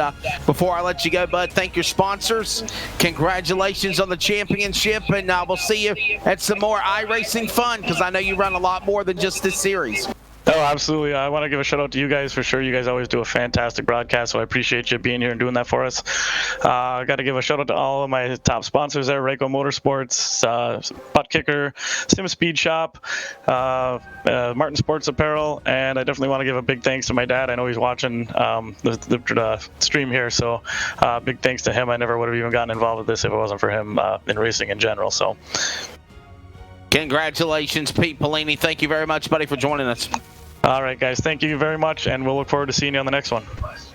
before I let you go, bud, thank your sponsors. Congratulations on the championship, and we'll see you at some more iRacing fun, because I know you run a lot more than just this series. Oh, absolutely. I want to give a shout out to you guys for sure. You guys always do a fantastic broadcast, so I appreciate you being here and doing that for us. I got to give a shout out to all of my top sponsors there: Rayco Motorsports, Butt Kicker, Sim Speed Shop, Martin Sports Apparel, and I definitely want to give a big thanks to my dad. I know he's watching the stream here, so big thanks to him. I never would have even gotten involved with this if it wasn't for him in racing in general. So, congratulations, Pete Pelini. Thank you very much, buddy, for joining us. All right, guys. Thank you very much, and we'll look forward to seeing you on the next one.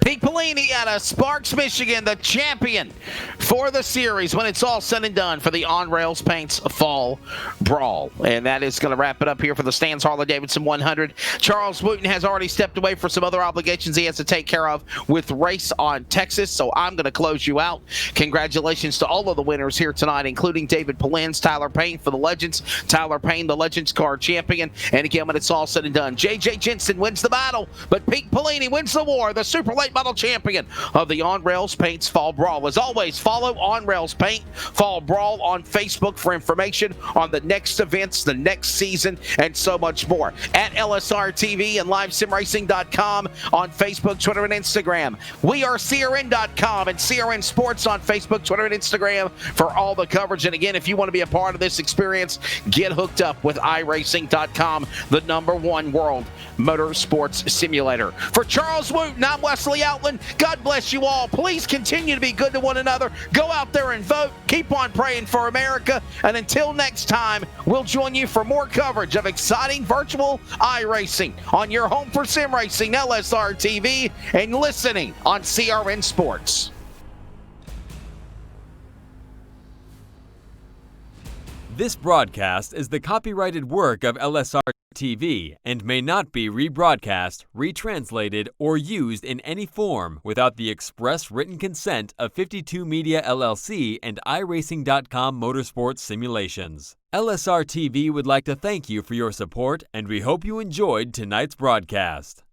Pete Pelini out of Sparks, Michigan, the champion for the series when it's all said and done for the On Rails Paints Fall Brawl. And that is going to wrap it up here for the Stans Harley-Davidson 100. Charles Wooten has already stepped away for some other obligations he has to take care of with Race on Texas, so I'm going to close you out. Congratulations to all of the winners here tonight, including David Polins, Tyler Payne for the Legends, Tyler Payne, the Legends car champion. And again, when it's all said and done, J.J. Jensen wins the battle, but Pete Pelini wins the war, the super late model champion of the On Rails Paints Fall Brawl. As always, follow On Rails Paint Fall Brawl on Facebook for information on the next events, the next season, and so much more. At LSR TV and LiveSimRacing.com on Facebook, Twitter, and Instagram. We are CRN.com and CRN Sports on Facebook, Twitter, and Instagram for all the coverage. And again, if you want to be a part of this experience, get hooked up with iRacing.com, the #1 world motorsports simulator. For Charles Wooten, I'm Wesley Outland. God bless you all. Please continue to be good to one another. Go out there and vote. Keep on praying for America. And until next time, we'll join you for more coverage of exciting virtual iRacing on your home for sim racing, LSR TV, and listening on CRN Sports. This broadcast is the copyrighted work of LSR TV and may not be rebroadcast, retranslated, or used in any form without the express written consent of 52 Media LLC and iRacing.com Motorsports Simulations. LSR TV would like to thank you for your support, and we hope you enjoyed tonight's broadcast.